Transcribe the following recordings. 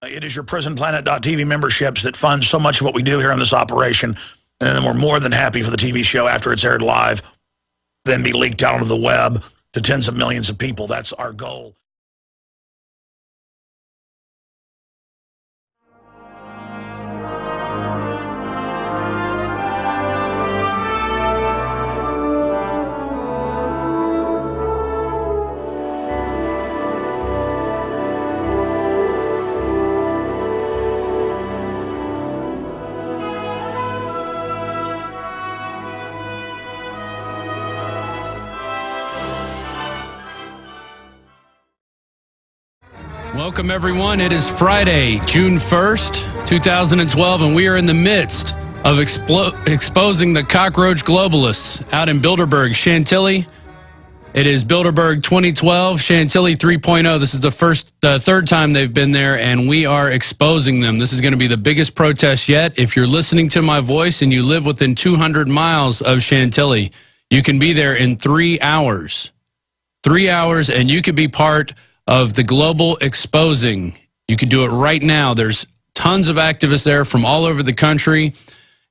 It is your prisonplanet.tv memberships that fund so much of what we do here on this operation. And then we're more than happy for the TV show after it's aired live, then be leaked out onto the web to tens of millions of people. That's our goal. Welcome, everyone. It is Friday, June 1st, 2012, and we are in the midst of exposing the cockroach globalists out in Bilderberg, Chantilly. It is Bilderberg 2012, Chantilly 3.0. This is the third time they've been there, and we are exposing them. This is going to be the biggest protest yet. If you're listening to my voice and you live within 200 miles of Chantilly, you can be there in 3 hours. 3 hours, and you could be part of the global exposing. You can do it right now. There's tons of activists there from all over the country.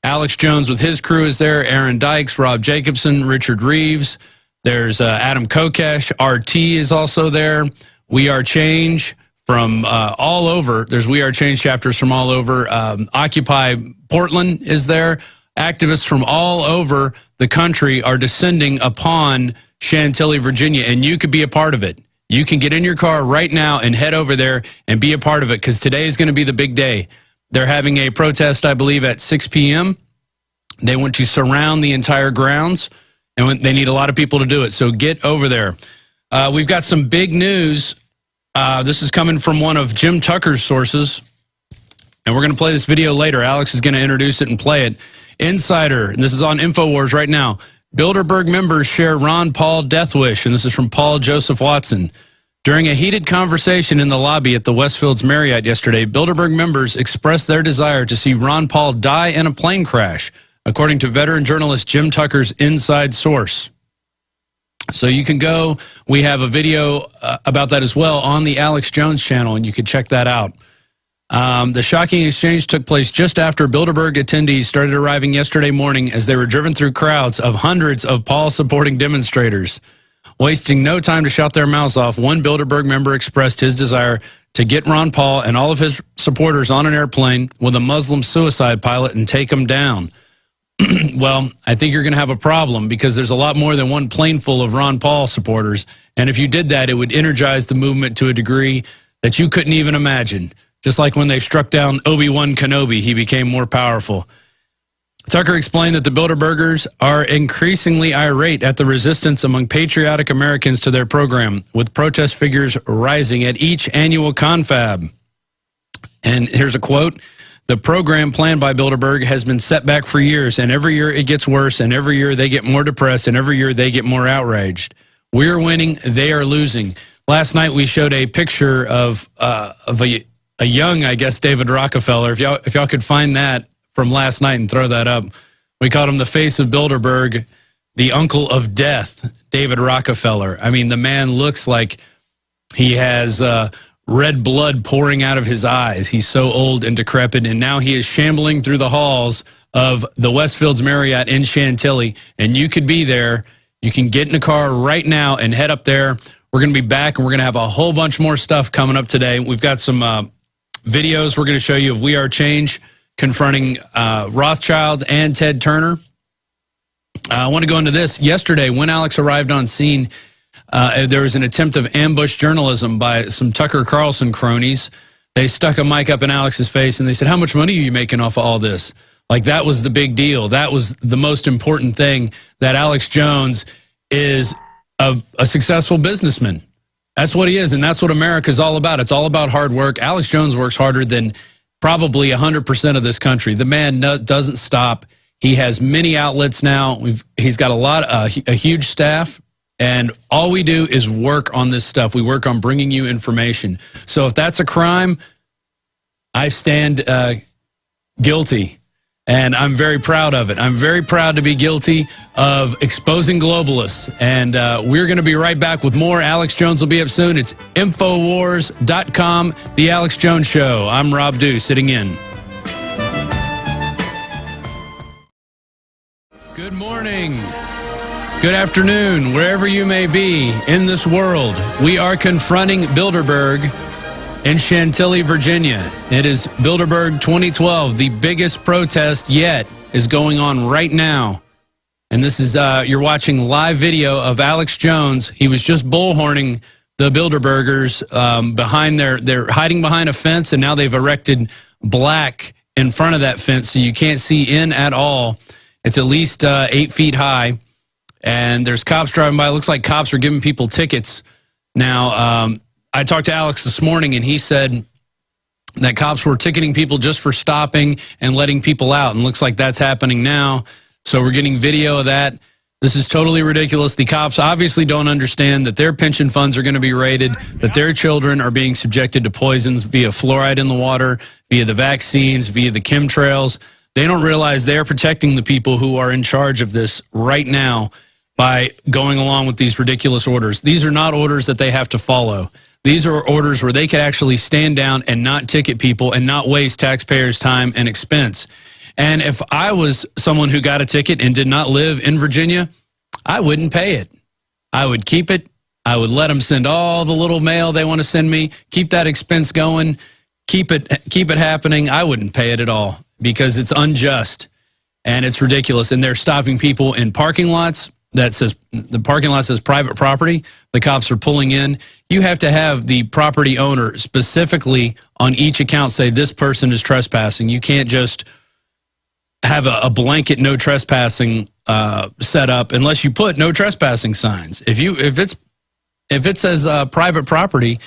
Alex Jones with his crew is there. Aaron Dykes, Rob Jacobson, Richard Reeves. There's Adam Kokesh. RT is also there. We Are Change from all over. There's We Are Change chapters from all over. Occupy Portland is there. Activists from all over the country are descending upon Chantilly, Virginia, and you could be a part of it. You can get in your car right now and head over there and be a part of it, because today is going to be the big day. They're having a protest, I believe, at 6 p.m. They want to surround the entire grounds, and they need a lot of people to do it. So get over there. We've got some big news. This is coming from one of Jim Tucker's sources, and we're going to play this video later. Alex is going to introduce it and play it. Insider, and this is on Infowars right now. Bilderberg members share Ron Paul death wish, and this is from Paul Joseph Watson. During a heated conversation in the lobby at the Westfields Marriott yesterday, Bilderberg members expressed their desire to see Ron Paul die in a plane crash, according to veteran journalist Jim Tucker's inside source. So you can go. We have a video about that as well on the Alex Jones channel, and you can check that out. The shocking exchange took place just after Bilderberg attendees started arriving yesterday morning as they were driven through crowds of hundreds of Paul-supporting demonstrators. Wasting no time to shout their mouths off, one Bilderberg member expressed his desire to get Ron Paul and all of his supporters on an airplane with a Muslim suicide pilot and take them down. Well, I think you're going to have a problem, because there's a lot more than one plane full of Ron Paul supporters. And if you did that, it would energize the movement to a degree that you couldn't even imagine. Just like when they struck down Obi-Wan Kenobi, he became more powerful. Tucker explained that the Bilderbergers are increasingly irate at the resistance among patriotic Americans to their program, with protest figures rising at each annual confab. And here's a quote. The program planned by Bilderberg has been set back for years, and every year it gets worse, and every year they get more depressed, and every year they get more outraged. We're winning, they are losing. Last night we showed a picture of a young, I guess, David Rockefeller. If y'all could find that from last night and throw that up. We called him the face of Bilderberg, the uncle of death, David Rockefeller. I mean, the man looks like he has red blood pouring out of his eyes. He's so old and decrepit, and now he is shambling through the halls of the Westfields Marriott in Chantilly, and you could be there. You can get in a car right now and head up there. We're going to be back, and we're going to have a whole bunch more stuff coming up today. We've got some videos we're going to show you of We Are Change confronting Rothschild and Ted Turner. I want to go into this. Yesterday, when Alex arrived on scene, there was an attempt of ambush journalism by some Tucker Carlson cronies. They stuck a mic up in Alex's face, and they said, how much money are you making off of all this? Like, that was the big deal. That was the most important thing, that Alex Jones is a successful businessman. That's what he is, and that's what America's all about. It's all about hard work. Alex Jones works harder than probably 100% of this country. The man doesn't stop. He has many outlets now. He's got a huge staff, and all we do is work on this stuff. We work on bringing you information. So if that's a crime, I stand guilty. And I'm very proud of it. I'm very proud to be guilty of exposing globalists. And we're going to be right back with more. Alex Jones will be up soon. It's Infowars.com, The Alex Jones Show. I'm Rob Dew, sitting in. Good morning. Good afternoon, wherever you may be in this world. We are confronting Bilderberg in Chantilly, Virginia. It is Bilderberg 2012. The biggest protest yet is going on right now. And this is, you're watching live video of Alex Jones. He was just bullhorning the Bilderbergers they're hiding behind a fence, and now they've erected black in front of that fence so you can't see in at all. It's at least 8 feet high, and there's cops driving by. It looks like cops are giving people tickets. Now, I talked to Alex this morning, and he said that cops were ticketing people just for stopping and letting people out, and looks like that's happening now. So we're getting video of that. This is totally ridiculous. The cops obviously don't understand that their pension funds are going to be raided, that their children are being subjected to poisons via fluoride in the water, via the vaccines, via the chemtrails. They don't realize they're protecting the people who are in charge of this right now by going along with these ridiculous orders. These are not orders that they have to follow. These are orders where they could actually stand down and not ticket people and not waste taxpayers' time and expense. And if I was someone who got a ticket and did not live in Virginia, I wouldn't pay it. I would keep it. I would let them send all the little mail they want to send me, keep that expense going, keep it happening. I wouldn't pay it at all because it's unjust and it's ridiculous. And they're stopping people in parking lots. The parking lot says private property. The cops are pulling in. You have to have the property owner specifically on each account say this person is trespassing. You can't just have a blanket no trespassing set up unless you put no trespassing signs. If it says private property,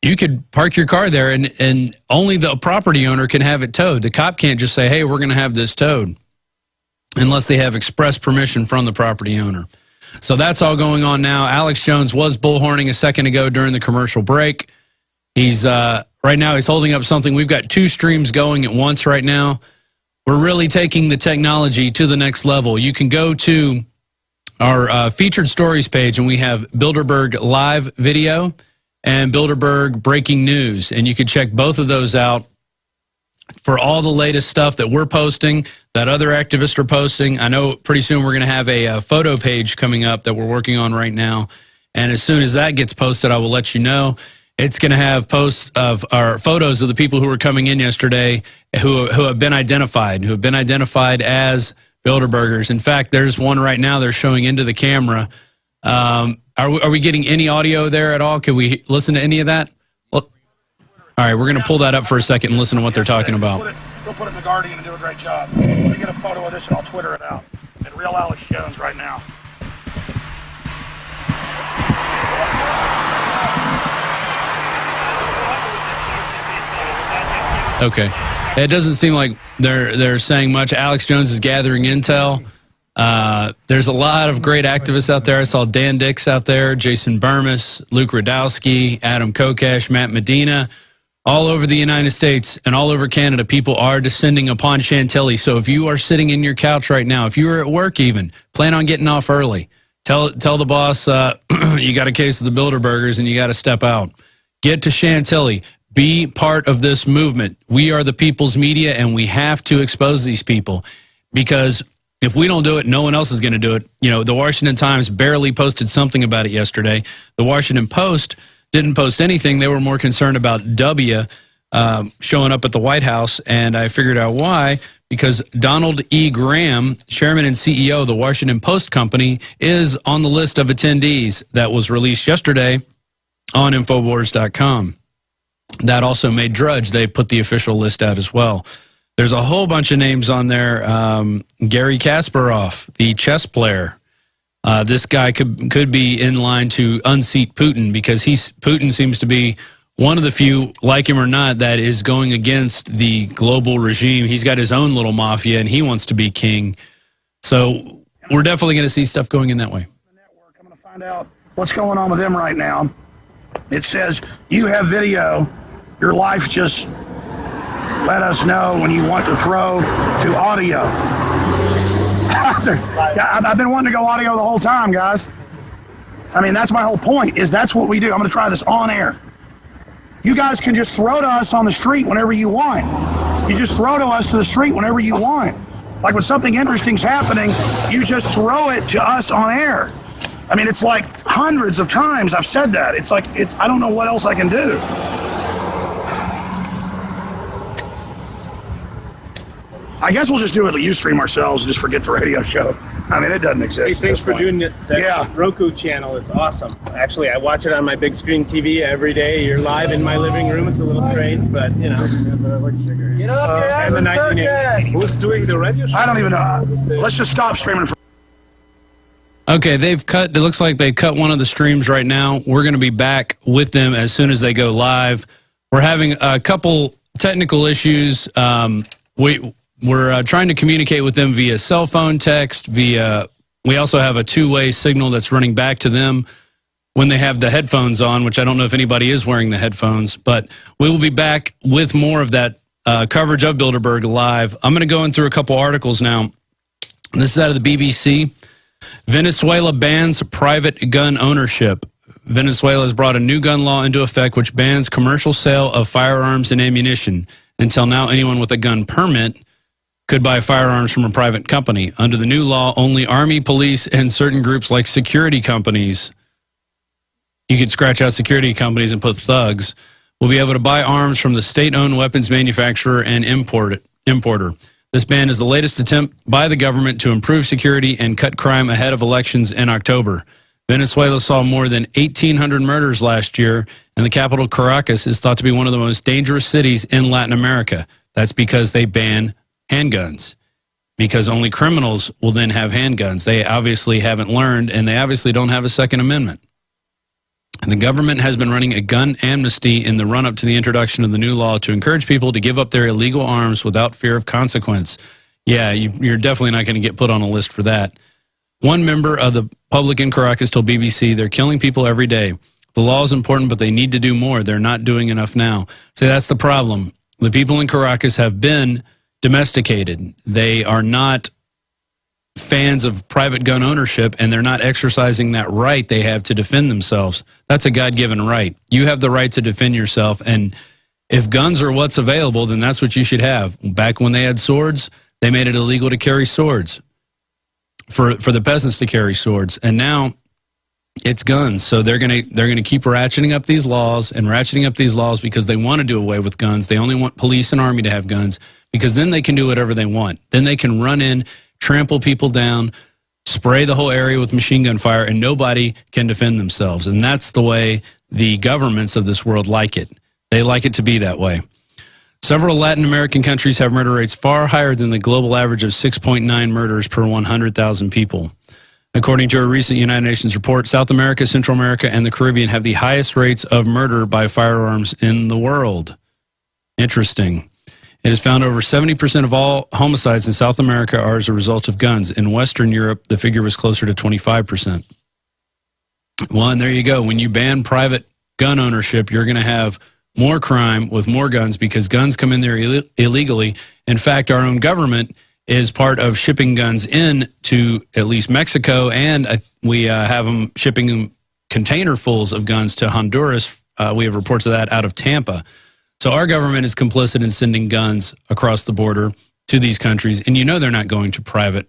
you could park your car there and only the property owner can have it towed. The cop can't just say, hey, we're going to have this towed unless they have express permission from the property owner. So that's all going on now. Alex Jones was bullhorning a second ago during the commercial break. He's right now he's holding up something. We've got 2 streams going at once right now. We're really taking the technology to the next level. You can go to our featured stories page, and we have Bilderberg live video and Bilderberg breaking news. And you can check both of those out for all the latest stuff that we're posting, that other activists are posting. I know pretty soon we're going to have a photo page coming up that we're working on right now. And as soon as that gets posted, I will let you know. It's going to have posts of our photos of the people who were coming in yesterday who have been identified as Bilderbergers. In fact, there's one right now they're showing into the camera. Are we getting any audio there at all? Can we listen to any of that? Well, all right, we're going to pull that up for a second and listen to what they're talking about. We'll put it in the Guardian and do a great job. Let me get a photo of this and I'll Twitter it out. And real Alex Jones right now. Okay. It doesn't seem like they're saying much. Alex Jones is gathering intel. There's a lot of great activists out there. I saw Dan Dix out there, Jason Burmis, Luke Radowski, Adam Kokesh, Matt Medina. All over the United States and all over Canada, people are descending upon Chantilly. So if you are sitting in your couch right now, if you are at work even, plan on getting off early. Tell the boss you got a case of the Bilderbergers and you got to step out. Get to Chantilly. Be part of this movement. We are the people's media, and we have to expose these people because if we don't do it, no one else is going to do it. You know, the Washington Times barely posted something about it yesterday. The Washington Post didn't post anything. They were more concerned about W showing up at the White House, and I figured out why. Because Donald E. Graham, chairman and CEO of the Washington Post Company, is on the list of attendees that was released yesterday on Infowars.com. That also made Drudge. They put the official list out as well. There's a whole bunch of names on there. Gary Kasparov, the chess player. This guy could be in line to unseat Putin because Putin seems to be one of the few, like him or not, that is going against the global regime. He's got his own little mafia, and he wants to be king. So we're definitely going to see stuff going in that way. I'm going to find out what's going on with them right now. It says, you have video. Your life just let us know when you want to throw to audio. Yeah, I've been wanting to go audio the whole time, guys. I mean, that's my whole point, is that's what we do. I'm going to try this on air. You guys can just throw to us on the street whenever you want. You just throw to us to the street whenever you want. Like when something interesting's happening, you just throw it to us on air. I mean, it's like hundreds of times I've said that. It's like, I don't know what else I can do. I guess we'll just do it at Ustream ourselves and just forget the radio show. I mean, it doesn't exist. Hey, thanks for doing that Roku channel. It's awesome. Actually, I watch it on my big screen TV every day. You're live in my living room. It's a little strange, but you know. Get up your ass and protest. Who's doing the radio show? I don't even know. Let's just stop streaming. Okay, it looks like they cut one of the streams right now. We're going to be back with them as soon as they go live. We're having a couple technical issues. We're trying to communicate with them via cell phone, text, we also have a two-way signal that's running back to them when they have the headphones on, which I don't know if anybody is wearing the headphones, but we will be back with more of that coverage of Bilderberg live. I'm going to go in through a couple articles now. This is out of the BBC. Venezuela bans private gun ownership. Venezuela has brought a new gun law into effect which bans commercial sale of firearms and ammunition. Until now, anyone with a gun permit could buy firearms from a private company. Under the new law, only Army, police, and certain groups like security companies, you could scratch out security companies and put thugs, will be able to buy arms from the state-owned weapons manufacturer and importer. This ban is the latest attempt by the government to improve security and cut crime ahead of elections in October. Venezuela saw more than 1,800 murders last year, and the capital, Caracas, is thought to be one of the most dangerous cities in Latin America. That's because they ban handguns, because only criminals will then have handguns. They obviously haven't learned, and they obviously don't have a Second Amendment. And the government has been running a gun amnesty in the run-up to the introduction of the new law to encourage people to give up their illegal arms without fear of consequence. Yeah, you're definitely not going to get put on a list for that. One member of the public in Caracas told BBC, they're killing people every day. The law is important, but they need to do more. They're not doing enough now. So that's the problem. The people in Caracas have been domesticated. They are not fans of private gun ownership, and they're not exercising that right they have to defend themselves. That's a God-given right. You have the right to defend yourself, and if guns are what's available, then that's what you should have. Back when they had swords, they made it illegal to carry swords, for the peasants to carry swords, and now it's guns. So they're gonna keep ratcheting up these laws and ratcheting up these laws because they want to do away with guns. They only want police and army to have guns because then they can do whatever they want. Then they can run in, trample people down, spray the whole area with machine gun fire, and nobody can defend themselves. And that's the way the governments of this world like it. They like it to be that way. Several Latin American countries have murder rates far higher than the global average of 6.9 murders per 100,000 people. According to a recent United Nations report, South America, Central America, and the Caribbean have the highest rates of murder by firearms in the world. Interesting. It is found over 70% of all homicides in South America are as a result of guns. In Western Europe, the figure was closer to 25%. Well, and there you go. When you ban private gun ownership, you're going to have more crime with more guns because guns come in there illegally. In fact, our own government is part of shipping guns in to at least Mexico, and we have them shipping containerfuls of guns to Honduras. We have reports of that out of Tampa. So our government is complicit in sending guns across the border to these countries, and you know they're not going to private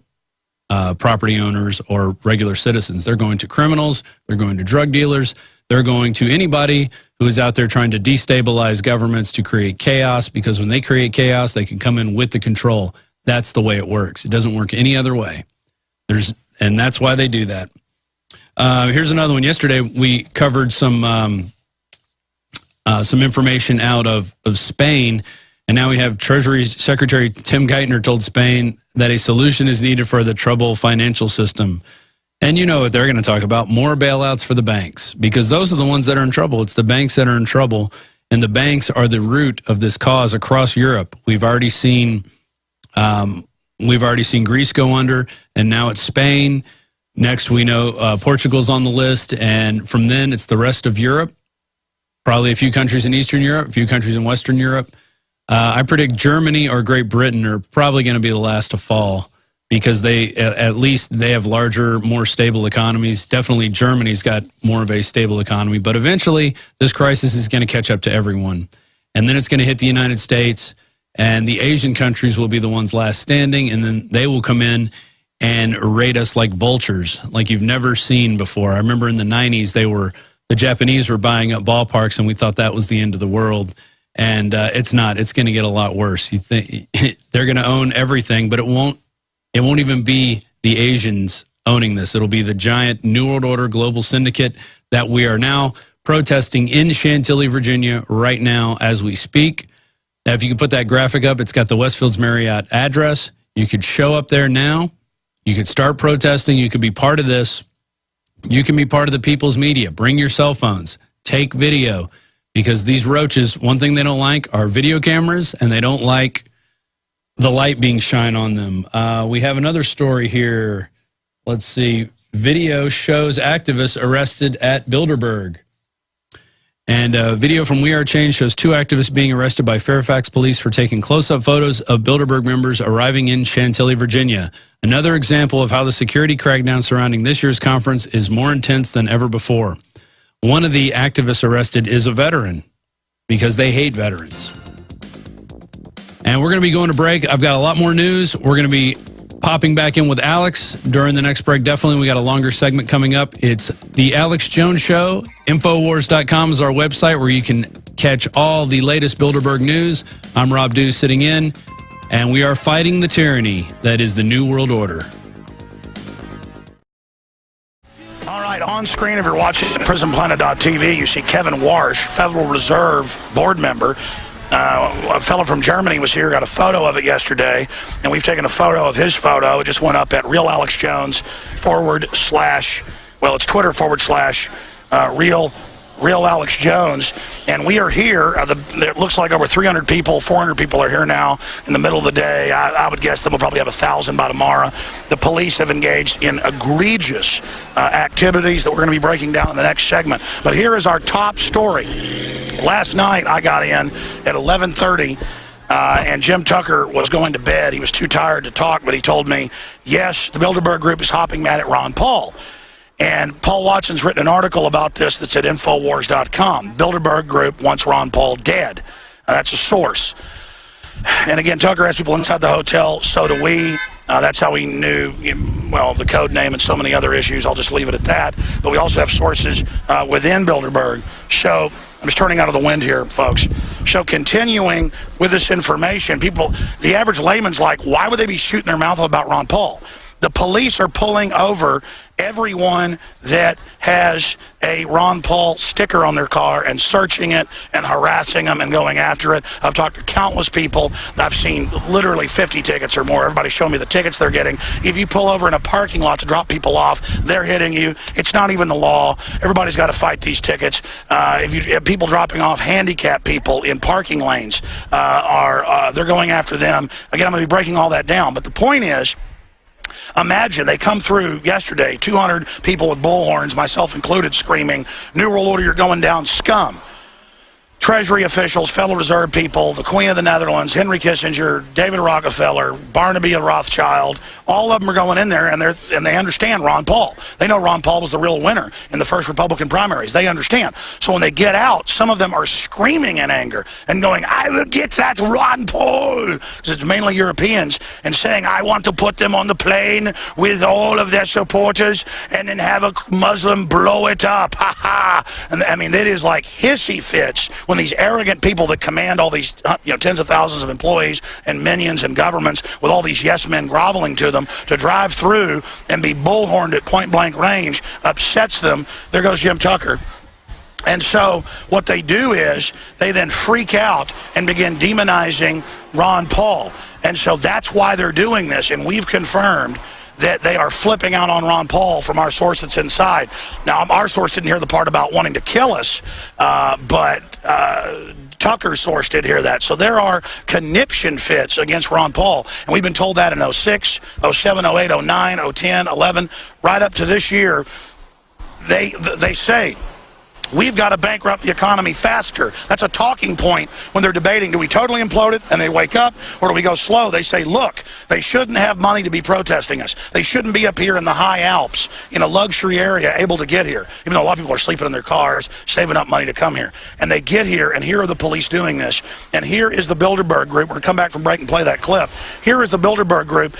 property owners or regular citizens. They're going to criminals, they're going to drug dealers, they're going to anybody who is out there trying to destabilize governments to create chaos, because when they create chaos, they can come in with the control. That's the way it works. It doesn't work any other way. And that's why they do that. Here's another one. Yesterday, we covered some information out of Spain, and now we have Treasury Secretary Tim Geithner told Spain that a solution is needed for the troubled financial system. And you know what they're going to talk about, more bailouts for the banks, because those are the ones that are in trouble. It's the banks that are in trouble, and the banks are the root of this cause across Europe. We've already seen Greece go under, and now it's Spain. Next, we know Portugal's on the list, and from then it's the rest of Europe. Probably a few countries in Eastern Europe, a few countries in Western Europe. I predict Germany or Great Britain are probably going to be the last to fall because at least they have larger, more stable economies. Definitely Germany's got more of a stable economy, but eventually this crisis is going to catch up to everyone. And then it's going to hit the United States, and the Asian countries will be the ones last standing, and then they will come in and raid us like vultures, like you've never seen before. I remember in the 90s, the Japanese were buying up ballparks, and we thought that was the end of the world. And it's not. It's going to get a lot worse. You think they're going to own everything, but it won't even be the Asians owning this. It'll be the giant New World Order global syndicate that we are now protesting in Chantilly, Virginia, right now as we speak. Now, if you could put that graphic up, it's got the Westfields Marriott address. You could show up there now. You could start protesting. You could be part of this. You can be part of the people's media. Bring your cell phones. Take video. Because these roaches, one thing they don't like are video cameras, and they don't like the light being shined on them. We have another story here. Let's see. Video shows activists arrested at Bilderberg. And a video from We Are Change shows 2 activists being arrested by Fairfax police for taking close-up photos of Bilderberg members arriving in Chantilly, Virginia. Another example of how the security crackdown surrounding this year's conference is more intense than ever before. One of the activists arrested is a veteran because they hate veterans. And we're going to be going to break. I've got a lot more news. We're going to be popping back in with Alex during the next break. Definitely, we got a longer segment coming up. It's The Alex Jones Show. Infowars.com is our website where you can catch all the latest Bilderberg news. I'm Rob Dew sitting in, and we are fighting the tyranny that is the New World Order. All right, on screen, if you're watching PrisonPlanet.tv, you see Kevin Warsh, Federal Reserve board member. A fellow from Germany was here, got a photo of it yesterday, and we've taken a photo of his photo. It just went up at Real Alex Jones / it's Twitter / Real Alex Jones, and we are here. It looks like over 300 people, 400 people are here now in the middle of the day. I would guess that we'll probably have 1,000 by tomorrow. The police have engaged in egregious activities that we're going to be breaking down in the next segment. But here is our top story. Last night I got in at 11:30. And Jim Tucker was going to bed. He was too tired to talk, but he told me, yes, the Bilderberg Group is hopping mad at Ron Paul. And Paul Watson's written an article about this that's at Infowars.com. Bilderberg Group wants Ron Paul dead. That's a source. And again, Tucker has people inside the hotel. So do we. That's how we knew, the code name and so many other issues. I'll just leave it at that. But we also have sources within Bilderberg. So I'm just turning out of the wind here, folks. So continuing with this information, the average layman's like, why would they be shooting their mouth about Ron Paul? The police are pulling over everyone that has a Ron Paul sticker on their car and searching it and harassing them and going after it. I've talked to countless people. I've seen literally 50 tickets or more. Everybody's showing me the tickets they're getting. If you pull over in a parking lot to drop people off, they're hitting you. It's not even the law. Everybody's got to fight these tickets. If people dropping off handicapped people in parking lanes, they're going after them. Again, I'm going to be breaking all that down. But the point is, imagine they come through yesterday, 200 people with bullhorns, myself included, screaming, New World Order, you're going down, scum. Treasury officials, Federal Reserve people, the Queen of the Netherlands, Henry Kissinger, David Rockefeller, Barnaby of Rothschild, all of them are going in there, and they understand Ron Paul. They know Ron Paul was the real winner in the first Republican primaries. They understand. So when they get out, some of them are screaming in anger and going, I will get that Ron Paul, because it's mainly Europeans, and saying, I want to put them on the plane with all of their supporters and then have a Muslim blow it up. Ha ha. And I mean, it is like hissy fits when these arrogant people that command all these tens of thousands of employees and minions and governments with all these yes men groveling to them to drive through and be bullhorned at point blank range upsets them. There goes Jim Tucker. And so what they do is they then freak out and begin demonizing Ron Paul. And so that's why they're doing this. And we've confirmed that they are flipping out on Ron Paul from our source that's inside. Now, our source didn't hear the part about wanting to kill us, but Tucker's source did hear that. So there are conniption fits against Ron Paul. And we've been told that in 06, 07, 08, 09, 010, 11, right up to this year. They say We've got to bankrupt the economy faster. That's a talking point when they're debating. Do we totally implode it and they wake up, or do we go slow? They say, look, they shouldn't have money to be protesting us. They shouldn't be up here in the high Alps in a luxury area able to get here, even though a lot of people are sleeping in their cars, saving up money to come here. And they get here, and here are the police doing this. And here is the Bilderberg group. We're going to come back from break and play that clip. Here is the Bilderberg group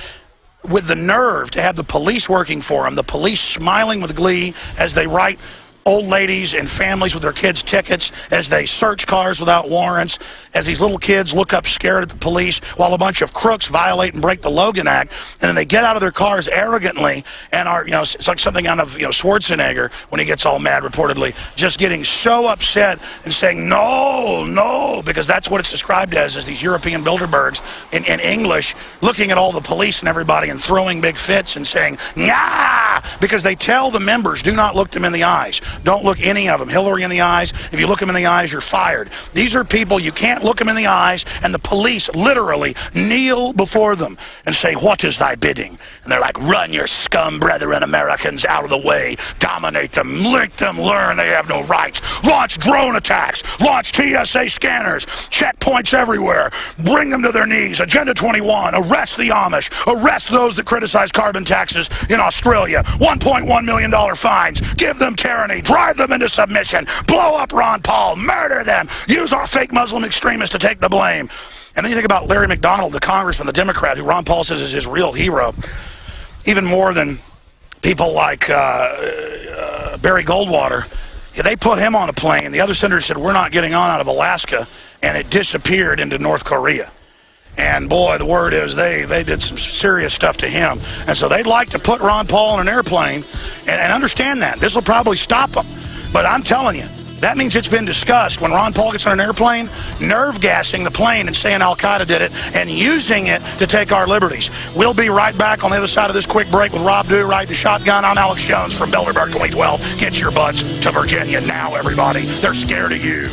with the nerve to have the police working for them, the police smiling with glee as they write old ladies and families with their kids' tickets, as they search cars without warrants, as these little kids look up scared at the police while a bunch of crooks violate and break the Logan Act, and then they get out of their cars arrogantly and are, it's like something out of, Schwarzenegger when he gets all mad, reportedly, just getting so upset and saying, no, no, because that's what it's described as these European Bilderbergs in English, looking at all the police and everybody and throwing big fits and saying, nah, because they tell the members, do not look them in the eyes. Don't look any of them. Hillary in the eyes. If you look them in the eyes, you're fired. These are people, you can't look them in the eyes, and the police literally kneel before them and say, what is thy bidding? And they're like, run your scum brethren Americans out of the way. Dominate them. Make them learn they have no rights. Launch drone attacks. Launch TSA scanners. Checkpoints everywhere. Bring them to their knees. Agenda 21. Arrest the Amish. Arrest those that criticize carbon taxes in Australia. $1.1 million fines. Give them tyranny. Drive them into submission. Blow up Ron Paul. Murder them. Use our fake Muslim extremists to take the blame. And then you think about Larry McDonald, the congressman, the Democrat, who Ron Paul says is his real hero. Even more than people like Barry Goldwater. Yeah, they put him on a plane. The other senator said, we're not getting on out of Alaska. And it disappeared into North Korea. And boy, the word is they did some serious stuff to him. And so they'd like to put Ron Paul on an airplane and understand that. This will probably stop them. But I'm telling you, that means it's been discussed when Ron Paul gets on an airplane, nerve gassing the plane and saying Al-Qaeda did it and using it to take our liberties. We'll be right back on the other side of this quick break with Rob Dew riding shotgun. I'm Alex Jones from Bilderberg 2012. Get your butts to Virginia now, everybody. They're scared of you.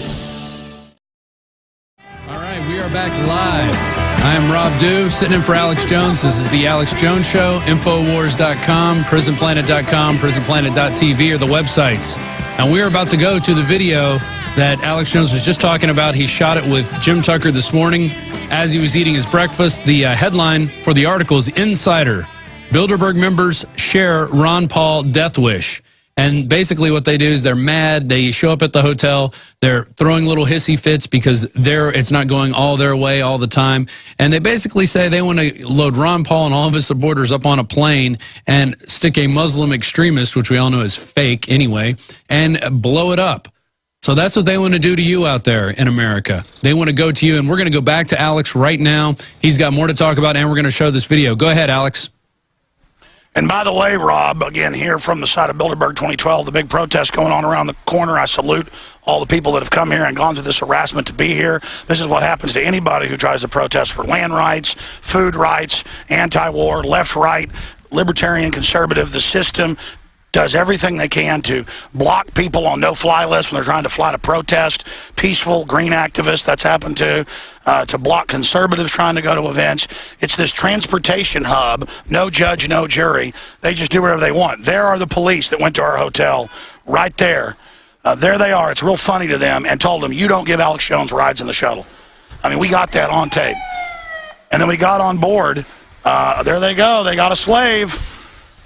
All right, we are back live. I am Rob Dew, sitting in for Alex Jones. This is the Alex Jones Show. Infowars.com, prisonplanet.com, prisonplanet.tv are the websites. And we are about to go to the video that Alex Jones was just talking about. He shot it with Jim Tucker this morning as he was eating his breakfast. The headline for the article is Insider. Bilderberg members share Ron Paul death wish. And basically what they do is they're mad. They show up at the hotel. They're throwing little hissy fits because it's not going all their way all the time. And they basically say they want to load Ron Paul and all of his supporters up on a plane and stick a Muslim extremist, which we all know is fake anyway, and blow it up. So that's what they want to do to you out there in America. They want to go to you, and we're going to go back to Alex right now. He's got more to talk about, and we're going to show this video. Go ahead, Alex. And by the way, Rob, again, here from the side of Bilderberg 2012, the big protest going on around the corner. I salute all the people that have come here and gone through this harassment to be here. This is what happens to anybody who tries to protest for land rights, food rights, anti-war, left, right, libertarian, conservative. The system does everything they can to block people on no-fly lists when they're trying to fly to protest. Peaceful green activists, that's happened to block conservatives trying to go to events. It's this transportation hub, no judge, no jury. They just do whatever they want. There are the police that went to our hotel right there. There they are. It's real funny to them, and told them, you don't give Alex Jones rides in the shuttle. I mean, we got that on tape. And then we got on board. There they go. They got a slave.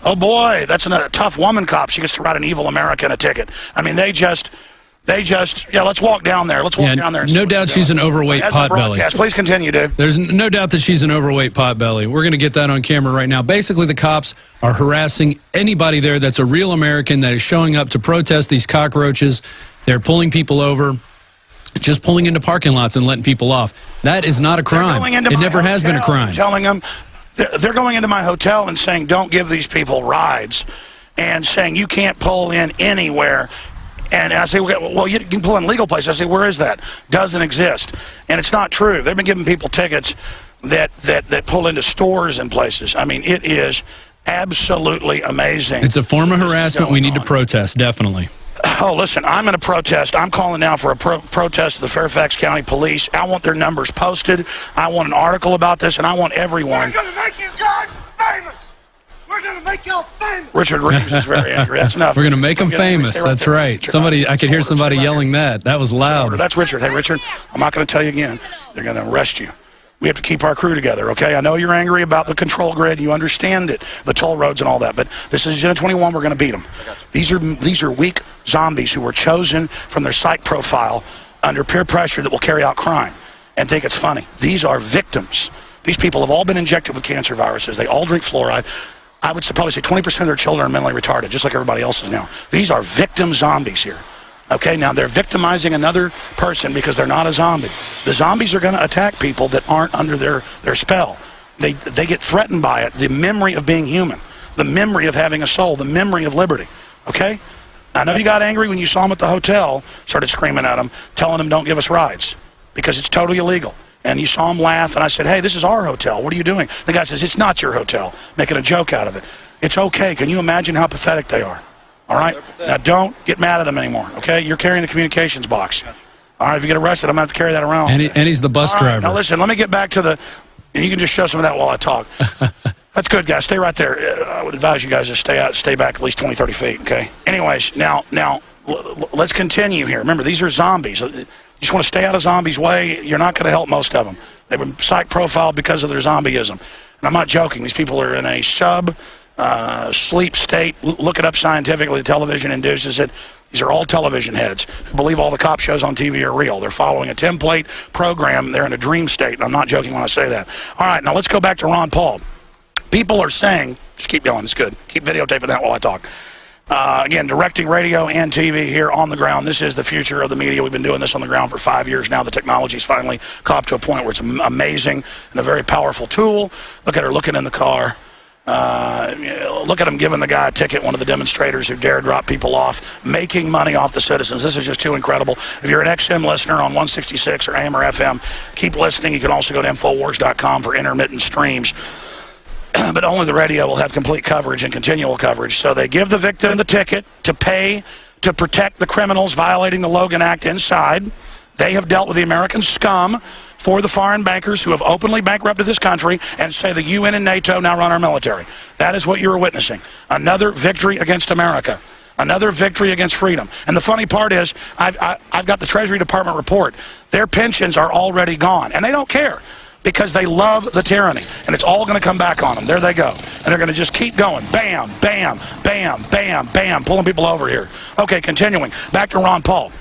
Oh boy, that's a tough woman cop. She gets to write an evil American a ticket. I mean, they just, yeah, let's walk down there. Let's walk down there. And no doubt she's an overweight potbelly. Please continue, dude. There's no doubt that she's an overweight potbelly. We're going to get that on camera right now. Basically, the cops are harassing anybody there that's a real American that is showing up to protest these cockroaches. They're pulling people over, just pulling into parking lots and letting people off. That is not a crime. It never has been a crime. Telling them, they're going into my hotel and saying, don't give these people rides, and saying you can't pull in anywhere. And I say, well, you can pull in legal places. I say, where is that? Doesn't exist. And it's not true. They've been giving people tickets that pull into stores and places. I mean, it is absolutely amazing. It's a form of harassment we need to protest, definitely. Oh, listen, I'm going to protest. I'm calling now for a protest of the Fairfax County Police. I want their numbers posted. I want an article about this, and I want everyone. We're going to make you guys famous. We're gonna make y'all famous. Richard Reeves is very angry. That's enough. We're going to make them famous. That's right. Somebody, I could hear somebody yelling that. That was loud. That's Richard. Hey, Richard, I'm not going to tell you again. They're going to arrest you. We have to keep our crew together, okay? I know you're angry about the control grid. You understand it, the toll roads and all that. But this is Agenda 21. We're going to beat them. These are weak zombies who were chosen from their psych profile under peer pressure that will carry out crime and think it's funny. These are victims. These people have all been injected with cancer viruses. They all drink fluoride. I would probably say 20% of their children are mentally retarded, just like everybody else is now. These are victim zombies here. Okay, now they're victimizing another person because they're not a zombie. The zombies are going to attack people that aren't under their spell. They get threatened by it. The memory of being human, the memory of having a soul, the memory of liberty. Okay? I know you got angry when you saw them at the hotel, started screaming at them, telling them don't give us rides because it's totally illegal. And you saw them laugh, and I said, hey, this is our hotel. What are you doing? The guy says, it's not your hotel, making a joke out of it. It's okay. Can you imagine how pathetic they are? All right? Now, don't get mad at them anymore, okay? You're carrying the communications box. All right, if you get arrested, I'm going to have to carry that around. And he's the bus driver. Now, listen, let me get back to the... And you can just show some of that while I talk. That's good, guys. Stay right there. I would advise you guys to stay back at least 20, 30 feet, okay? Anyways, now let's continue here. Remember, these are zombies. You just want to stay out of zombies' way. You're not going to help most of them. They've been psych profiled because of their zombieism. And I'm not joking. These people are in a sleep state. Look it up scientifically. The television induces it. These are all television heads who believe all the cop shows on TV are real. They're following a template program. They're in a dream state, and I'm not joking when I say that. All right, now let's go back to Ron Paul. People are saying, just keep going, it's good. Keep videotaping that while I talk. Again, directing radio and TV here on the ground. This is the future of the media. We've been doing this on the ground for 5 years now. The technology's finally caught to a point where it's amazing and a very powerful tool. Look at her looking in the car. Look at him giving the guy a ticket, one of the demonstrators who dared drop people off, making money off the citizens. This is just too incredible. If you're an XM listener on 166 or AM or FM, keep listening. You can also go to Infowars.com for intermittent streams. But only the radio will have complete coverage and continual coverage. So they give the victim the ticket to pay to protect the criminals violating the Logan Act inside. They have dealt with the American scum for the foreign bankers who have openly bankrupted this country and say the UN and NATO now run our military. That is what you're witnessing. Another victory against America. Another victory against freedom. And the funny part is, I've got the Treasury Department report. Their pensions are already gone. And they don't care because they love the tyranny. And it's all going to come back on them. There they go. And they're going to just keep going. Bam, bam, bam, bam, bam. Pulling people over here. Okay, continuing. Back to Ron Paul.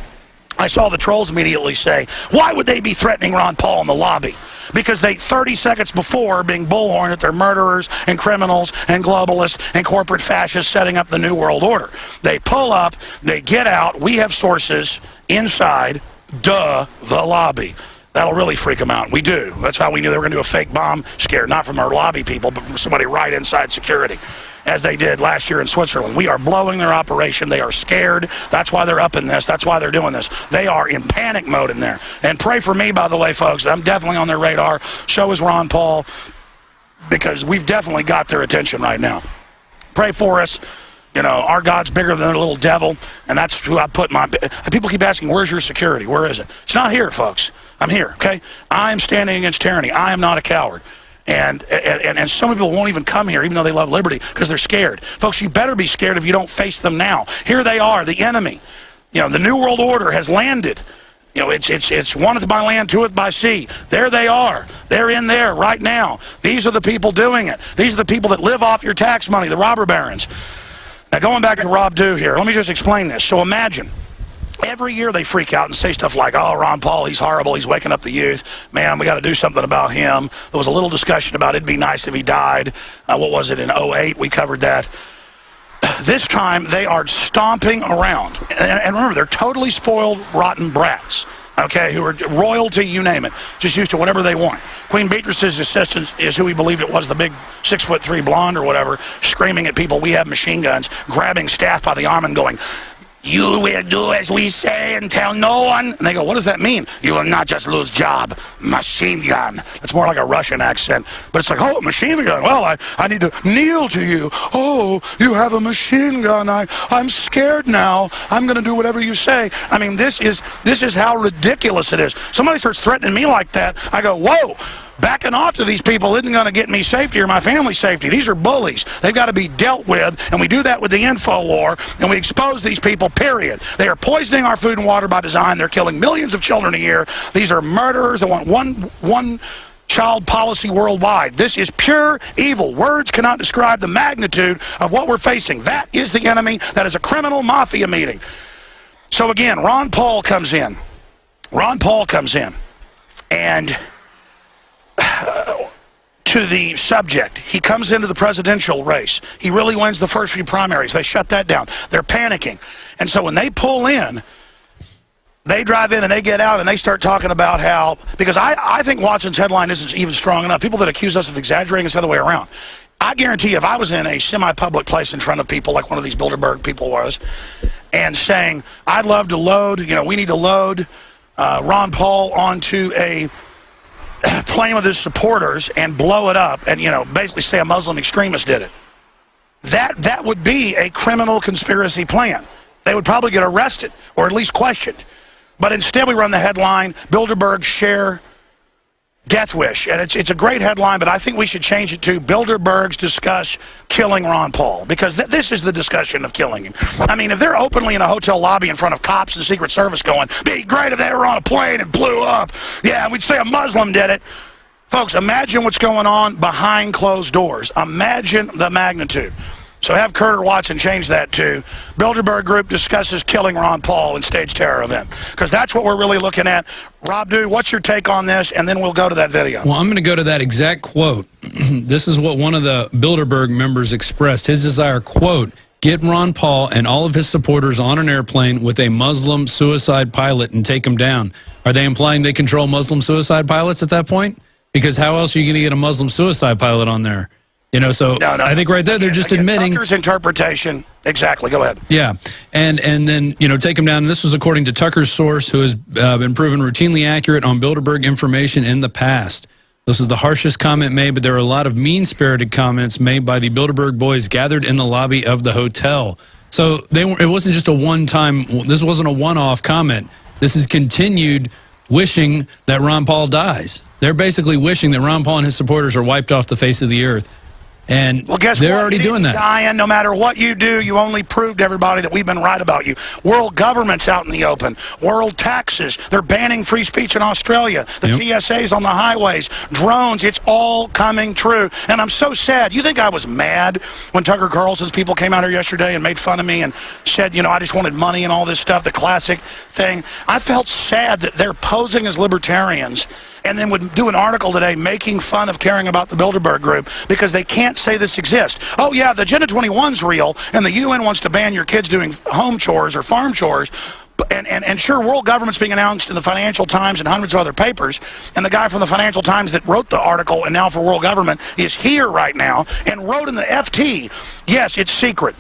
I saw the trolls immediately say, why would they be threatening Ron Paul in the lobby? Because they, 30 seconds before, being bullhorned that they're murderers and criminals and globalists and corporate fascists setting up the New World Order. They pull up, they get out, we have sources inside, the lobby. That'll really freak them out. We do. That's how we knew they were going to do a fake bomb scare, not from our lobby people, but from somebody right inside security, as they did last year in Switzerland. We are blowing their operation. They are scared. That's why they're up in this. That's why they're doing this. They are in panic mode in there. And pray for me, by the way, folks. I'm definitely on their radar. So is Ron Paul, because we've definitely got their attention right now. Pray for us. You know, our God's bigger than a little devil, and that's who I put my... People keep asking, where's your security? Where is it? It's not here, folks. I'm here, okay? I am standing against tyranny. I am not a coward. And some people won't even come here, even though they love liberty, because they're scared. Folks, you better be scared if you don't face them now. Here they are, the enemy. You know, the New World Order has landed. You know, it's oneth by land, twoeth by sea. There they are. They're in there right now. These are the people doing it. These are the people that live off your tax money, the robber barons. Now, going back to Rob Dew here, let me just explain this. So imagine, every year they freak out and say stuff like, oh, Ron Paul, he's horrible, he's waking up the youth. Man, we got to do something about him. There was a little discussion about it'd be nice if he died. What was it, in 08? We covered that. This time, they are stomping around. And remember, they're totally spoiled, rotten brats, okay, who are royalty, you name it, just used to whatever they want. Queen Beatrice's assistant is who we believed it was, the big 6'3" blonde or whatever, screaming at people, we have machine guns, grabbing staff by the arm and going, you will do as we say and tell no one. And they go, what does that mean? You will not just lose job. Machine gun. It's more like a Russian accent. But it's like, oh, machine gun. Well, I need to kneel to you. Oh, you have a machine gun. I'm scared now. I'm going to do whatever you say. I mean, this is how ridiculous it is. Somebody starts threatening me like that. I go, whoa. backing off to these people isn't going to get me safety or my family's safety. These are bullies. They've got to be dealt with, and we do that with the info war, and we expose these people, period. They are poisoning our food and water by design. They're killing millions of children a year. These are murderers that want one child policy worldwide. This is pure evil. Words cannot describe the magnitude of what we're facing. That is the enemy. That is a criminal mafia meeting. So again, Ron Paul comes in. Ron Paul comes in, and to the subject, he comes into the presidential race. He really wins the first few primaries. They shut that down. They're panicking. And so when they pull in, they drive in and they get out and they start talking about how, because I think Watson's headline isn't even strong enough. People that accuse us of exaggerating, it's the other way around. I guarantee you, if I was in a semi-public place in front of people like one of these Bilderberg people was, and saying, I'd love to load, we need to load Ron Paul onto a plane with his supporters and blow it up and, basically say a Muslim extremist did it. That would be a criminal conspiracy plan. They would probably get arrested or at least questioned. But instead we run the headline, Bilderberg share death wish. And it's a great headline, but I think we should change it to Bilderbergs discuss killing Ron Paul, because this is the discussion of killing him. I mean, if they're openly in a hotel lobby in front of cops and Secret Service going, be great if they were on a plane and blew up. Yeah, we'd say a Muslim did it. Folks, imagine what's going on behind closed doors. Imagine the magnitude. So have Kurt or Watson change that to Bilderberg Group discusses killing Ron Paul in stage terror event, because that's what we're really looking at. Rob, dude, what's your take on this? And then we'll go to that video. Well, I'm going to go to that exact quote. This is what one of the Bilderberg members expressed. His desire, quote, get Ron Paul and all of his supporters on an airplane with a Muslim suicide pilot and take him down. Are they implying they control Muslim suicide pilots at that point? Because how else are you going to get a Muslim suicide pilot on there? So no, I think right there they're just admitting Tucker's interpretation. Exactly. Go ahead. Yeah, and then take him down. And this was according to Tucker's source, who has been proven routinely accurate on Bilderberg information in the past. This is the harshest comment made, but there are a lot of mean-spirited comments made by the Bilderberg boys gathered in the lobby of the hotel. So it wasn't just a one-time. This wasn't a one-off comment. This is continued wishing that Ron Paul dies. They're basically wishing that Ron Paul and his supporters are wiped off the face of the earth. And well, guess they're what? already doing that. Dying, no matter what you do, you only proved to everybody that we've been right about you. World government's out in the open. World taxes. They're banning free speech in Australia. The TSA's on the highways. Drones. It's all coming true. And I'm so sad. You think I was mad when Tucker Carlson's people came out here yesterday and made fun of me and said, I just wanted money and all this stuff, the classic thing. I felt sad that they're posing as libertarians and then would do an article today making fun of caring about the Bilderberg Group because they can't say this exists. Oh, yeah, the Agenda 21's real, and the UN wants to ban your kids doing home chores or farm chores. And sure, world government's being announced in the Financial Times and hundreds of other papers, and the guy from the Financial Times that wrote the article and now for world government is here right now and wrote in the FT, yes, it's secret.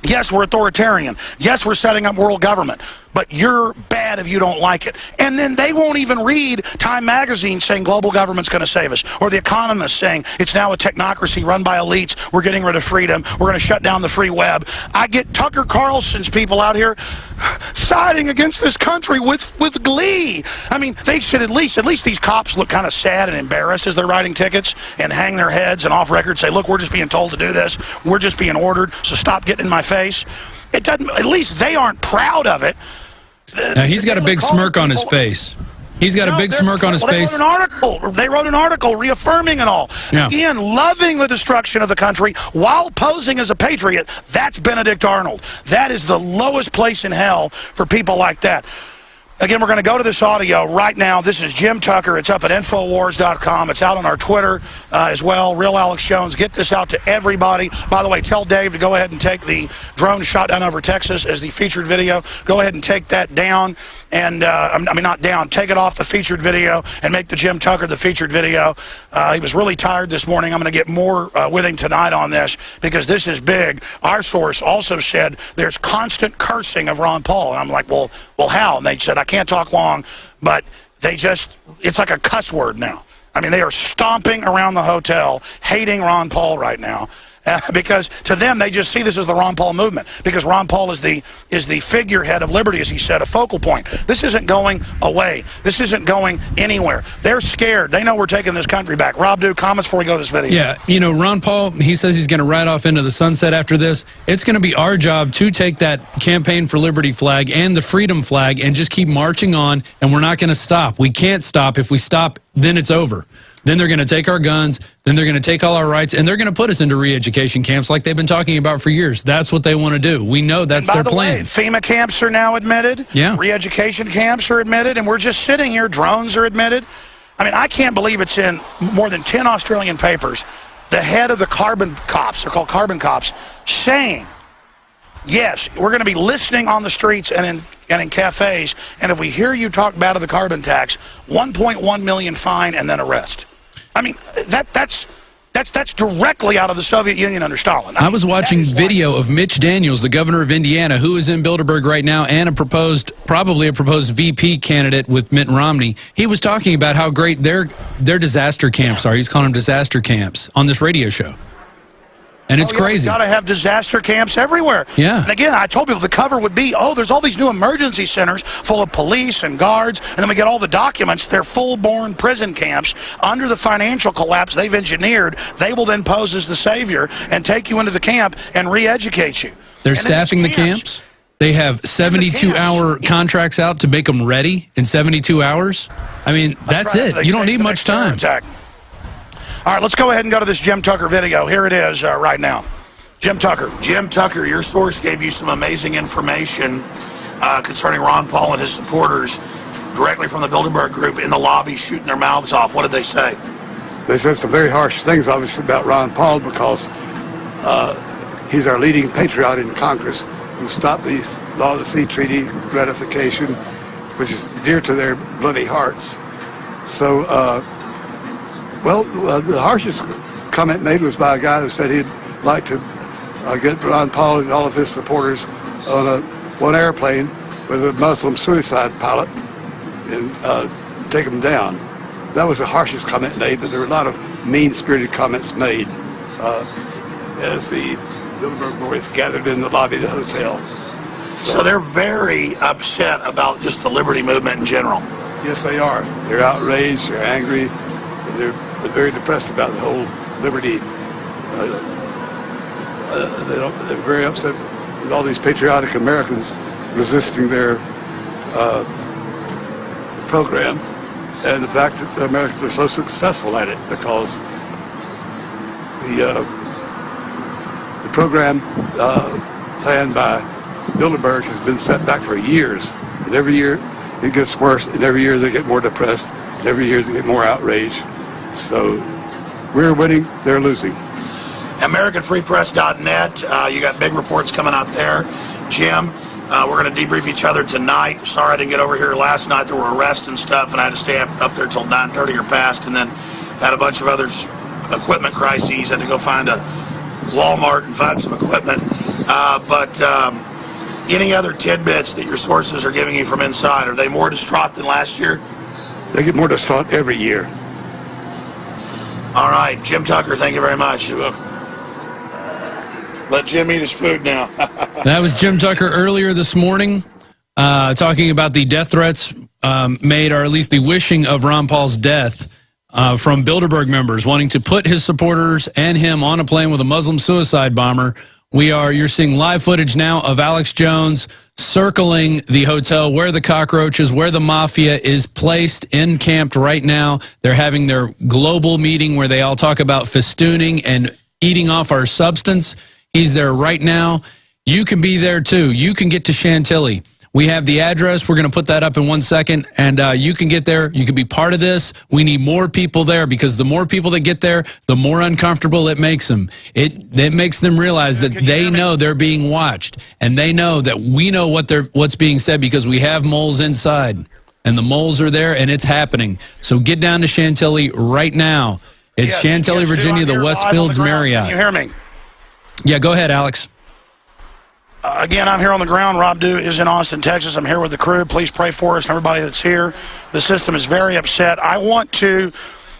Yes, we're authoritarian. Yes, we're setting up world government. But you're bad if you don't like it. And then they won't even read Time magazine saying global government's going to save us. Or The Economist saying it's now a technocracy run by elites. We're getting rid of freedom. We're going to shut down the free web. I get Tucker Carlson's people out here siding against this country with glee. I mean, they should at least these cops look kind of sad and embarrassed as they're writing tickets and hang their heads and off record say, look, we're just being told to do this. We're just being ordered, so stop getting in my face. It doesn't. At least they aren't proud of it. Now, he's got a big smirk on his face. He's got a big smirk on his face. They wrote an article reaffirming it all. Yeah. Again, loving the destruction of the country while posing as a patriot. That's Benedict Arnold. That is the lowest place in hell for people like that. Again, we're going to go to this audio right now. This is Jim Tucker. It's up at Infowars.com. It's out on our Twitter as well. Real Alex Jones. Get this out to everybody. By the way, tell Dave to go ahead and take the drone shot down over Texas as the featured video. Go ahead and take that down. And, I mean, not down. Take it off the featured video and make the Jim Tucker the featured video. He was really tired this morning. I'm going to get more with him tonight on this because this is big. Our source also said there's constant cursing of Ron Paul. And I'm like, well, how? And they said, I can't talk long, but it's like a cuss word now. I mean, they are stomping around the hotel, hating Ron Paul right now. because to them they just see this as the Ron Paul movement, because Ron Paul is the figurehead of liberty, as he said, a focal point. This isn't going away. This isn't going anywhere. They're scared. They know we're taking this country back. Rob, do comments before we go to this video. Yeah, you know, Ron Paul, he says he's going to ride off into the sunset after this. It's going to be our job to take that Campaign for Liberty flag and the freedom flag and just keep marching on, and we're not going to stop. We can't stop. If we stop, then it's over. Then they're going to take our guns, then they're going to take all our rights, and they're going to put us into re-education camps like they've been talking about for years. That's what they want to do. We know that's their plan. FEMA camps are now admitted. Yeah. Re-education camps are admitted, and we're just sitting here. Drones are admitted. I mean, I can't believe it's in more than 10 Australian papers. The head of the carbon cops, they're called carbon cops, saying, yes, we're going to be listening on the streets and in cafes, and if we hear you talk bad of the carbon tax, 1.1 million fine and then arrest. I mean, that's directly out of the Soviet Union under Stalin. I was watching video of Mitch Daniels, the governor of Indiana, who is in Bilderberg right now, and probably a proposed VP candidate with Mitt Romney. He was talking about how great their disaster camps are. He's calling them disaster camps on this radio show. And it's crazy. We've got to have disaster camps everywhere. Yeah. And again, I told people the cover would be, oh, there's all these new emergency centers full of police and guards, and then we get all the documents. They're full-born prison camps. Under the financial collapse they've engineered, they will then pose as the savior and take you into the camp and re-educate you. They're staffing the camps. They have 72-hour contracts out to make them ready in 72 hours. I mean, that's it. You don't need much time. All right, let's go ahead and go to this Jim Tucker video. Here it is right now. Jim Tucker. Jim Tucker, your source gave you some amazing information concerning Ron Paul and his supporters directly from the Bilderberg group in the lobby shooting their mouths off. What did they say? They said some very harsh things, obviously, about Ron Paul because he's our leading patriot in Congress who stopped the Law of the Sea Treaty ratification, which is dear to their bloody hearts. So, well, the harshest comment made was by a guy who said he'd like to get Ron Paul and all of his supporters on one airplane with a Muslim suicide pilot and take them down. That was the harshest comment made, but there were a lot of mean-spirited comments made as the Bilderberg boys gathered in the lobby of the hotel. So they're very upset about just the liberty movement in general. Yes, they are. They're outraged, they're angry, and they're very depressed about the whole liberty. They're very upset with all these patriotic Americans resisting their program, and the fact that the Americans are so successful at it because the program planned by Bilderberg has been set back for years, and every year it gets worse, and every year they get more depressed, and every year they get more outraged. So we're winning, they're losing. AmericanFreePress.net. You got big reports coming out there. Jim, we're going to debrief each other tonight. Sorry I didn't get over here last night. There were arrests and stuff, and I had to stay up there till 9:30 or past, and then had a bunch of other equipment crises. Had to go find a Walmart and find some equipment. But any other tidbits that your sources are giving you from inside? Are they more distraught than last year? They get more distraught every year. All right, Jim Tucker, thank you very much. You're welcome. Let Jim eat his food now. That was Jim Tucker earlier this morning talking about the death threats made, or at least the wishing of Ron Paul's death from Bilderberg members wanting to put his supporters and him on a plane with a Muslim suicide bomber. You're seeing live footage now of Alex Jones circling the hotel where the cockroaches, where the mafia is placed, encamped right now. They're having their global meeting where they all talk about festooning and eating off our substance. He's there right now. You can be there too. You can get to Chantilly. We have the address. We're going to put that up in 1 second, and you can get there. You can be part of this. We need more people there because the more people that get there, the more uncomfortable it makes them. It makes them realize that they know they're being watched, and they know that we know what's being said because we have moles inside, and the moles are there, and it's happening. So get down to Chantilly right now. It's Chantilly, Virginia, the Westfields Marriott. Can you hear me? Yeah, go ahead, Alex. Again, I'm here on the ground. Rob Dew is in Austin, Texas. I'm here with the crew. Please pray for us and everybody that's here. The system is very upset. I want to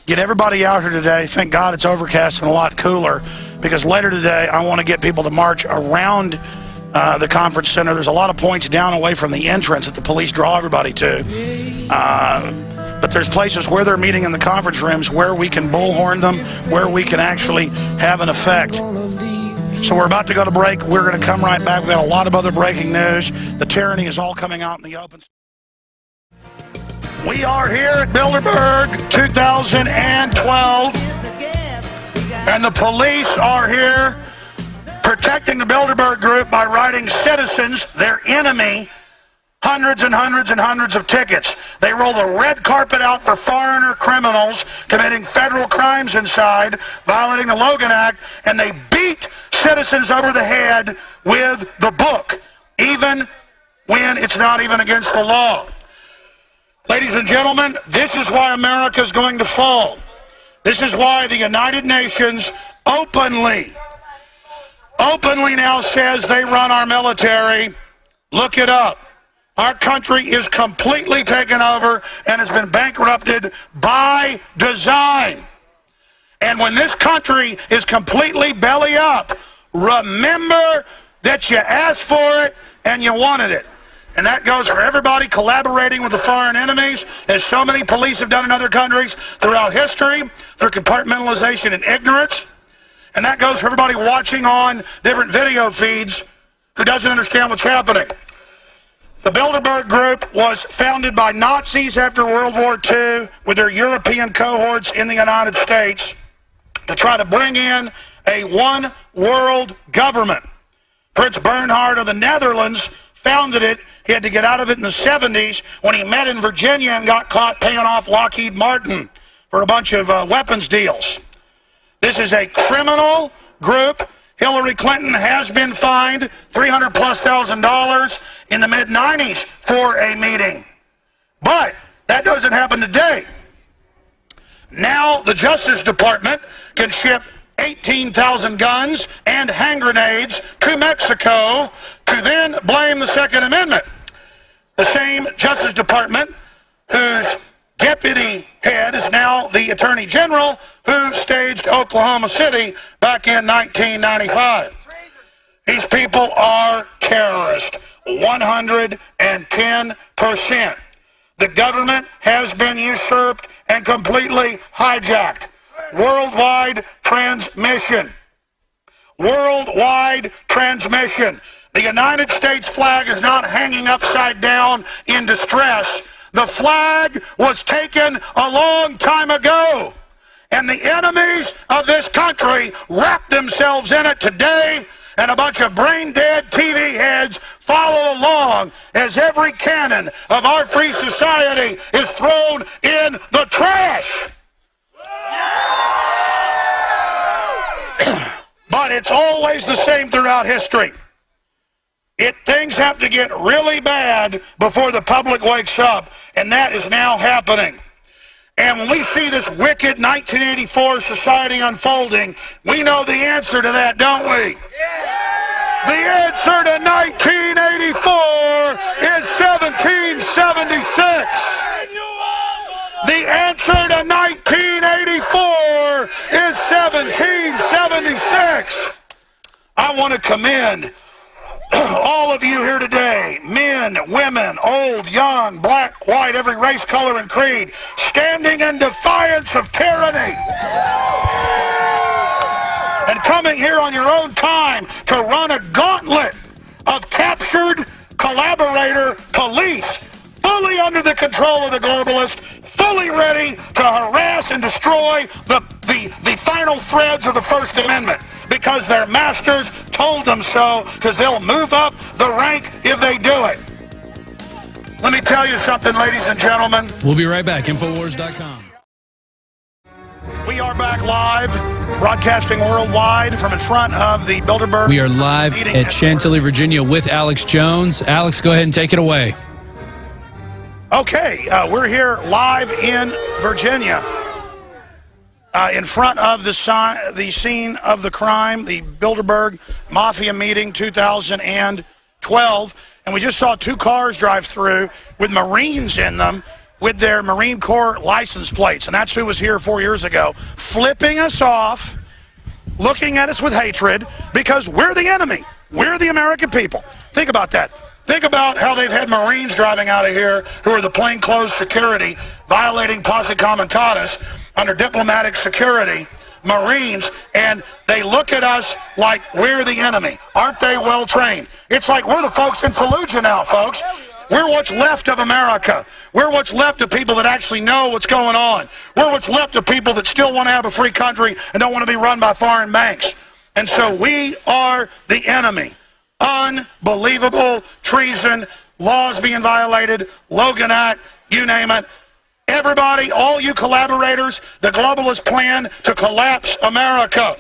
get everybody out here today. Thank God it's overcast and a lot cooler. because later today I want to get people to march around the conference center. There's a lot of points down away from the entrance that the police draw everybody to. But there's places where they're meeting in the conference rooms where we can bullhorn them, where we can actually have an effect. So we're about to go to break. We're going to come right back. We've got a lot of other breaking news. The tyranny is all coming out in the open. We are here at Bilderberg 2012, and the police are here protecting the Bilderberg group by writing citizens, their enemy, hundreds and hundreds and hundreds of tickets. They roll the red carpet out for foreigner criminals committing federal crimes inside, violating the Logan Act, and they beat citizens over the head with the book, even when it's not even against the law. Ladies and gentlemen, this is why America is going to fall. This is why the United Nations openly now says they run our military. Look it up. Our country is completely taken over and has been bankrupted by design. And when this country is completely belly up, remember that you asked for it and you wanted it. And that goes for everybody collaborating with the foreign enemies, as so many police have done in other countries throughout history, through compartmentalization and ignorance. And that goes for everybody watching on different video feeds who doesn't understand what's happening. The Bilderberg Group was founded by Nazis after World War II with their European cohorts in the United States to try to bring in a one-world government. Prince Bernhard of the Netherlands founded it. He had to get out of it in the 70s when he met in Virginia and got caught paying off Lockheed Martin for a bunch of weapons deals. This is a criminal group. Hillary Clinton has been fined $300,000+ in the mid-90s for a meeting. But that doesn't happen today. Now the Justice Department can ship 18,000 guns and hand grenades to Mexico to then blame the Second Amendment. The same Justice Department whose deputy head is now the Attorney General who staged Oklahoma City back in 1995. These people are terrorists, 110%. The government has been usurped and completely hijacked. Worldwide transmission. Worldwide transmission. The United States flag is not hanging upside down in distress. The flag was taken a long time ago, and the enemies of this country wrap themselves in it today, and a bunch of brain-dead TV heads follow along as every cannon of our free society is thrown in the trash. But it's always the same throughout history. Things have to get really bad before the public wakes up, and that is now happening. And when we see this wicked 1984 society unfolding, we know the answer to that, don't we? The answer to 1984 is 1776. The answer to 1984 is 1776. I want to commend all of you here today, men, women, old, young, black, white, every race, color, and creed, standing in defiance of tyranny. And coming here on your own time to run a gauntlet of captured collaborator police, fully under the control of the globalists, fully ready to harass and destroy the final threads of the First Amendment, because their masters told them so, because they'll move up the rank if they do it. Let me tell you something, ladies and gentlemen. We'll be right back. Infowars.com. We are back live, broadcasting worldwide from in front of the Bilderberg. We are live at Chantilly, Virginia with Alex Jones. Alex, go ahead and take it away. Okay, we're here live in Virginia, in front of the scene of the crime, the Bilderberg Mafia meeting 2012, and we just saw 2 cars drive through with Marines in them with their Marine Corps license plates, and that's who was here 4 years ago, flipping us off looking at us with hatred because we're the enemy. We're the American people. Think about that. Think about how they've had Marines driving out of here who are the plainclothes security, violating posse comitatus under diplomatic security, Marines, and they look at us like we're the enemy. Aren't they well trained? It's like we're the folks in Fallujah now, folks. We're what's left of America. We're what's left of people that actually know what's going on. We're what's left of people that still want to have a free country and don't want to be run by foreign banks. And so we are the enemy. Unbelievable treason, laws being violated, Logan Act, you name it. Everybody, all you collaborators, the globalist plan to collapse America.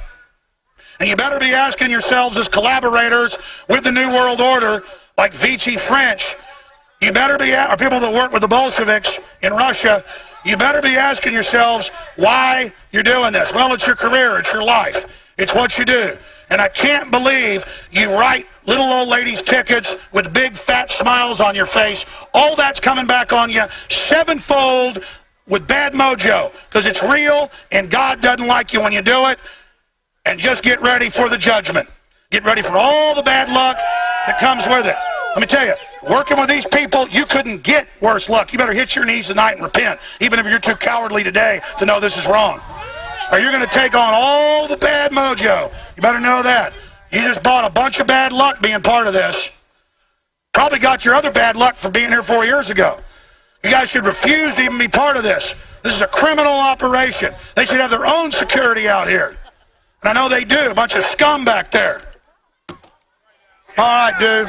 And you better be asking yourselves as collaborators with the New World Order, like Vichy French, you better be, or people that work with the Bolsheviks in Russia, you better be asking yourselves why you're doing this. Well, it's your career, it's your life, it's what you do. And I can't believe you write little old ladies' tickets with big fat smiles on your face. All that's coming back on you sevenfold with bad mojo, because it's real and God doesn't like you when you do it. And just get ready for the judgment. Get ready for all the bad luck that comes with it. Let me tell you, working with these people, you couldn't get worse luck. You better hit your knees tonight and repent, even if you're too cowardly today to know this is wrong. Or you're going to take on all the bad mojo. You better know that. You just bought a bunch of bad luck being part of this. Probably got your other bad luck for being here 4 years ago. You guys should refuse to even be part of this. This is a criminal operation. They should have their own security out here. And I know they do. A bunch of scum back there. All right, dude.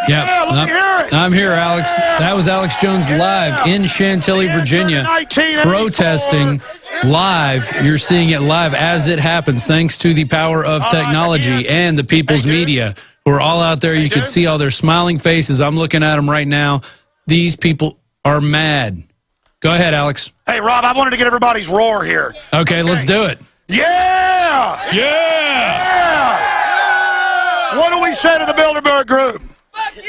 Yeah, let me hear it. I'm here, Alex. That was Alex Jones live in Chantilly, Virginia, protesting live. You're seeing it live as it happens, thanks to the power of technology and the people's media who are all out there. You can see all their smiling faces. I'm looking at them right now. These people are mad. Go ahead, Alex. Hey, Rob, I wanted to get everybody's roar here. Okay, let's do it. Yeah! Yeah! What do we say to the Bilderberg group? Fuck you!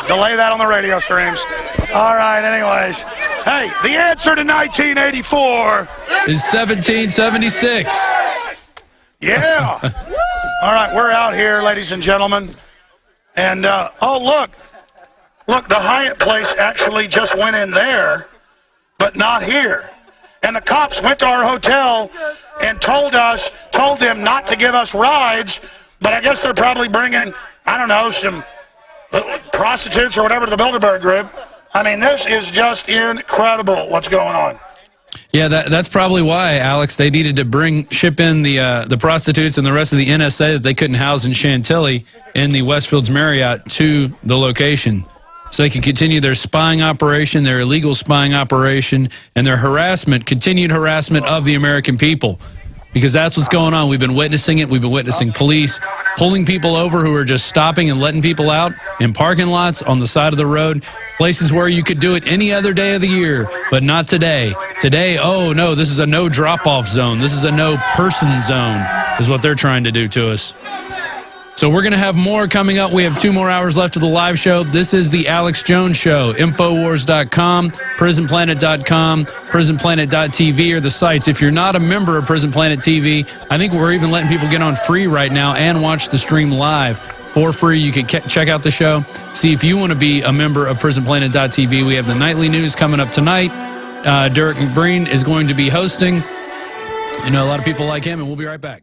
Delay that on the radio streams. All right, anyways. Hey, the answer to 1984 is 1776. Yeah. All right, we're out here, ladies and gentlemen. And, oh, look. Look, the Hyatt place actually just went in there, but not here. And the cops went to our hotel and told them not to give us rides, but I guess they're probably bringing, I don't know, some prostitutes or whatever to the Bilderberg group. I mean, this is just incredible what's going on. Yeah, that's probably why, Alex, they needed to ship in the prostitutes and the rest of the NSA that they couldn't house in Chantilly in the Westfields Marriott to the location, so they could continue their spying operation, their illegal spying operation, and their continued harassment of the American people. Because that's what's going on. We've been witnessing it. We've been witnessing police pulling people over who are just stopping and letting people out in parking lots, on the side of the road, places where you could do it any other day of the year, but not today. Today, oh no, this is a no drop-off zone. This is a no person zone, is what they're trying to do to us. So we're going to have more coming up. We have 2 more hours left of the live show. This is the Alex Jones Show. Infowars.com, PrisonPlanet.com, PrisonPlanet.tv are the sites. If you're not a member of Prison Planet TV, I think we're even letting people get on free right now and watch the stream live for free. You can check out the show. See if you want to be a member of PrisonPlanet.tv. We have the nightly news coming up tonight. Derek McBreen is going to be hosting. You know, a lot of people like him, and we'll be right back.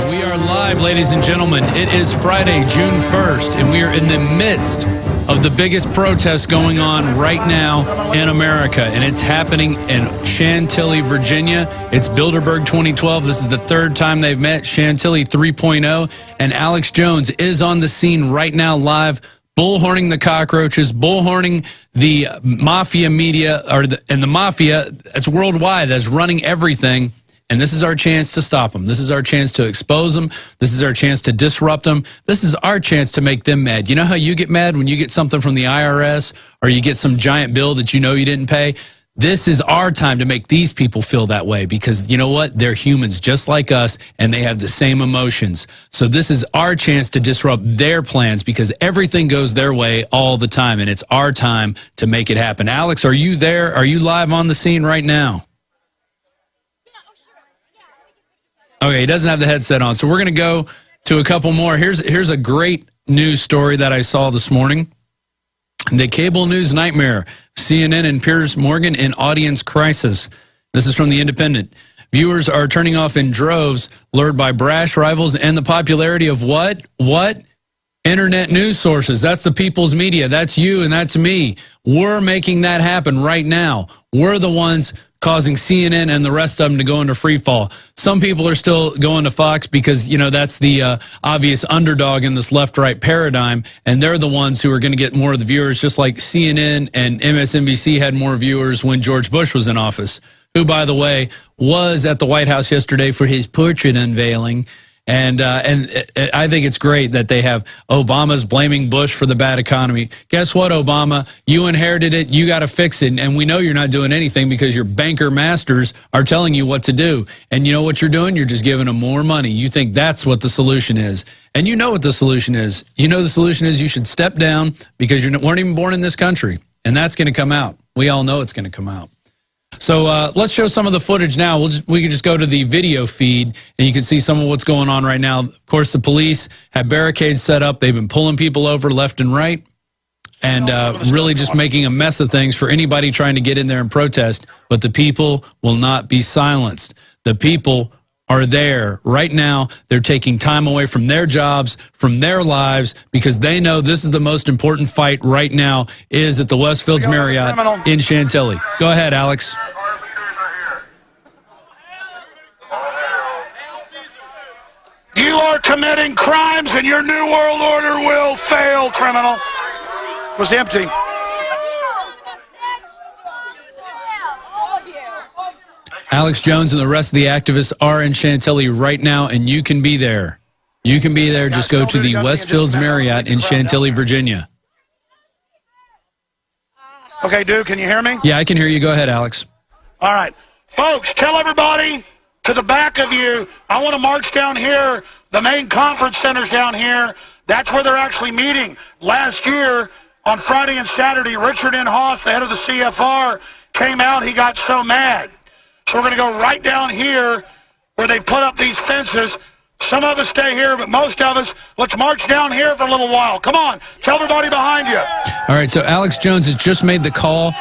We are live, ladies and gentlemen. It is Friday, June 1st, and we are in the midst of the biggest protest going on right now in America, and it's happening in Chantilly, Virginia. It's Bilderberg 2012. This is the 3rd time they've met, Chantilly 3.0, and Alex Jones is on the scene right now live, bullhorning the cockroaches, bullhorning the mafia media, and the mafia that's worldwide, that's running everything. And this is our chance to stop them. This is our chance to expose them. This is our chance to disrupt them. This is our chance to make them mad. You know how you get mad when you get something from the IRS or you get some giant bill that you know you didn't pay? This is our time to make these people feel that way, because you know what? They're humans just like us, and they have the same emotions. So this is our chance to disrupt their plans, because everything goes their way all the time, and it's our time to make it happen. Alex, are you there? Are you live on the scene right now? Okay, he doesn't have the headset on. So we're going to go to a couple more. Here's a great news story that I saw this morning. The cable news nightmare. CNN and Piers Morgan in audience crisis. This is from The Independent. Viewers are turning off in droves, lured by brash rivals and the popularity of what? What? Internet news sources. That's the people's media. That's you and that's me. We're making that happen right now. We're the ones causing CNN and the rest of them to go into free fall. Some people are still going to Fox because, you know, that's the obvious underdog in this left-right paradigm, and they're the ones who are going to get more of the viewers, just like CNN and MSNBC had more viewers when George Bush was in office, who, by the way, was at the White House yesterday for his portrait unveiling. And I think it's great that they have Obama's blaming Bush for the bad economy. Guess what, Obama? You inherited it. You got to fix it. And we know you're not doing anything because your banker masters are telling you what to do. And you know what you're doing? You're just giving them more money. You think that's what the solution is. And you know what the solution is. You know the solution is you should step down because you weren't even born in this country. And that's going to come out. We all know it's going to come out. So let's show some of the footage now. We can just go to the video feed, and you can see some of what's going on right now. Of course, the police have barricades set up. They've been pulling people over left and right, and really just making a mess of things for anybody trying to get in there and protest. But the people will not be silenced. The people are there right now. They're taking time away from their jobs, from their lives, because they know this is the most important fight right now is at the Westfields Marriott in Chantilly. Go ahead, Alex. You are committing crimes and your new world order will fail, criminal. It was empty. Alex Jones and the rest of the activists are in Chantilly right now, and you can be there. You can be there. Just go to the Westfields Marriott in Chantilly, Virginia. Okay, dude, can you hear me? Yeah, I can hear you. Go ahead, Alex. All right. Folks, tell everybody to the back of you, I want to march down here. The main conference center's down here. That's where they're actually meeting. Last year, on Friday and Saturday, Richard N. Haas, the head of the CFR, came out. He got so mad. So we're going to go right down here where they've put up these fences. Some of us stay here, but most of us, let's march down here for a little while. Come on, tell everybody behind you. All right, so Alex Jones has just made the call.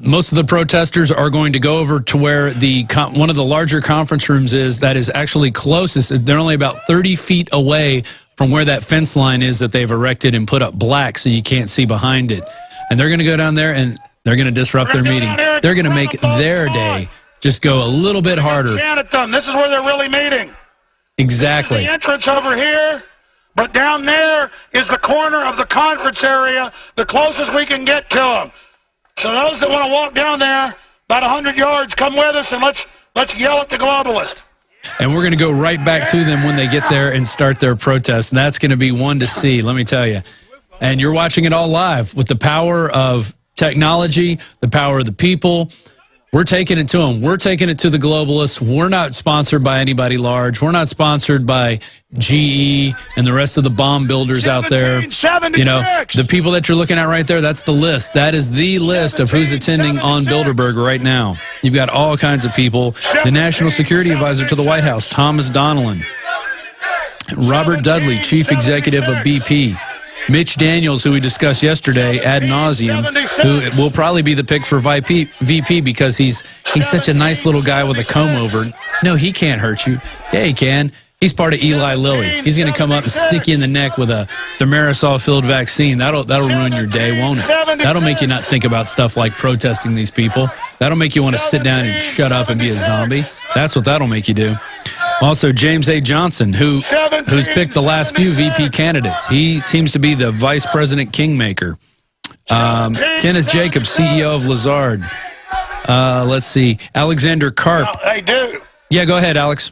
Most of the protesters are going to go over to where one of the larger conference rooms is that is actually closest. They're only about 30 feet away from where that fence line is that they've erected and put up black so you can't see behind it. And they're going to go down there and they're going to disrupt their meeting. They're going to make their day just go a little bit harder. This is where they're really meeting. Exactly. The entrance over here, but down there is the corner of the conference area, the closest we can get to them. So those that want to walk down there, about 100 yards, come with us and let's yell at the globalist. And we're going to go right back to them when they get there and start their protest. And that's going to be one to see, let me tell you. And you're watching it all live with the power of technology, the power of the people. We're taking it to them. We're taking it to the globalists. We're not sponsored by anybody large. We're not sponsored by GE and the rest of the bomb builders out there. You know, the people that you're looking at right there, that's the list. That is the list of who's attending on Bilderberg right now. You've got all kinds of people. The National Security Advisor to the White House, Thomas Donnellan. Robert Dudley, Chief Executive of BP. Mitch Daniels, who we discussed yesterday ad nauseum, who will probably be the pick for VP because he's such a nice little guy with a comb over. No, he can't hurt you. Yeah, he can. He's part of Eli Lilly. He's going to come up and stick you in the neck with a thimerosal-filled vaccine. That'll ruin your day, won't it? That'll make you not think about stuff like protesting these people. That'll make you want to sit down and shut up and be a zombie. That's what that'll make you do. Also, James A. Johnson, who's picked the last few VP candidates. He seems to be the vice president kingmaker. Kenneth Jacobs, CEO of Lazard. Let's see. Alexander Karp. Hey, dude. Yeah, go ahead, Alex.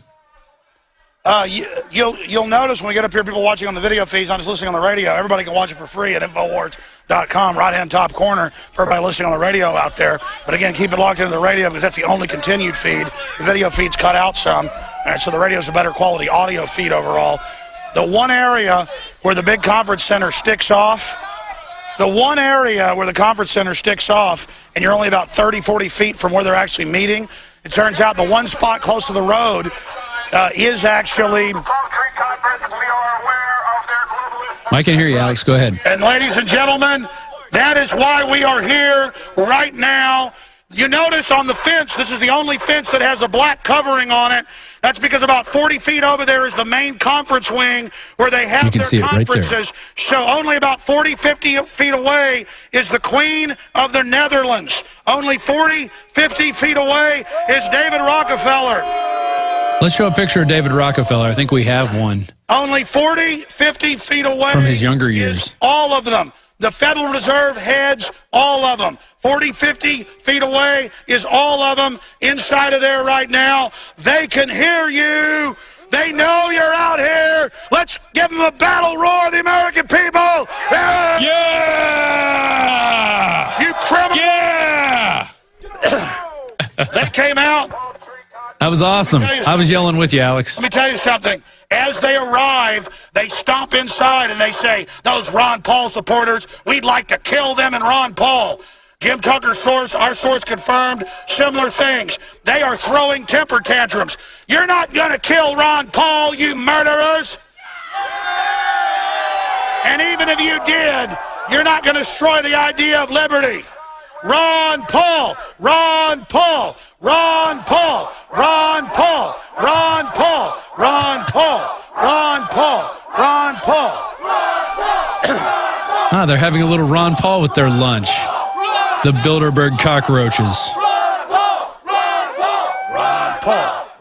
You'll notice when we get up here, people watching on the video feeds, not just listening on the radio. Everybody can watch it for free at Infowars.com, right-hand top corner for everybody listening on the radio out there. But again, keep it locked into the radio because that's the only continued feed. The video feed's cut out some, and so the radio's a better quality audio feed overall. The one area where the big conference center sticks off, and you're only about 30, 40 feet from where they're actually meeting, it turns out the one spot close to the road is actually... I can hear you, Alex. Go ahead. And ladies and gentlemen, that is why we are here right now. You notice on the fence, this is the only fence that has a black covering on it. That's because about 40 feet over there is the main conference wing where they have their conferences. Right, so only about 40, 50 feet away is the Queen of the Netherlands. Only 40, 50 feet away is David Rockefeller. Let's show a picture of David Rockefeller. I think we have one. Only 40, 50 feet away from his younger years. All of them. The Federal Reserve heads, all of them. 40, 50 feet away is all of them inside of there right now. They can hear you. They know you're out here. Let's give them a battle roar, the American people. Yeah! Yeah! You criminal. Yeah! That came out. That was awesome. I was yelling with you, Alex. Let me tell you something. As they arrive, they stomp inside and they say, those Ron Paul supporters, we'd like to kill them and Ron Paul. Jim Tucker's source, our source confirmed similar things. They are throwing temper tantrums. You're not going to kill Ron Paul, you murderers. And even if you did, you're not going to destroy the idea of liberty. Ron Paul, Ron Paul, Ron Paul, Ron Paul, Ron Paul, Ron Paul, Ron Paul, Ron Paul. Ah, they're having a little Ron Paul with their lunch. The Bilderberg cockroaches. Ron Paul, Ron Paul,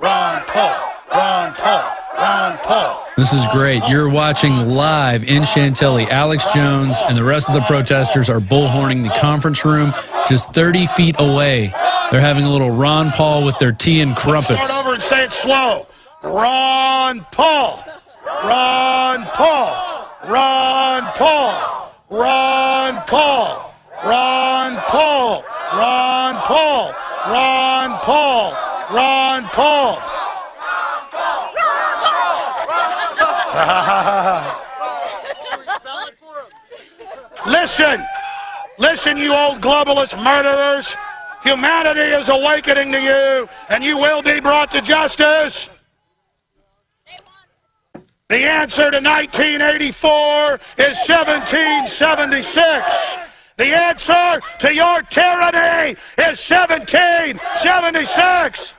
Ron Paul, Ron Paul. This is great. You're watching live in Chantilly. Alex Jones and the rest of the protesters are bullhorning the conference room just 30 feet away. They're having a little Ron Paul with their tea and crumpets. Start over and say it slow. Ron Paul, Ron Paul, Ron Paul, Ron Paul, Ron Paul, Ron Paul, Ron Paul, Ron Paul. Listen, you old globalist murderers. Humanity is awakening to you, and you will be brought to justice. The answer to 1984 is 1776. The answer to your tyranny is 1776.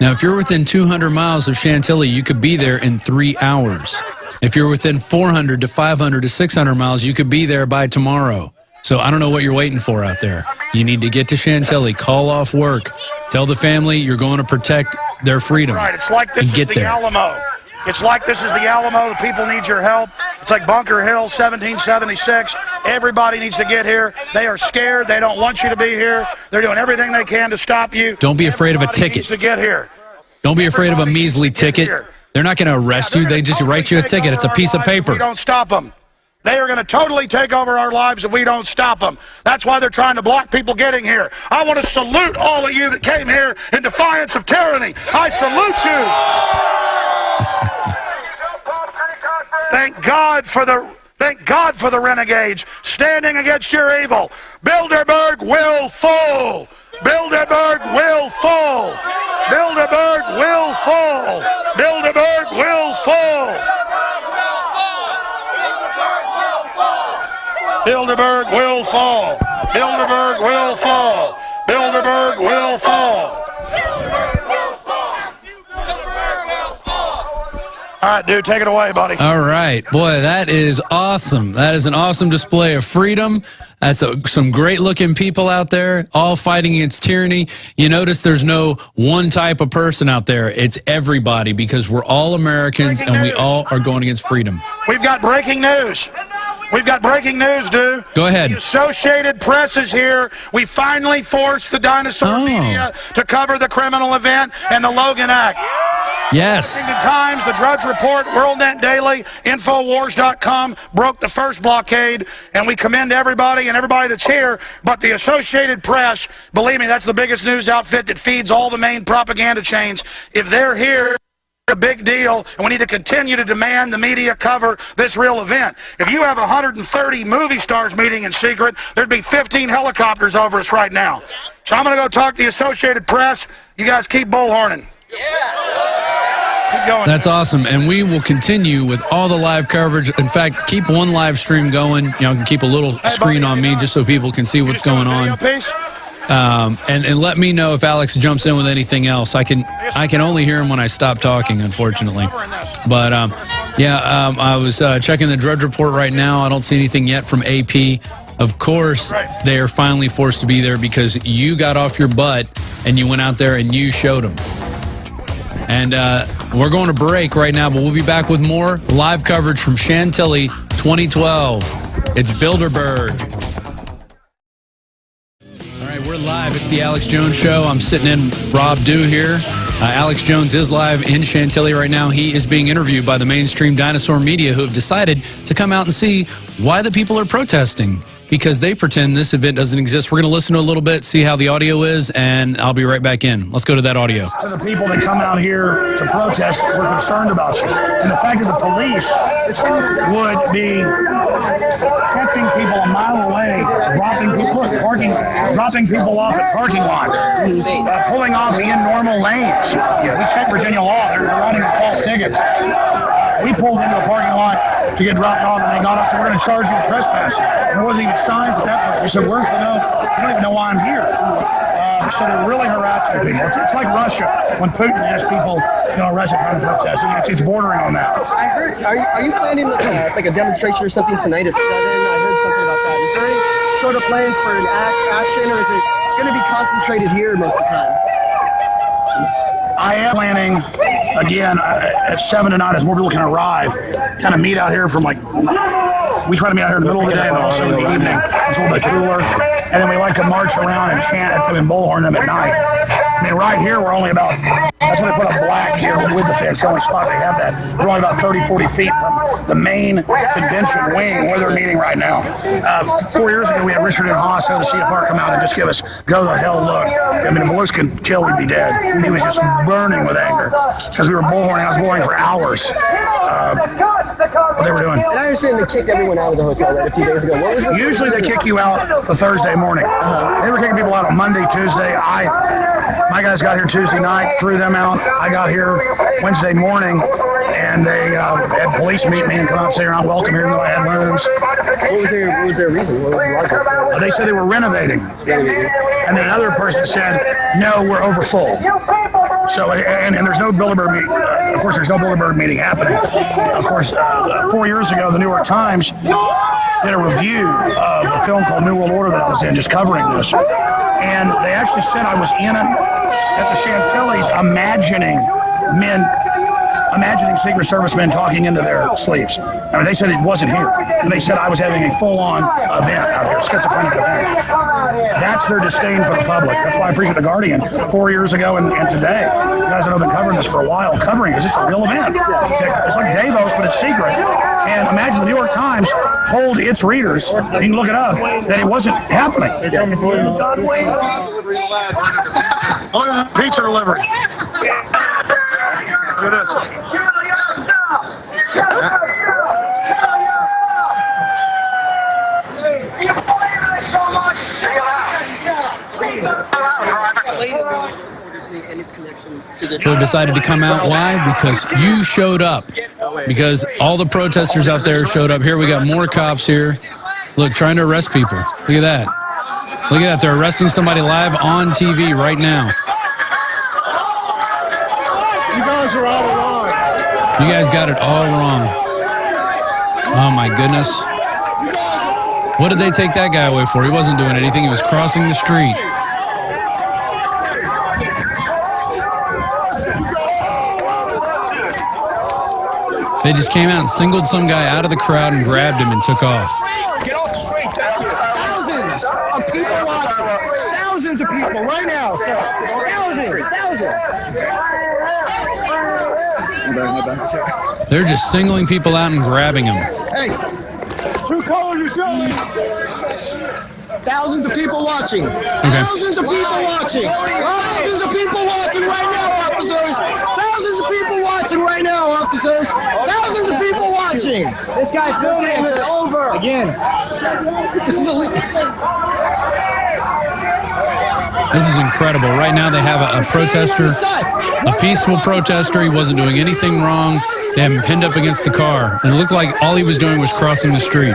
Now, if you're within 200 miles of Chantilly, you could be there in 3 hours. If you're within 400 to 500 to 600 miles, you could be there by tomorrow. So I don't know what you're waiting for out there. You need to get to Chantilly, call off work, tell the family you're going to protect their freedom. Right, it's like this is the Alamo. It's like this is the Alamo. The people need your help. It's like Bunker Hill, 1776. Everybody needs to get here. They are scared. They don't want you to be here. They're doing everything they can to stop you. Don't be afraid of a ticket. Needs to get here. Don't be afraid of a measly ticket. They're not going to arrest you. They just write you a ticket. It's a piece of paper. We don't stop them. They are going to totally take over our lives if we don't stop them. That's why they're trying to block people getting here. I want to salute all of you that came here in defiance of tyranny. I salute you. Thank God for the renegades standing against your evil. Bilderberg will fall. Bilderberg will fall. Bilderberg will fall. Bilderberg will fall. Bilderberg will fall. Bilderberg will fall. Bilderberg will fall. All right, dude, take it away, buddy. All right. Boy, that is awesome. That is an awesome display of freedom. That's some great-looking people out there, all fighting against tyranny. You notice there's no one type of person out there. It's everybody, because we're all Americans and we all are going against freedom. We've got breaking news. We've got breaking news, dude. Go ahead. The Associated Press is here. We finally forced the dinosaur media to cover the criminal event and the Logan Act. Yes. The Times, the Drudge Report, WorldNet Daily, Infowars.com broke the first blockade, and we commend everybody and everybody that's here. But the Associated Press, believe me, that's the biggest news outfit that feeds all the main propaganda chains. If they're here, a big deal, and we need to continue to demand the media cover this real event. If you have 130 movie stars meeting in secret, there'd be 15 helicopters over us right now. So I'm going to go talk to the Associated Press. You guys keep bullhorning. Keep going. That's awesome, and we will continue with all the live coverage. In fact, keep one live stream going. You know, keep a little screen on me just so people can see what's going on. And let me know if Alex jumps in with anything else. I can only hear him when I stop talking, unfortunately. But I was checking the Drudge Report right now. I don't see anything yet from AP. Of course, they are finally forced to be there because you got off your butt and you went out there and you showed them. And we're going to break right now, but we'll be back with more live coverage from Chantilly 2012. It's Bilderberg. We're live. It's the Alex Jones Show. I'm sitting in Rob Dew here. Alex Jones is live in Chantilly right now. He is being interviewed by the mainstream dinosaur media who have decided to come out and see why the people are protesting because they pretend this event doesn't exist. We're going to listen to a little bit, see how the audio is, and I'll be right back in. Let's go to that audio. To the people that come out here to protest, we're concerned about you. And the fact that the police would be catching people a mile away, dropping people off at parking lots, pulling off in normal lanes. We check Virginia law. They're running false tickets. We pulled into a parking lot to get dropped off, and they got us, so we're going to charge you with trespassing. There wasn't even signs at that point. We said, where's the no? You don't even know why I'm here. So they're really harassing people. It's like Russia when Putin has people arrested for protesting. It's bordering on that. I heard, are you planning like a demonstration or something tonight at 7? I heard something about that. Is there any sort of plans for an action, or is it going to be concentrated here most of the time? I am planning, again, at 7 tonight as more people can arrive, kind of meet out here from we try to meet out here in the middle of the day, but also in the evening. It's a little bit cooler. And then we like to march around and chant and come and bullhorn them at night. I mean, right here, we're only about, that's when they put up black here with the fence. The only spot they have that. We're only about 30, 40 feet from the main convention wing where they're meeting right now. 4 years ago, we had Richard and Haas out of the CFR come out and just give us go the hell look. I mean, the boys could kill, we'd be dead. He was just burning with anger because we were bullhorning. I was bullhorning for hours. What they were doing. And I understand they kicked everyone out of the hotel right a few days ago. What was Usually they kick you out the Thursday morning. They were kicking people out on Monday, Tuesday. My guys got here Tuesday night, threw them out. I got here Wednesday morning, and they had police meet me and come out and say, you're not welcome here. I had rooms. What was their reason? What was the logic? They said they were renovating. And then another person said, no, we're over full. So, and there's no Bilderberg meeting. Of course, there's no Bilderberg meeting happening. Of course, 4 years ago, the New York Times did a review of a film called New World Order that I was in, just covering this. And they actually said I was in it at the Chantilly's imagining Secret Service men talking into their sleeves. I mean, they said it wasn't here. And they said I was having a full-on event out here, schizophrenic event. That's their disdain for the public. That's why I preached at The Guardian 4 years ago and today. You guys have been covering this for a while, because it's a real event. It's like Davos, but it's secret. And imagine the New York Times told its readers, you can look it up, that it wasn't happening. Pizza delivery. Look at this. Who decided to come out. Why? Because you showed up. Because all the protesters out there showed up. Here we got more cops here. Look, trying to arrest people. Look at that. Look at that. They're arresting somebody live on TV right now. You guys are out of line. You guys got it all wrong. Oh, my goodness. What did they take that guy away for? He wasn't doing anything. He was crossing the street. They just came out and singled some guy out of the crowd and grabbed him and took off. Get off the street. Thousands of people watching. Thousands of people right now, sir. Thousands. They're just singling people out and grabbing them. Hey, who called you showing? Thousands of people watching. Okay. Thousands of people watching. Thousands of people watching right now, officers. Thousands thousands of people watching right now, officers. Thousands of people watching. This guy filming it over. Again. This is illegal. This is incredible. Right now they have a protester, a peaceful protester. He wasn't doing anything wrong. They have him pinned up against the car. And it looked like all he was doing was crossing the street.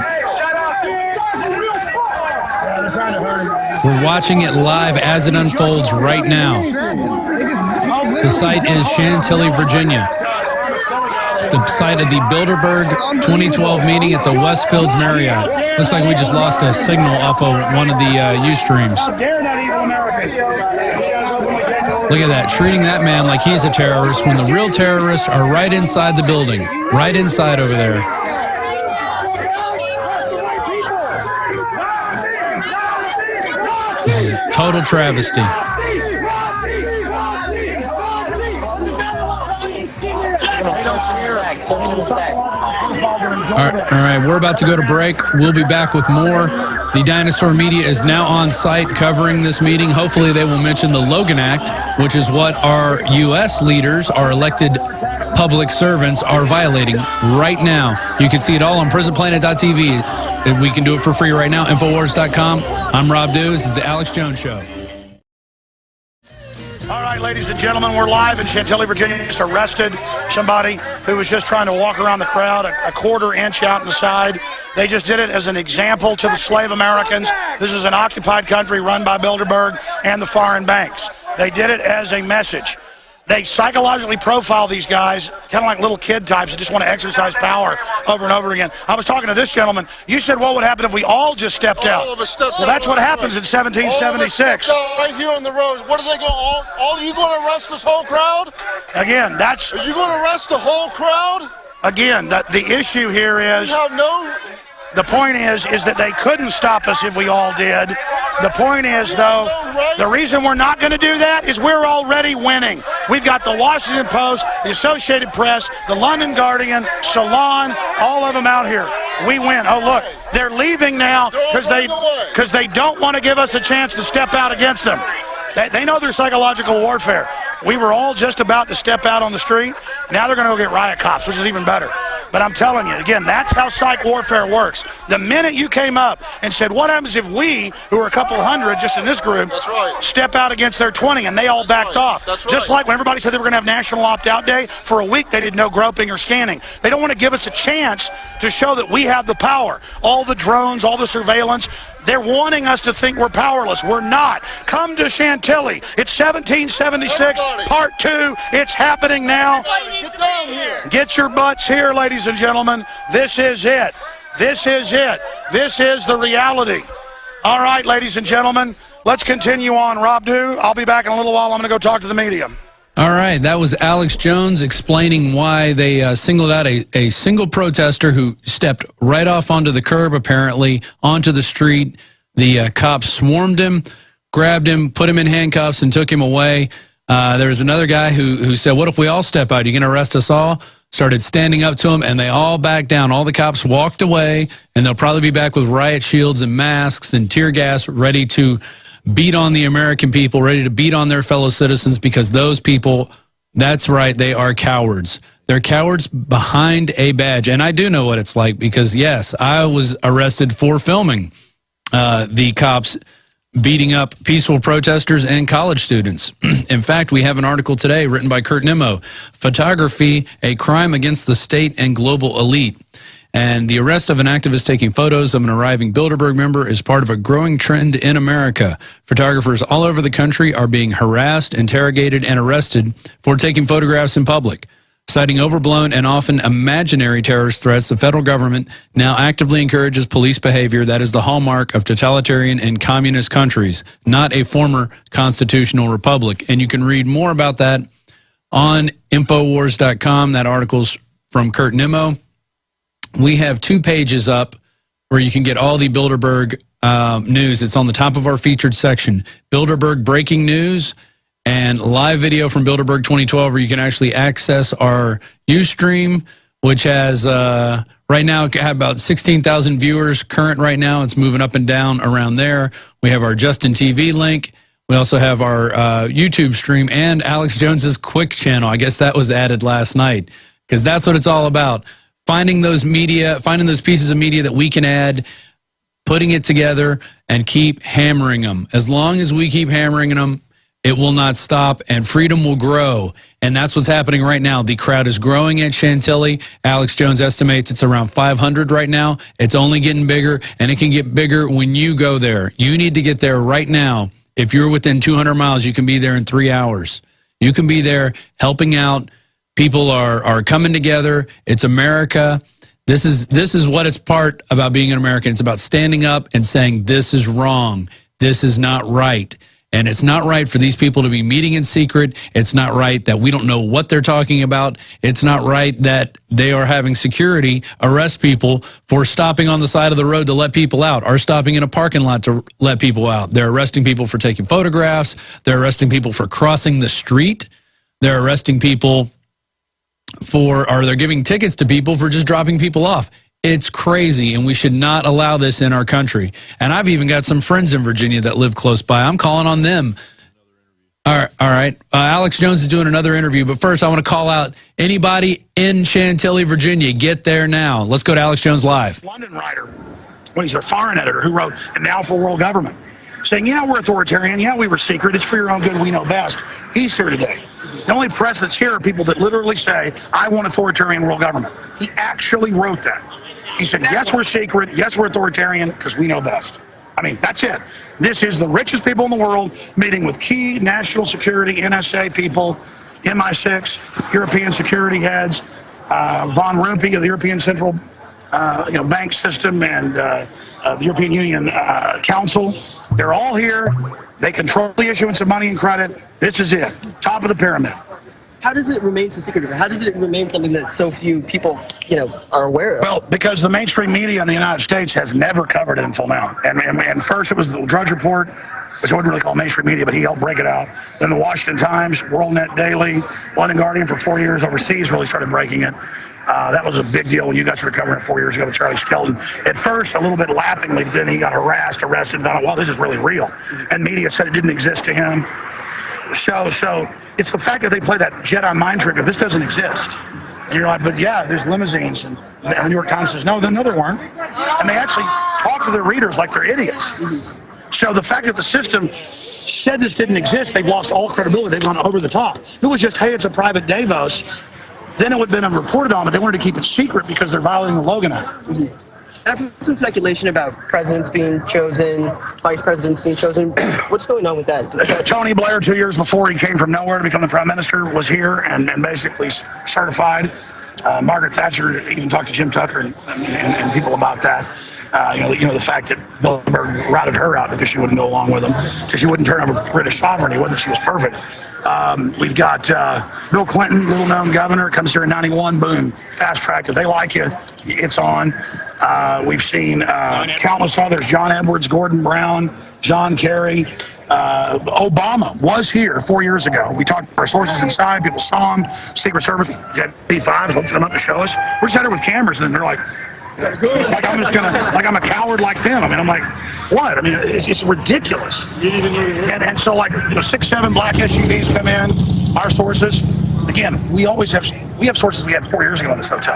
We're watching it live as it unfolds right now. The site is Chantilly, Virginia. It's the site of the Bilderberg 2012 meeting at the Westfields Marriott. Looks like we just lost a signal off of one of the Ustreams. Look at that, treating that man like he's a terrorist when the real terrorists are right inside the building, right inside over there. This is a total travesty. All right, we're about to go to break. We'll be back with more. The Dinosaur Media is now on site covering this meeting. Hopefully they will mention the Logan Act, which is what our U.S. leaders, our elected public servants, are violating right now. You can see it all on prisonplanet.tv. We can do it for free right now, Infowars.com. I'm Rob Dew. This is the Alex Jones Show. All right, ladies and gentlemen, we're live in Chantilly, Virginia. Just arrested somebody who was just trying to walk around the crowd a quarter inch out in the side. They just did it as an example to the slave Americans. This is an occupied country run by Bilderberg and the foreign banks. They did it as a message. They psychologically profile these guys, kind of like little kid types that just want to exercise power over and over again. I was talking to this gentleman. You said what would happen if we all just stepped out? Well, that's what happens in 1776. Right here on the road. What are they going? All you going to arrest this whole crowd? Again, that's. Are you going to arrest the whole crowd? Again, the issue here is. You have no. The point is that they couldn't stop us if we all did. The point is, though, the reason we're not going to do that is we're already winning. We've got the Washington Post, the Associated Press, the London Guardian, Salon, all of them out here. We win. Oh, look, they're leaving now because they don't want to give us a chance to step out against them. They know there's psychological warfare. We were all just about to step out on the street. Now they're going to go get riot cops, which is even better. But I'm telling you, again, that's how psych warfare works. The minute you came up and said, what happens if we, who are a couple hundred just in this group, step out against their 20, and they all backed off. Just like when everybody said they were going to have National Opt-Out Day, for a week they did no groping or scanning. They don't want to give us a chance to show that we have the power. All the drones, all the surveillance, they're wanting us to think we're powerless. We're not. Come to Chantilly. It's 1776, part 2. It's happening now. Get down here. Get your butts here, ladies and gentlemen. This is it. This is it. This is the reality. All right, ladies and gentlemen, let's continue on. Rob Dew, I'll be back in a little while. I'm going to go talk to the media. All right, that was Alex Jones explaining why they singled out a single protester who stepped right off onto the curb, apparently, onto the street. The cops swarmed him, grabbed him, put him in handcuffs, and took him away. There was another guy who said, what if we all step out? Are you going to arrest us all? Started standing up to him, and they all backed down. All the cops walked away, and they'll probably be back with riot shields and masks and tear gas ready to beat on the American people, ready to beat on their fellow citizens, because those people, that's right, they are cowards. They're cowards behind a badge. And I do know what it's like because, yes, I was arrested for filming the cops beating up peaceful protesters and college students. In fact, we have an article today written by Kurt Nimmo, Photography, a Crime Against the State and Global Elite. And the arrest of an activist taking photos of an arriving Bilderberg member is part of a growing trend in America. Photographers all over the country are being harassed, interrogated, and arrested for taking photographs in public. Citing overblown and often imaginary terrorist threats, the federal government now actively encourages police behavior that is the hallmark of totalitarian and communist countries, not a former constitutional republic. And you can read more about that on Infowars.com. That article's from Kurt Nimmo. We have 2 pages up where you can get all the Bilderberg news. It's on the top of our featured section. Bilderberg breaking news and live video from Bilderberg 2012 where you can actually access our Ustream, which has right now have about 16,000 viewers current right now. It's moving up and down around there. We have our Justin TV link. We also have our YouTube stream and Alex Jones's Quick channel. I guess that was added last night because that's what it's all about. Finding those pieces of media that we can add, putting it together, and keep hammering them. As long as we keep hammering them, it will not stop, and freedom will grow. And that's what's happening right now. The crowd is growing at Chantilly. Alex Jones estimates it's around 500 right now. It's only getting bigger, and it can get bigger when you go there. You need to get there right now. If you're within 200 miles, you can be there in 3 hours. You can be there helping out. People are coming together. It's America. This is what it's part about being an American. It's about standing up and saying, this is wrong. This is not right. And it's not right for these people to be meeting in secret. It's not right that we don't know what they're talking about. It's not right that they are having security arrest people for stopping on the side of the road to let people out, or stopping in a parking lot to let people out. They're arresting people for taking photographs. They're arresting people for crossing the street. They're arresting people or they're giving tickets to people for just dropping people off. It's crazy, and we should not allow this in our country. And I've even got some friends in Virginia that live close by. I'm calling on them. All right. Alex Jones is doing another interview, but first I want to call out anybody in Chantilly, Virginia. Get there now. Let's go to Alex Jones Live. London writer, when he's a foreign editor, who wrote "And Now for World Government," saying, yeah, we're authoritarian, yeah, we were secret, it's for your own good, we know best. He's here today. The only press that's here are people that literally say, I want authoritarian world government. He actually wrote that. He said, yes, we're secret, yes, we're authoritarian, because we know best. I mean, that's it. This is the richest people in the world meeting with key national security, NSA people, MI6, European security heads, Von Rompuy of the European Central bank system, and the European Union Council. They're all here. They control the issuance of money and credit. This is it. Top of the pyramid. How does it remain so secretive? How does it remain something that so few people, are aware of? Well, because the mainstream media in the United States has never covered it until now. And first it was the Drudge Report, which I wouldn't really call mainstream media, but he helped break it out. Then the Washington Times, WorldNet Daily, London Guardian for 4 years overseas really started breaking it. That was a big deal when you guys were covering it 4 years ago with Charlie Skelton. At first, a little bit laughingly, then he got arrested, and found out, well, this is really real. And media said it didn't exist to him. So it's the fact that they play that Jedi mind trick of this doesn't exist. And you're like, but yeah, there's limousines. And the New York Times says, no, there weren't. And they actually talk to their readers like they're idiots. So the fact that the system said this didn't exist, they've lost all credibility. They've gone over the top. It was just, hey, it's a private Davos. Then it would have been reported on, but they wanted to keep it secret because they're violating the Logan Act. I've heard some speculation about presidents being chosen, vice presidents being chosen. What's going on with that? Tony Blair, 2 years before he came from nowhere to become the prime minister, was here and basically certified. Margaret Thatcher even talked to Jim Tucker and people about that. The fact that Bilderberg routed her out because she wouldn't go along with him, because she wouldn't turn over British sovereignty, whether she was perfect. We've got Bill Clinton, little-known governor, comes here in 91, boom, fast-tracked. If they like you, it's on. We've seen countless others, John Edwards, Gordon Brown, John Kerry. Obama was here 4 years ago. We talked to our sources inside. People saw him. Secret Service had P5s, lifted them up to show us. We're just out there with cameras, and they're like I'm a coward like them. I mean, I'm like, what? I mean, it's ridiculous. And so 6, 7 black SUVs come in, our sources. Again, we have sources we had 4 years ago in this hotel.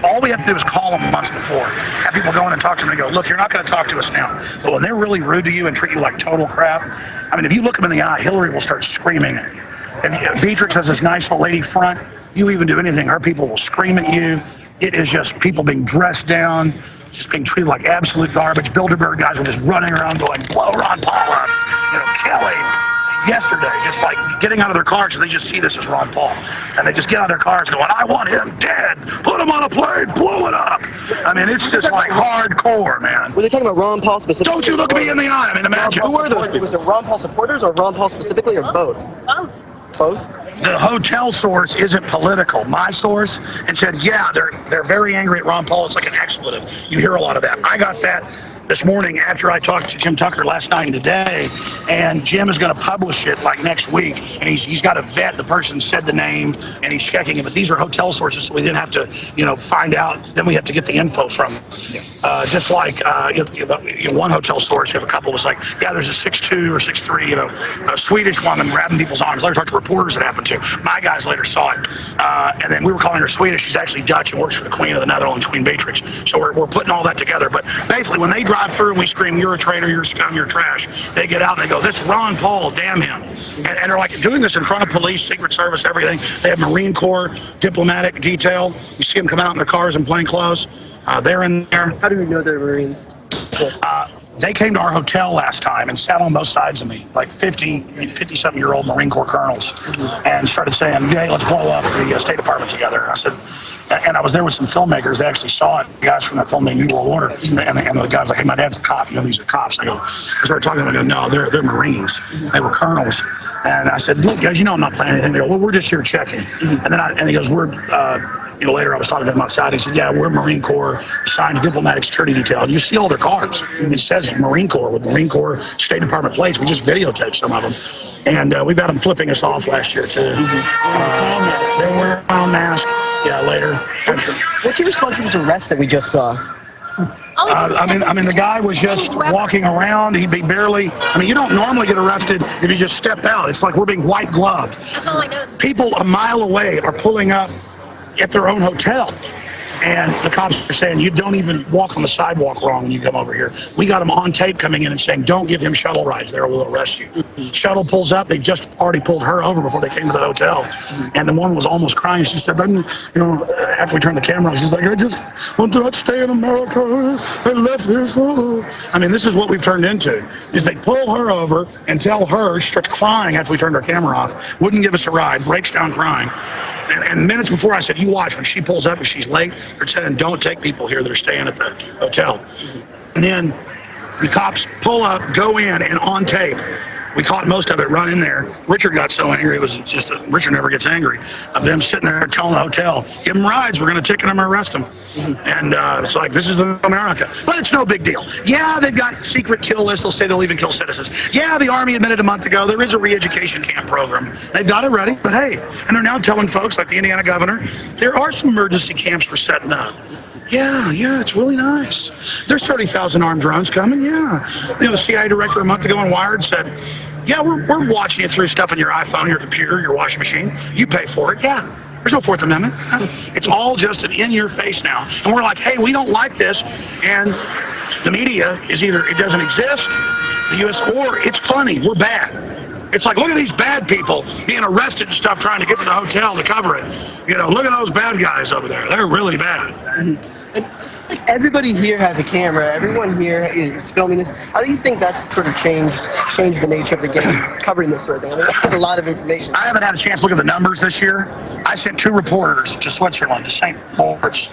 All we have to do is call them months before, have people go in and talk to them and go, look, you're not going to talk to us now. But when they're really rude to you and treat you like total crap, I mean, if you look them in the eye, Hillary will start screaming. And Beatrix has this nice old lady front. You even do anything, her people will scream at you. It is just people being dressed down, just being treated like absolute garbage. Bilderberg guys are just running around going, blow Ron Paul up, Kelly. Yesterday, just getting out of their cars, and they just see this as Ron Paul. And they just get out of their cars going, I want him dead. Put him on a plane, blow it up. I mean, it's just hardcore, man. Were they talking about Ron Paul specifically? Don't you look me in the eye. I mean, imagine. Who were those? Was it Ron Paul supporters or Ron Paul specifically, or both? Both? The hotel source isn't political. My source, and said, yeah, they're very angry at Ron Paul. It's like an expletive. You hear a lot of that. I got that. this morning after I talked to Jim Tucker last night and today, and Jim is going to publish it like next week, and he's got to vet the person said the name, and he's checking it, but these are hotel sources, so we didn't have to, find out, then we have to get the info from them. Just like one hotel source, you have a couple was like, yeah, there's a 6'2" or 6'3", a Swedish woman grabbing people's arms. Later talked to reporters it happened to. My guys later saw it, and then we were calling her Swedish. She's actually Dutch and works for the Queen of the Netherlands, Queen Beatrix. So we're putting all that together, but basically when they drive through and we scream, you're a traitor, you're scum, you're trash, they get out and they go, this is Ron Paul, damn him. And they're like doing this in front of police, Secret Service, everything. They have Marine Corps, diplomatic detail. You see them come out in their cars in plain clothes. They're in there. How do we know they're Marine? They came to our hotel last time and sat on both sides of me, like 50-something-year-old Marine Corps colonels, and started saying, hey, let's blow up the State Department together. And I said, and I was there with some filmmakers. They actually saw it, guys from that film named New World Order. And the guy's like, hey, my dad's a cop. These are cops. I started talking to them. I go, no, they're Marines. They were colonels. And I said, look, guys, I'm not planning anything. They go, well, we're just here checking. And then he goes, we're, later I was talking to him outside. He said, yeah, we're Marine Corps assigned to diplomatic security detail. And you see all their cards. It says Marine Corps with Marine Corps State Department plates. We just videotaped some of them. And we've got them flipping us off last year, too. They were on mask. Yeah, later. What's your response to this arrest that we just saw? I mean, the guy was just walking around. He'd be barely. You don't normally get arrested if you just step out. It's like we're being white gloved. That's all I know. People a mile away are pulling up at their own hotel. And the cops are saying, you don't even walk on the sidewalk wrong when you come over here. We got them on tape coming in and saying, don't give him shuttle rides there, we'll arrest you. Shuttle pulls up. They just already pulled her over before they came to the hotel. And the one was almost crying. She said, after we turned the camera on, she's like, I just want to not stay in America. I left this. This is what we've turned into, is they pull her over and tell her, she starts crying after we turned our camera off, wouldn't give us a ride, breaks down crying. And minutes before, I said, you watch, when she pulls up and she's late, they're saying, don't take people here that are staying at the hotel. And then the cops pull up, go in, and on tape, we caught most of it, run in there. Richard got so angry, it was just, Richard never gets angry, of them sitting there telling the hotel, give them rides, we're going to ticket them or arrest them. And it's like, this is America. But it's no big deal. Yeah, they've got secret kill lists. They'll say they'll even kill citizens. Yeah, the Army admitted a month ago there is a re-education camp program. They've got it ready, but hey, and they're now telling folks, like the Indiana governor, there are some emergency camps for setting up. Yeah, it's really nice. There's 30,000 armed drones coming, yeah. The CIA director a month ago on Wired said, yeah, we're watching you through stuff on your iPhone, your computer, your washing machine. You pay for it, yeah. There's no Fourth Amendment. It's all just an in-your-face now. And we're like, hey, we don't like this. And the media is either it doesn't exist, the U.S., or it's funny, we're bad. It's like, look at these bad people being arrested and stuff trying to get to the hotel to cover it. Look at those bad guys over there. They're really bad. Everybody here has a camera. Everyone here is filming this. How do you think that sort of changed the nature of the game, covering this sort of thing? That's a lot of information. I haven't had a chance to look at the numbers this year. I sent 2 reporters to Switzerland, to St. Moritz,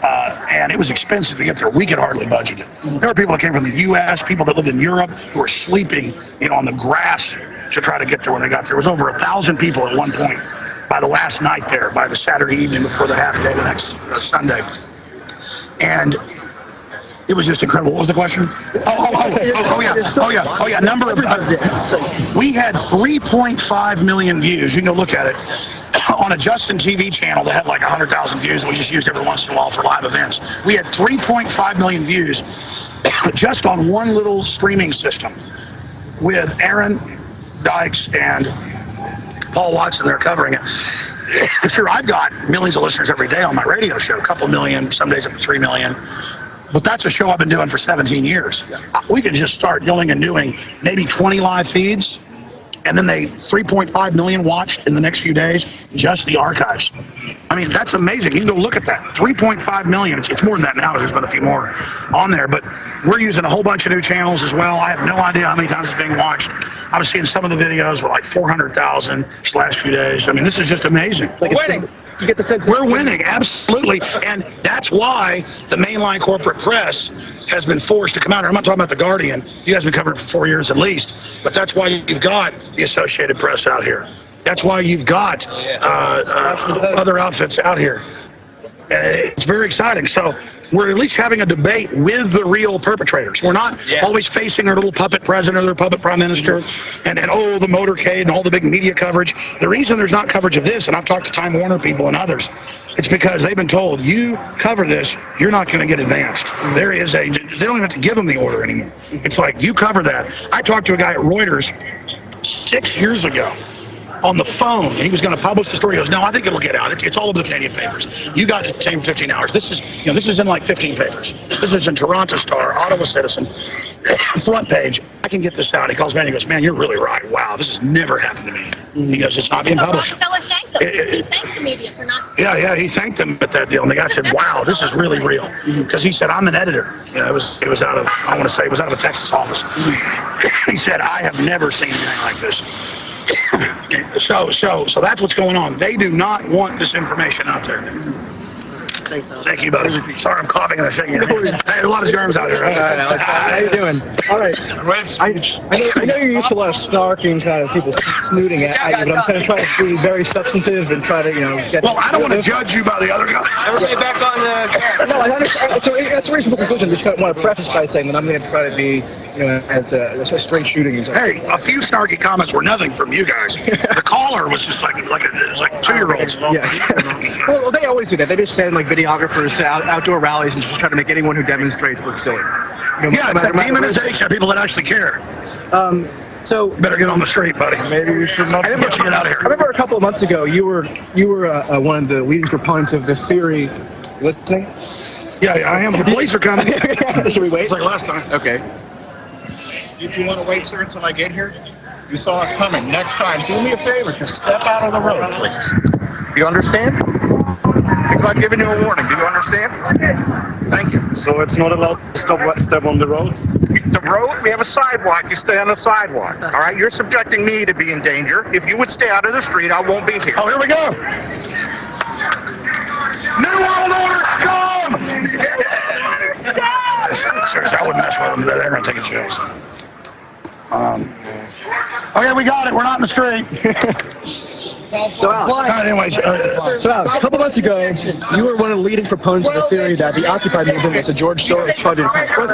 and it was expensive to get there. We could hardly budget it. There were people that came from the U.S., people that lived in Europe, who were sleeping, on the grass to try to get there when they got there. It was over 1,000 people at one point by the last night there, by the Saturday evening before the half day the next Sunday. And it was just incredible. What was the question? Oh yeah. Number of we had 3.5 million views. You can go look at it on a Justin TV channel that had like 100,000 views. And we just used every once in a while for live events. We had 3.5 million views just on one little streaming system with Aaron Dykes and Paul Watson there covering it. Sure, I've got millions of listeners every day on my radio show, a couple million, some days up to 3 million. But that's a show I've been doing for 17 years. We could just start going and doing maybe 20 live feeds, and then 3.5 million watched in the next few days, just the archives. That's amazing. You can go look at that. 3.5 million. It's more than that now. There's been a few more on there, but we're using a whole bunch of new channels as well. I have no idea how many times it's being watched. I was seeing some of the videos were like 400,000 this last few days. This is just amazing. Like winning. You get the sense we're winning, absolutely. And that's why the mainline corporate press has been forced to come out here. I'm not talking about The Guardian. You guys have been covering it for 4 years at least. But that's why you've got the Associated Press out here. That's why you've got other outfits out here. It's very exciting. So we're at least having a debate with the real perpetrators. We're not always facing our little puppet president or their puppet prime minister and oh, the motorcade and all the big media coverage. The reason there's not coverage of this, and I've talked to Time Warner people and others, it's because they've been told, you cover this, you're not going to get advanced. There is they don't even have to give them the order anymore. It's like, you cover that. I talked to a guy at Reuters 6 years ago on the phone. He was going to publish the story. He goes, no, I think it'll get out. It's all over the Canadian papers. You got the same 15 hours. This is, this is in like 15 papers. This is in Toronto Star, Ottawa Citizen, front page. I can get this out. He calls me and he goes, man, you're really right. Wow, this has never happened to me. He goes, it's not being published. He thanked the media for not. Yeah, he thanked them at that deal. And the guy said, wow, this is really real. Because he said, I'm an editor. It was out of, I want to say, it was out of a Texas office. He said, I have never seen anything like this. So that's what's going on. They do not want this information out there. Thank you, buddy. Sorry, I'm coughing and I'm shaking your hand. Hey, a lot of germs out here. Right? All right, Alex. How you doing? All right. I know you're used to a lot of snarking, kind of people snooting at you, but I'm kind of trying to be very substantive and try to, get. Well, I don't want to judge you by the other guys. Everybody back on the. No, that's a reasonable conclusion. Just kind of want to preface by saying that I'm going to try to be, as a straight shooting. Hey, a few snarky comments were nothing from you guys. The caller was just like 2-year-olds. Yeah. Well, they always do that. They just send videographers to outdoor rallies and just try to make anyone who demonstrates look silly. Yeah, it's that demonization of people that actually care. So better get on the street, buddy. Maybe we should not get out of here. I remember a couple of months ago, you were one of the leading proponents of the theory. Listening? Yeah, I am. The police are coming. Should we wait? It's like last time. Okay. Did you want to wait, sir, until I get here? You saw us coming. Next time, do me a favor. Just step out of the road, please. You understand? Because I've given you a warning. Do you understand? Thank you. So it's not allowed to step on the road? The road, we have a sidewalk. You stay on the sidewalk. All right? You're subjecting me to be in danger. If you would stay out of the street, I won't be here. Oh, here we go. New World Order, come! Seriously, I wouldn't mess with them. They're going to take a chance. Okay, we got it. We're not in the street. So, Alex, a couple months ago, you were one of the leading proponents of the theory that the Occupy movement was a George Soros-funded front,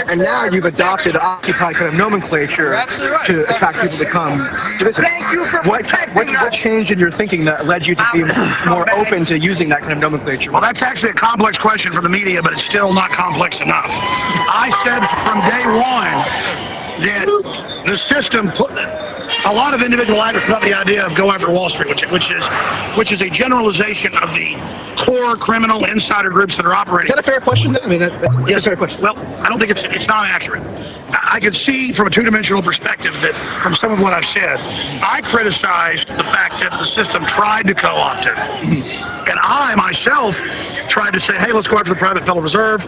and now you've adopted Occupy kind of nomenclature to attract people to come to visit. What changed in your thinking that led you to be more open to using that kind of nomenclature? Well, that's actually a complex question from the media, but it's still not complex enough. I said from day one that the system put a lot of individual actors about the idea of go after Wall Street, which is a generalization of the core criminal insider groups that are operating. Is that a fair question? I mean, that's a fair question. Well, I don't think it's not accurate. I can see from a two-dimensional perspective that from some of what I've said, I criticized the fact that the system tried to co-opt it. And I, myself, tried to say, hey, let's go after the private Federal Reserve.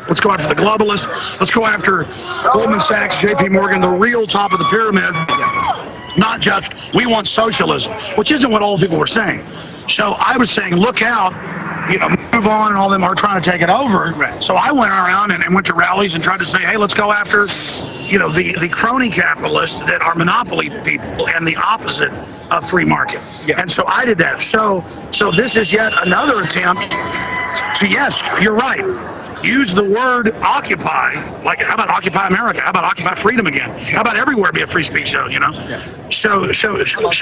Let's go after the globalists. Let's go after Goldman Sachs, JP Morgan, the real top of the pyramid. Not just, we want socialism, which isn't what all the people were saying. So I was saying, look out, move on, and all of them are trying to take it over. Right. So I went around and went to rallies and tried to say, hey, let's go after, the crony capitalists that are monopoly people and the opposite of free market. Yeah. And so I did that. So this is yet another attempt to, yes, you're right. Use the word occupy, like how about Occupy America? How about Occupy Freedom again? How about everywhere be a free speech zone, Yeah. So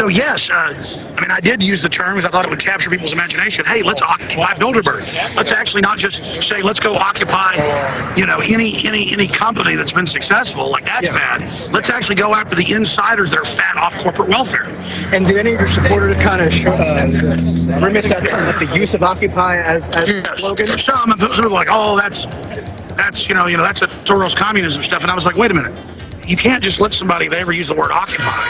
yes, I did use the term because I thought it would capture people's imagination. Hey, let's occupy Bilderberg. Let's actually not just say, let's go occupy, any company that's been successful, like that's bad. Let's actually go after the insiders that are fat off corporate welfare. And do any of your supporters kind of remiss that term, like the use of occupy as a slogan? Some are like, oh, that's that's a Soros communism stuff. And I was like, wait a minute. You can't just let somebody, if they ever use the word occupy,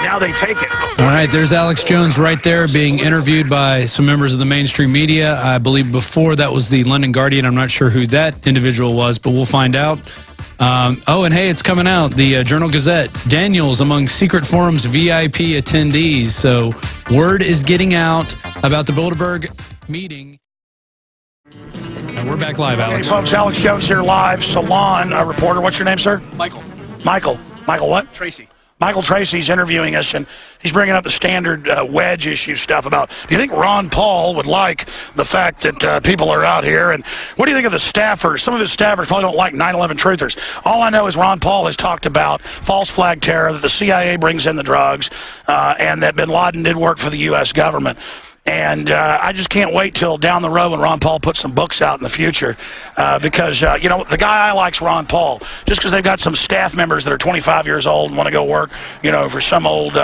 now they take it. All right, there's Alex Jones right there being interviewed by some members of the mainstream media. I believe before that was the London Guardian. I'm not sure who that individual was, but we'll find out. And hey, it's coming out. The Journal Gazette. Daniels among Secret Forum's VIP attendees. So word is getting out about the Bilderberg meeting. And we're back live, Alex. Hey, folks, Alex Jones here live. Salon reporter. What's your name, sir? Michael. Michael what? Tracy. Michael Tracy's interviewing us, and he's bringing up the standard wedge issue stuff about, do you think Ron Paul would like the fact that people are out here? And what do you think of the staffers? Some of his staffers probably don't like 9/11 truthers. All I know is Ron Paul has talked about false flag terror, that the CIA brings in the drugs, and that bin Laden did work for the U.S. government. And I just can't wait till down the road when Ron Paul puts some books out in the future, because, you know, the guy I like's Ron Paul. Just because they've got some staff members that are 25 years old and want to go work, you know, for some old,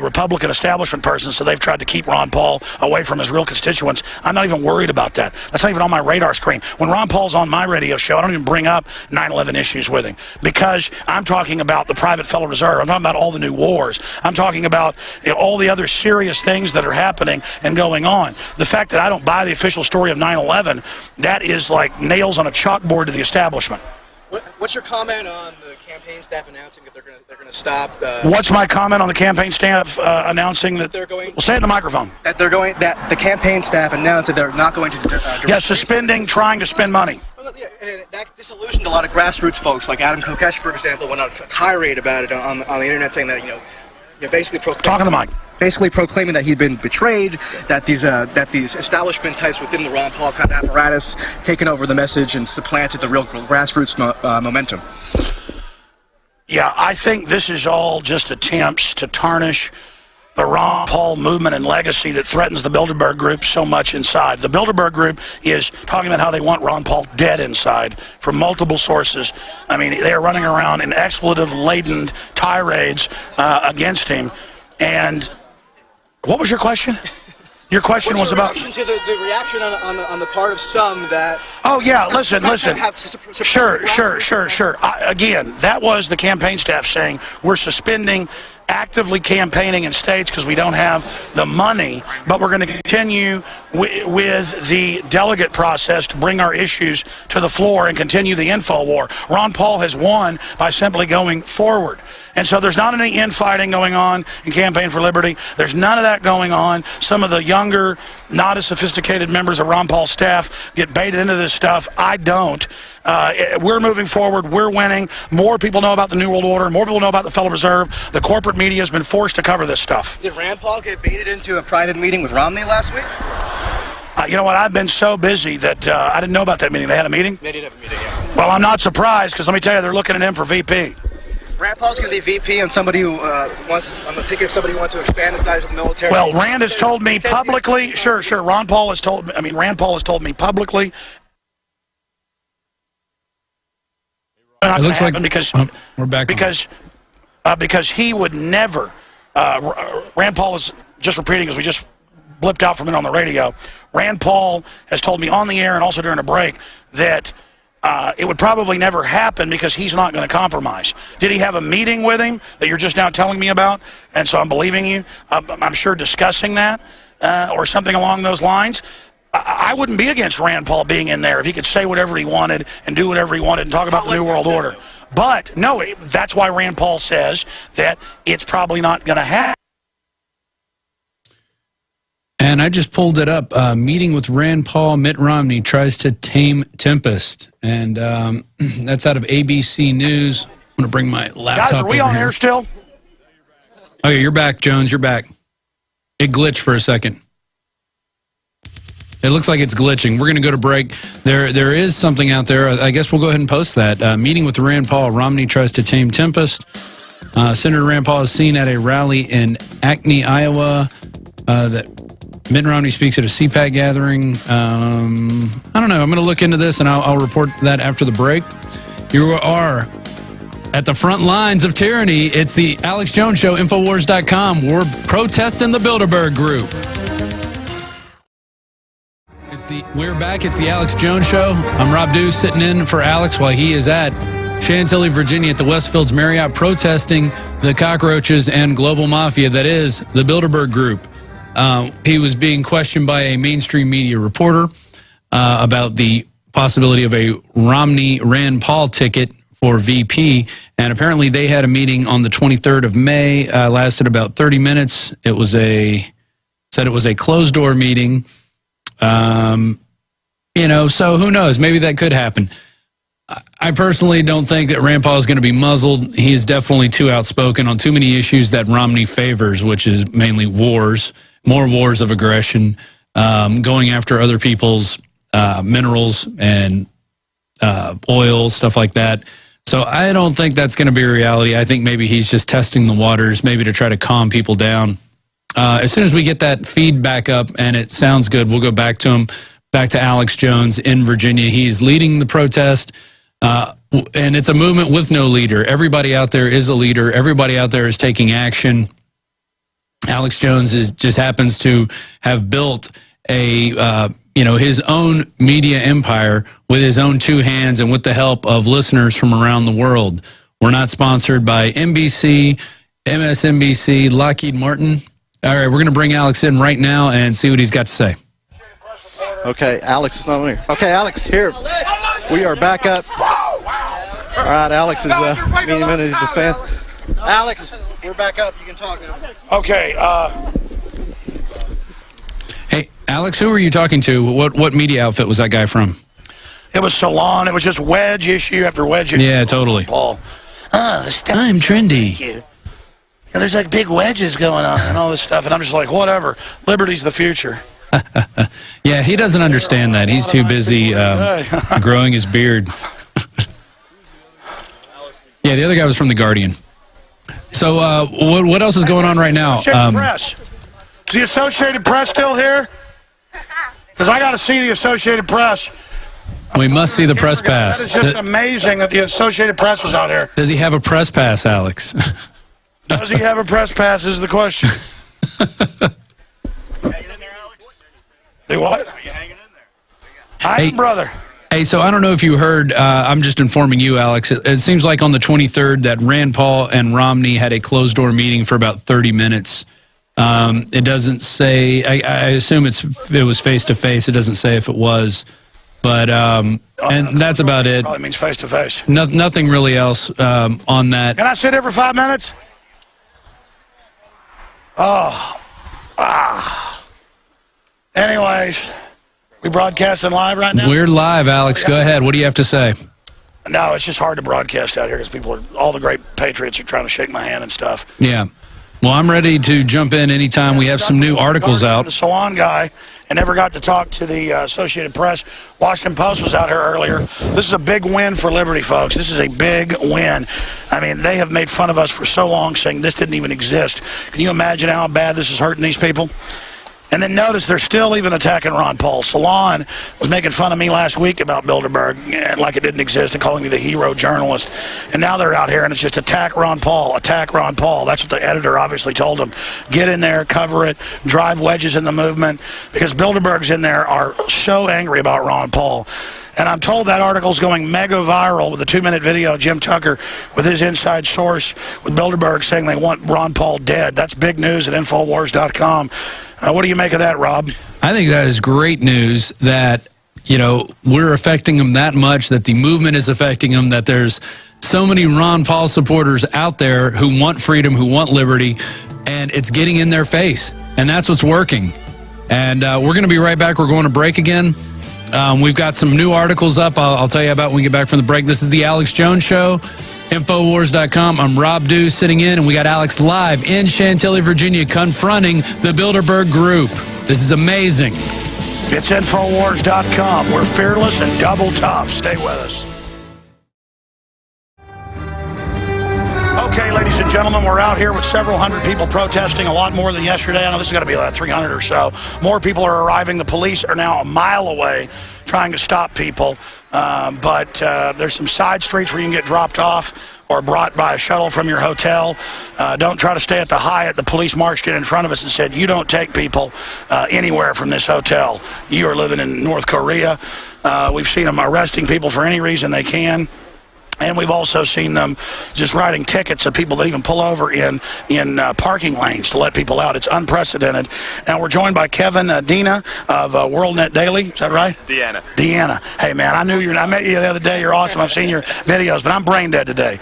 Republican establishment person, so they've tried to keep Ron Paul away from his real constituents. I'm not even worried about that. That's not even on my radar screen. When Ron Paul's on my radio show, I don't even bring up 9/11 issues with him, because I'm talking about the private Federal Reserve. I'm talking about all the new wars. I'm talking about, you know, all the other serious things that are happening and going on. The fact that I don't buy the official story of 9/11, that is like nails on a chalkboard to the establishment. What's your comment on the campaign staff announcing that they're going to stop? What's my comment on the campaign staff announcing that they're going? Well, say it in the microphone. That the campaign staff announced that they're not going to. Suspending, trying to spend money. That disillusioned a lot of grassroots folks, like Adam Kokesh, for example, went on a tirade about it on the internet, saying that basically talking to the mic. Basically proclaiming that he'd been betrayed, that these establishment types within the Ron Paul kind of apparatus taken over the message and supplanted the real grassroots momentum. Yeah, I think this is all just attempts to tarnish the Ron Paul movement and legacy that threatens the Bilderberg group so much inside. The Bilderberg group is talking about how they want Ron Paul dead inside from multiple sources. I mean, they are running around in expletive-laden tirades against him. And what was your question? Your question was about reaction to the reaction on the part of some that. Oh yeah, listen. Sure. Again, that was the campaign staff saying we're suspending actively campaigning in states because we don't have the money, but we're going to continue with the delegate process to bring our issues to the floor and continue the info war. Ron Paul has won by simply going forward. And so there's not any infighting going on in Campaign for Liberty. There's none of that going on. Some of the younger, not as sophisticated members of Ron Paul's staff get baited into this stuff. I don't. We're moving forward. We're winning. More people know about the New World Order. More people know about the Federal Reserve. The corporate media has been forced to cover this stuff. Did Rand Paul get baited into a private meeting with Romney last week? You know what? I've been so busy that I didn't know about that meeting. They had a meeting? They did have a meeting, yeah. Well, I'm not surprised, because let me tell you, they're looking at him for VP. Rand Paul's going to be VP, and somebody who wants. I'm thinking of somebody who wants to expand the size of the military. Well, Rand has told me publicly. Sure. Rand Paul has told me publicly. It looks like because we're back because he would never. Rand Paul is just repeating, because we just blipped out from it on the radio. Rand Paul has told me on the air and also during a break that it would probably never happen because he's not going to compromise. Did he have a meeting with him that you're just now telling me about? And so I'm believing you. I'm sure discussing that or something along those lines. I wouldn't be against Rand Paul being in there if he could say whatever he wanted and do whatever he wanted and talk about the New World Order. But no, that's why Rand Paul says that it's probably not going to happen. And I just pulled it up. Meeting with Rand Paul, Mitt Romney tries to tame Tempest. And that's out of ABC News. I'm going to bring my laptop. Guys, are we on air still? Oh, yeah, you're back, Jones. You're back. It glitched for a second. It looks like it's glitching. We're going to go to break. There is something out there. I guess we'll go ahead and post that. Meeting with Rand Paul. Romney tries to tame Tempest. Senator Rand Paul is seen at a rally in Acme, Iowa. That Mitt Romney speaks at a CPAC gathering. I don't know. I'm going to look into this, and I'll report that after the break. You are at the front lines of tyranny. It's the Alex Jones Show, Infowars.com. We're protesting the Bilderberg group. We're back. It's the Alex Jones Show. I'm Rob Dew, sitting in for Alex while he is at Chantilly, Virginia at the Westfields Marriott protesting the cockroaches and global mafia that is the Bilderberg group. He was being questioned by a mainstream media reporter about the possibility of a Romney-Rand Paul ticket for VP, and apparently they had a meeting on the 23rd of May, lasted about 30 minutes. It was said it was a closed-door meeting. So who knows? Maybe that could happen. I personally don't think that Rand Paul is going to be muzzled. He is definitely too outspoken on too many issues that Romney favors, which is mainly wars, more wars of aggression, going after other people's minerals and oil, stuff like that. So I don't think that's going to be a reality. I think maybe he's just testing the waters, maybe to try to calm people down. As soon as we get that feed back up and it sounds good, we'll go back to him, back to Alex Jones in Virginia. He's leading the protest, and it's a movement with no leader. Everybody out there is a leader. Everybody out there is taking action. Alex Jones just happens to have built a his own media empire with his own two hands and with the help of listeners from around the world. We're not sponsored by NBC, MSNBC, Lockheed Martin. All right, we're going to bring Alex in right now and see what he's got to say. Okay, Alex is not here. Okay, Alex, here. We are back up. All right, Alex is meeting him in his defense. Alex, we're back up. You can talk now. Okay. Hey, Alex, who were you talking to? What media outfit was that guy from? It was Salon. It was just wedge issue after wedge issue. Yeah, totally. Paul. I'm trendy. And there's like big wedges going on and all this stuff, and I'm just like, whatever. Liberty's the future. Yeah, he doesn't understand that. He's too busy growing his beard. Yeah, the other guy was from The Guardian. So what else is going on right now? Press. Is the Associated Press still here? Because I got to see the Associated Press. We must see the press pass. That is just amazing that the Associated Press was out here. Does he have a press pass, Alex? Does he have a press pass is the question. Do what? Are you hanging in there? Hey, brother. Hey, so I don't know if you heard, I'm just informing you, Alex. It seems like on the 23rd that Rand Paul and Romney had a closed-door meeting for about 30 minutes. It doesn't say, I assume it was face-to-face. It doesn't say if it was. But, and that's about it. Probably means face-to-face. Nothing really else on that. Can I sit here for 5 minutes? Anyways, we broadcasting live right now? We're live, Alex. Go ahead. What do you have to say? No, it's just hard to broadcast out here because people are, all the great patriots are trying to shake my hand and stuff. Yeah. Well, I'm ready to jump in anytime. We have some new articles out. The Salon guy and never got to talk to the Associated Press. Washington Post was out here earlier. This is a big win for liberty, folks. This is a big win. I mean, they have made fun of us for so long saying this didn't even exist. Can you imagine how bad this is hurting these people? And then notice they're still even attacking Ron Paul. Salon was making fun of me last week about Bilderberg, like it didn't exist, and calling me the hero journalist. And now they're out here, and it's just attack Ron Paul, attack Ron Paul. That's what the editor obviously told them. Get in there, cover it, drive wedges in the movement, because Bilderbergs in there are so angry about Ron Paul. And I'm told that article's going mega viral with a 2-minute video of Jim Tucker with his inside source with Bilderberg saying they want Ron Paul dead. That's big news at Infowars.com. What do you make of that, Rob? I think that is great news that, we're affecting them that much, that the movement is affecting them, that there's so many Ron Paul supporters out there who want freedom, who want liberty, and it's getting in their face. And that's what's working. And we're going to be right back. We're going to break again. We've got some new articles up I'll tell you about when we get back from the break. This is the Alex Jones Show, Infowars.com. I'm Rob Dew sitting in, and we got Alex live in Chantilly, Virginia, confronting the Bilderberg Group. This is amazing. It's Infowars.com. We're fearless and double tough. Stay with us. Okay, ladies and gentlemen, we're out here with several hundred people protesting, a lot more than yesterday. I know this is going to be like 300 or so. More people are arriving. The police are now a mile away trying to stop people. But there's some side streets where you can get dropped off or brought by a shuttle from your hotel. Don't try to stay at the Hyatt. The police marched in front of us and said, you don't take people anywhere from this hotel. You are living in North Korea. We've seen them arresting people for any reason they can. And we've also seen them just writing tickets of people that even pull over in parking lanes to let people out. It's unprecedented. And we're joined by Kevin Dina of WorldNet Daily. Is that right? Deanna. Hey, man, I met you the other day. You're awesome. I've seen your videos, but I'm brain dead today.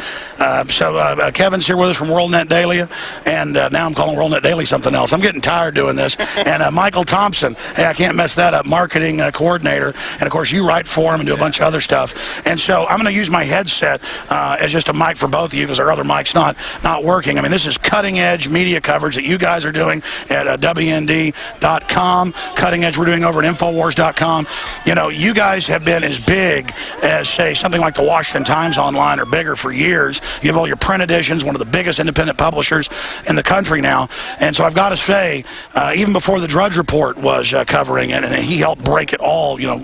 So Kevin's here with us from WorldNet Daily, and now I'm calling WorldNet Daily something else. I'm getting tired doing this. And Michael Thompson, hey, I can't mess that up, marketing coordinator. And, of course, you write for him and do a bunch of other stuff. And so I'm going to use my headset as just a mic for both of you because our other mic's not working. I mean, this is cutting-edge media coverage that you guys are doing at WND.com, cutting edge we're doing over at Infowars.com. You know, you guys have been as big as, say, something like the Washington Times Online or bigger for years. You have all your print editions, one of the biggest independent publishers in the country now. And so I've got to say, even before the Drudge Report was covering it, and he helped break it all, you know,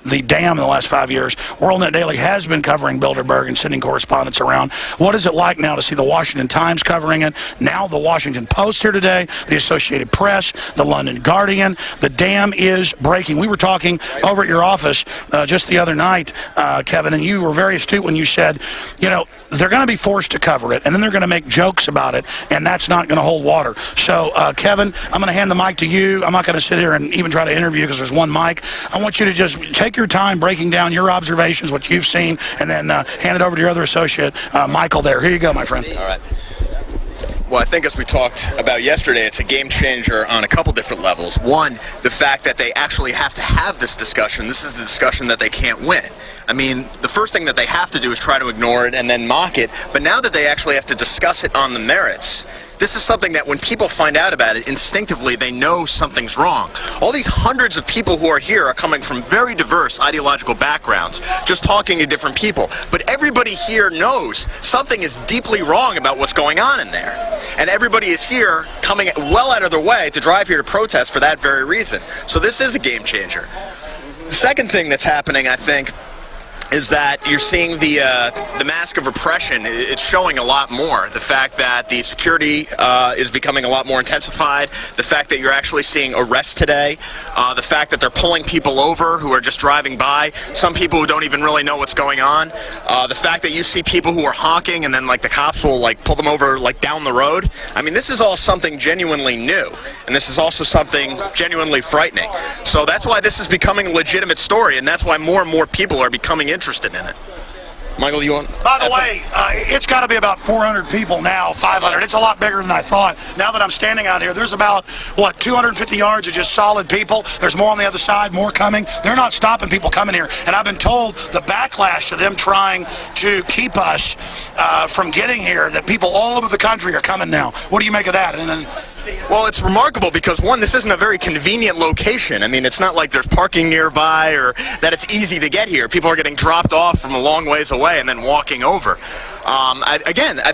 the dam in the last 5 years, WorldNet Daily has been covering Bilderberg and sending correspondents around. What is it like now to see the Washington Times covering it? Now the Washington Post here today, the Associated Press, the London Guardian. The dam is breaking. We were talking over at your office just the other night, Kevin, and you were very astute when you said, you know, they're going to be forced to cover it, and then they're going to make jokes about it, and that's not going to hold water. So, Kevin, I'm going to hand the mic to you. I'm not going to sit here and even try to interview because there's one mic. I want you to just take your time breaking down your observations, what you've seen, and then hand it over to your other associate, Michael there. Here you go, my friend. All right. Well, I think as we talked about yesterday, it's a game changer on a couple different levels. One, the fact that they actually have to have this discussion. This is the discussion that they can't win. I mean, the first thing that they have to do is try to ignore it and then mock it. But now that they actually have to discuss it on the merits, this is something that when people find out about it, instinctively they know something's wrong. All these hundreds of people who are here are coming from very diverse ideological backgrounds, just talking to different people. But everybody here knows something is deeply wrong about what's going on in there. And everybody is here coming well out of their way to drive here to protest for that very reason. So this is a game changer. The second thing that's happening, I think, is that you're seeing the mask of repression. It's showing a lot more. The fact that the security is becoming a lot more intensified, the fact that you're actually seeing arrests today, the fact that they're pulling people over who are just driving by, some people who don't even really know what's going on, the fact that you see people who are honking and then like the cops will like pull them over like down the road. I mean, this is all something genuinely new, and this is also something genuinely frightening. So that's why this is becoming a legitimate story, and that's why more and more people are becoming interested in it. Michael, you want? By the way, it's got to be about 400 people now, 500. It's a lot bigger than I thought. Now that I'm standing out here, there's about, 250 yards of just solid people. There's more on the other side, more coming. They're not stopping people coming here. And I've been told the backlash to them trying to keep us from getting here, that people all over the country are coming now. What do you make of that? And then... Well, it's remarkable because, one, this isn't a very convenient location. I mean, it's not like there's parking nearby or that it's easy to get here. People are getting dropped off from a long ways away and then walking over. I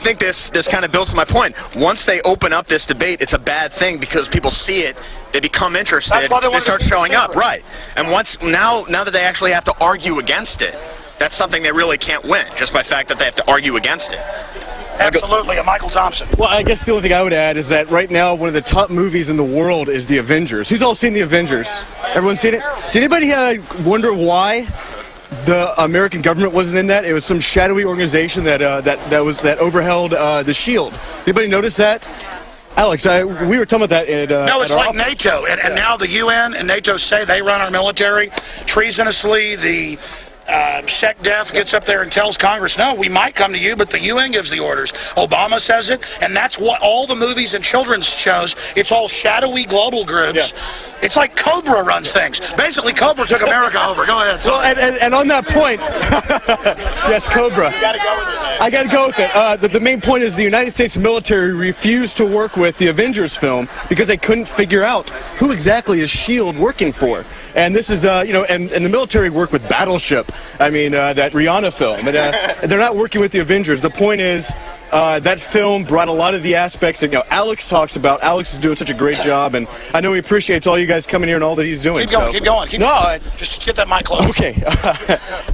think this kind of builds to my point. Once they open up this debate, it's a bad thing because people see it, they become interested, they start showing up. Right. And now that they actually have to argue against it, that's something they really can't win, just by the fact that they have to argue against it. Absolutely, and Michael Thompson. Well, I guess the only thing I would add is that right now one of the top movies in the world is The Avengers. Who's all seen The Avengers? Everyone seen it? Did anybody wonder why the American government wasn't in that? It was some shadowy organization that overheld the Shield. Anybody notice that? Alex, we were talking about that at no, it's at our like office. NATO, and now the UN and NATO say they run our military treasonously. The SecDef gets up there and tells Congress, no, we might come to you, but the UN gives the orders. Obama says it, and that's what all the movies and children's shows, it's all shadowy global groups. Yeah. It's like Cobra runs things. Basically, Cobra took America over. Go ahead. Well, and on that point, yes, Cobra. You got to go with it, man. I got to go with it. The main point is the United States military refused to work with the Avengers film because they couldn't figure out who exactly is S.H.I.E.L.D. working for. And this is, and the military work with Battleship. I mean, that Rihanna film. And, they're not working with the Avengers. The point is, that film brought a lot of the aspects that, Alex talks about. Alex is doing such a great job, and I know he appreciates all you guys coming here and all that he's doing. Keep going. Just get that mic close. Okay.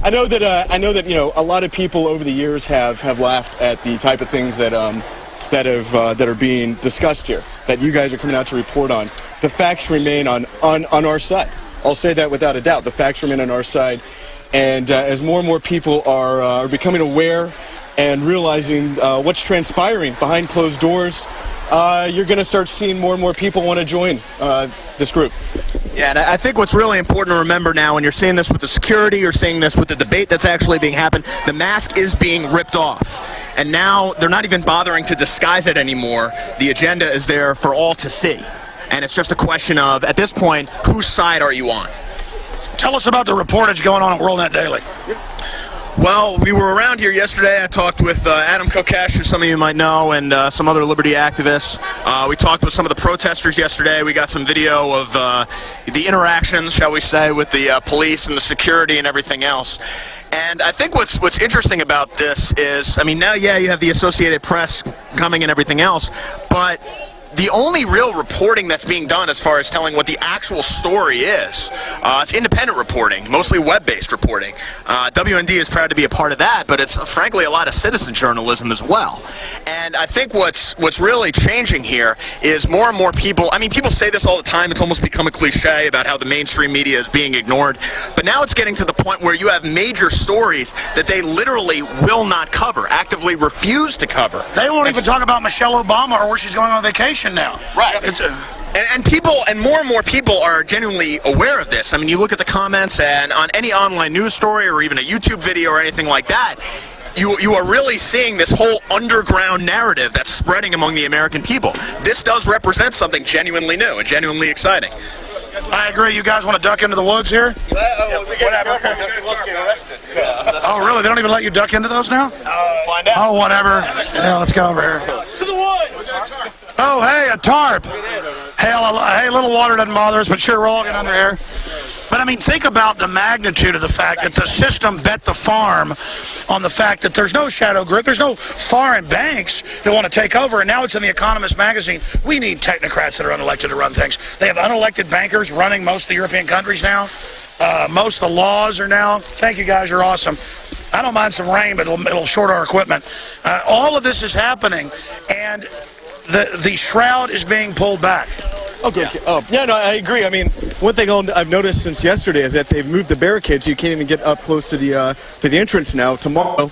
I know that, a lot of people over the years have laughed at the type of things that are being discussed here, that you guys are coming out to report on. The facts remain on our side. I'll say that without a doubt. The facts remain on our side. And as more and more people are becoming aware and realizing what's transpiring behind closed doors, you're going to start seeing more and more people want to join this group. Yeah, and I think what's really important to remember now, and you're seeing this with the security, you're seeing this with the debate that's actually being happened, the mask is being ripped off. And now they're not even bothering to disguise it anymore. The agenda is there for all to see. And it's just a question of, at this point, whose side are you on? Tell us about the reportage going on at WorldNet Daily. Well, we were around here yesterday. I talked with Adam Kokesh, who some of you might know, and some other liberty activists. We talked with some of the protesters yesterday. We got some video of the interactions, shall we say, with the police and the security and everything else. And I think what's interesting about this is, I mean, now, yeah, you have the Associated Press coming and everything else, but the only real reporting that's being done as far as telling what the actual story is, it's independent reporting, mostly web-based reporting. WND is proud to be a part of that, but it's frankly a lot of citizen journalism as well. And I think what's really changing here is more and more people, I mean, people say this all the time, it's almost become a cliche about how the mainstream media is being ignored, but now it's getting to the point where you have major stories that they literally will not cover, actively refuse to cover. They won't even talk about Michelle Obama or where she's going on vacation now. Right. And people, and more people are genuinely aware of this. I mean, you look at the comments and on any online news story or even a YouTube video or anything like that, you are really seeing this whole underground narrative that's spreading among the American people. This does represent something genuinely new and genuinely exciting. I agree. You guys want to duck into the woods here? Whatever. Oh, really? They don't even let you duck into those now? Find out. Oh, whatever. Yeah, let's go over here. To the woods. Oh, hey, a tarp. Hey, a little water doesn't bother us, but sure, we're all getting under here. But, I mean, think about the magnitude of the fact that the system bet the farm on the fact that there's no shadow group, there's no foreign banks that want to take over, and now it's in the Economist magazine. We need technocrats that are unelected to run things. They have unelected bankers running most of the European countries now. Most of the laws are now. Thank you, guys. You're awesome. I don't mind some rain, but it'll short our equipment. All of this is happening, and the shroud is being pulled back. Oh, good. Yeah, no, I agree. I mean, one thing I've noticed since yesterday is that they've moved the barricades, so you can't even get up close to the entrance now. Tomorrow,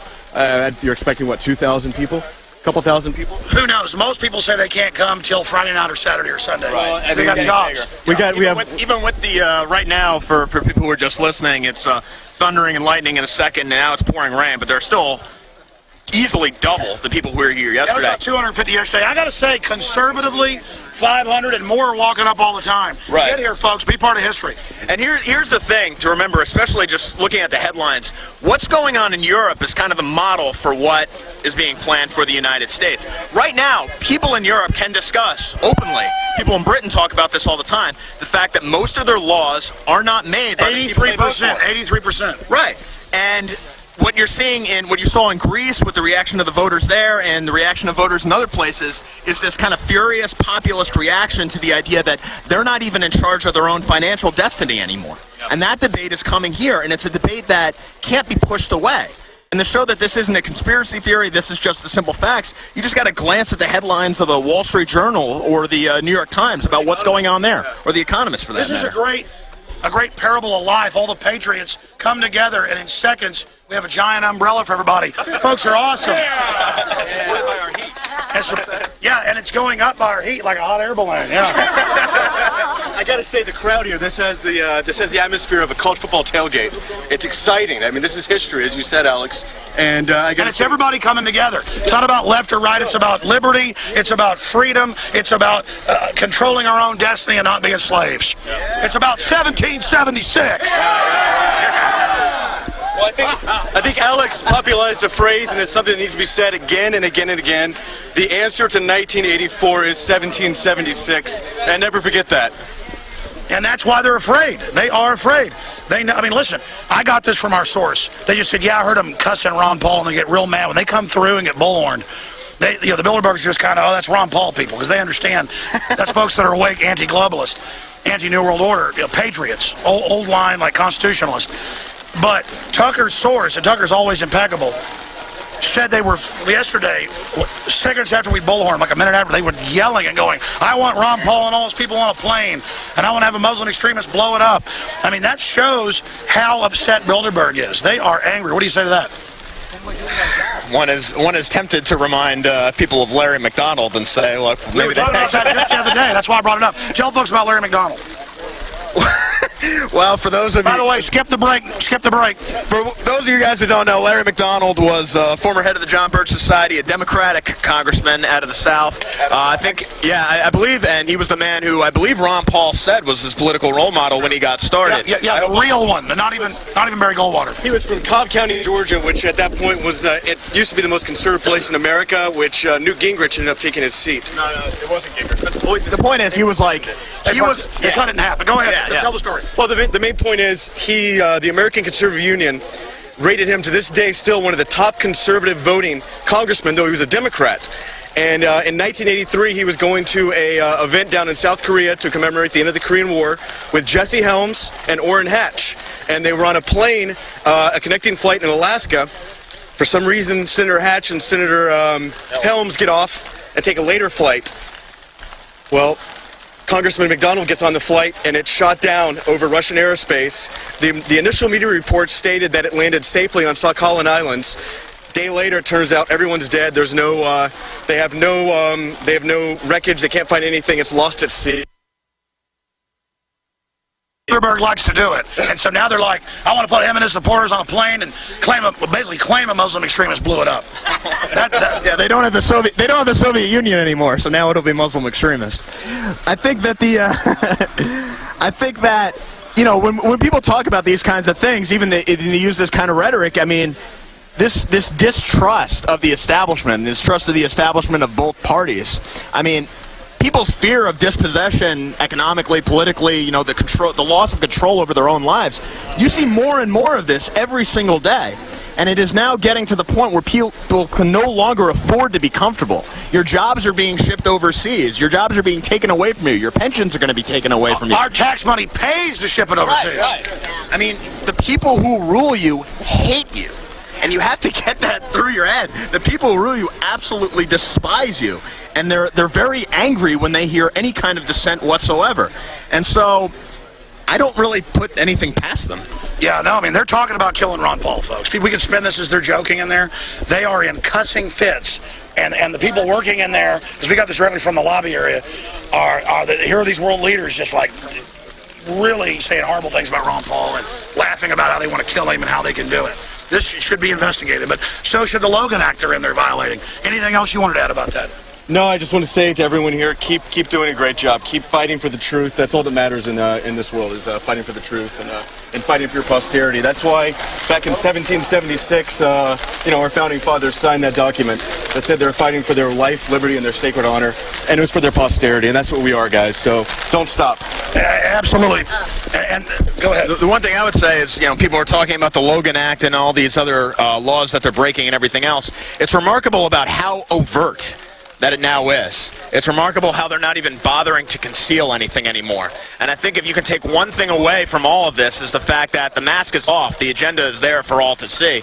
you're expecting, what, 2,000 people? A couple thousand people? Who knows? Most people say they can't come till Friday night or Saturday or Sunday. Right. They got jobs. Even with the right now, for people who are just listening, it's thundering and lightning in a second, and now it's pouring rain, but there's still easily double the people who were here yesterday. That was about 250 yesterday. I got to say, conservatively, 500 and more are walking up all the time. Right. Get here, folks. Be part of history. And here's the thing to remember, especially just looking at the headlines. What's going on in Europe is kind of the model for what is being planned for the United States. Right now, people in Europe can discuss openly, people in Britain talk about this all the time, the fact that most of their laws are not made by 83%. 83%. Right. And what you're seeing in what you saw in Greece with the reaction of the voters there and the reaction of voters in other places is this kind of furious populist reaction to the idea that they're not even in charge of their own financial destiny anymore. Yep. And that debate is coming here, and it's a debate that can't be pushed away. And to show that this isn't a conspiracy theory, this is just the simple facts, you just got to glance at the headlines of the Wall Street Journal or the New York Times about what's going on there, or the Economist for that matter. This is a great parable of life. All the patriots come together, and in seconds, we have a giant umbrella for everybody. Folks are awesome. And it's going up by our heat like a hot air balloon. Yeah. I got to say, the crowd here, this has the atmosphere of a college football tailgate. It's exciting. I mean, this is history, as you said, Alex. And it's everybody coming together. It's not about left or right. It's about liberty. It's about freedom. It's about controlling our own destiny and not being slaves. It's about 1776. Well, I think Alex popularized a phrase, and it's something that needs to be said again and again and again. The answer to 1984 is 1776, and never forget that. And that's why they're afraid. They are afraid. I mean, listen, I got this from our source. They just said, yeah, I heard them cussing Ron Paul, and they get real mad. When they come through and get bullhorned, the Bilderbergs just kind of, oh, that's Ron Paul people, because they understand that's folks that are awake anti-globalist, anti-New World Order, patriots, old line like constitutionalists. But Tucker's source, and Tucker's always impeccable, said they were, yesterday, seconds after we bullhorned, like a minute after, they were yelling and going, I want Ron Paul and all those people on a plane, and I want to have a Muslim extremist blow it up. I mean, that shows how upset Bilderberg is. They are angry. What do you say to that? One is tempted to remind people of Larry McDonald and say, look, maybe we were talking about that just the other day. That's why I brought it up. Tell folks about Larry McDonald. Well, for those of you... By the way, skip the break. Skip the break. For those of you guys who don't know, Larry McDonald was former head of the John Birch Society, a Democratic congressman out of the South. I believe, and he was the man who I believe Ron Paul said was his political role model when he got started. Yeah, the real one, not even Barry Goldwater. He was from Cobb County, Georgia, which at that point was, it used to be the most conservative place in America, which Newt Gingrich ended up taking his seat. No, it wasn't Gingrich. But the point is, he was like... They cut it in half, but go ahead. Tell the story. Well, the main point is the American Conservative Union rated him to this day still one of the top conservative voting congressmen, though he was a Democrat. And in 1983, he was going to a event down in South Korea to commemorate the end of the Korean War with Jesse Helms and Orrin Hatch. And they were on a plane, a connecting flight in Alaska. For some reason, Senator Hatch and Senator Helms get off and take a later flight. Well, Congressman McDonald gets on the flight, and it's shot down over Russian airspace. The initial media report stated that it landed safely on Sakhalin Islands. Day later, it turns out everyone's dead. There's no, they have no wreckage. They can't find anything. It's lost at sea. Bilderberg likes to do it, and so now they're like, I want to put him and his supporters on a plane and basically claim a Muslim extremist blew it up. Yeah, they don't have the Soviet Union anymore, so now it'll be Muslim extremist. I think that when people talk about these kinds of things, even they use this kind of rhetoric. I mean, this distrust of the establishment, distrust of the establishment of both parties. I mean, people's fear of dispossession economically, politically, the loss of control over their own lives. You see more and more of this every single day. And it is now getting to the point where people can no longer afford to be comfortable. Your jobs are being shipped overseas. Your jobs are being taken away from you. Your pensions are going to be taken away from you. Our tax money pays to ship it overseas. Right. I mean, the people who rule you hate you. And you have to get that through your head. The people who rule you absolutely despise you. And they're very angry when they hear any kind of dissent whatsoever. And so I don't really put anything past them. Yeah, no, I mean, they're talking about killing Ron Paul, folks. We can spin this as they're joking in there. They are in cussing fits. And the people working in there, because we got this directly from the lobby area, here are these world leaders just like really saying horrible things about Ron Paul and laughing about how they want to kill him and how they can do it. This should be investigated, but so should the Logan actor in there violating. Anything else you wanted to add about that? No, I just want to say to everyone here, keep doing a great job. Keep fighting for the truth. That's all that matters in this world, is fighting for the truth and fighting for your posterity. That's why back in 1776, our founding fathers signed that document that said they're fighting for their life, liberty, and their sacred honor, and it was for their posterity, and that's what we are, guys. So don't stop. Absolutely. And go ahead. The one thing I would say is, people are talking about the Logan Act and all these other laws that they're breaking and everything else. It's remarkable about how overt that it now is. It's remarkable how they're not even bothering to conceal anything anymore. And I think if you can take one thing away from all of this is the fact that the mask is off. The agenda is there for all to see.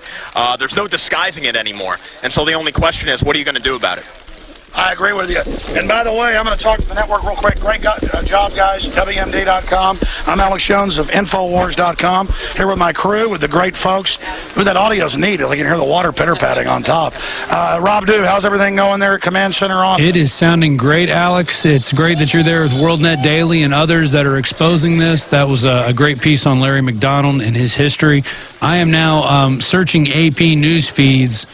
There's no disguising it anymore. And so the only question is, what are you going to do about it? I agree with you. And by the way, I'm going to talk to the network real quick. Great job, guys. WMD.com. I'm Alex Jones of Infowars.com. Here with my crew, with the great folks. Ooh, that audio's neat. I can hear the water pitter-patting on top. Rob Dew, how's everything going there at Command Center Office? It is sounding great, Alex. It's great that you're there with WorldNet Daily and others that are exposing this. That was a great piece on Larry McDonald and his history. I am now searching AP news feeds,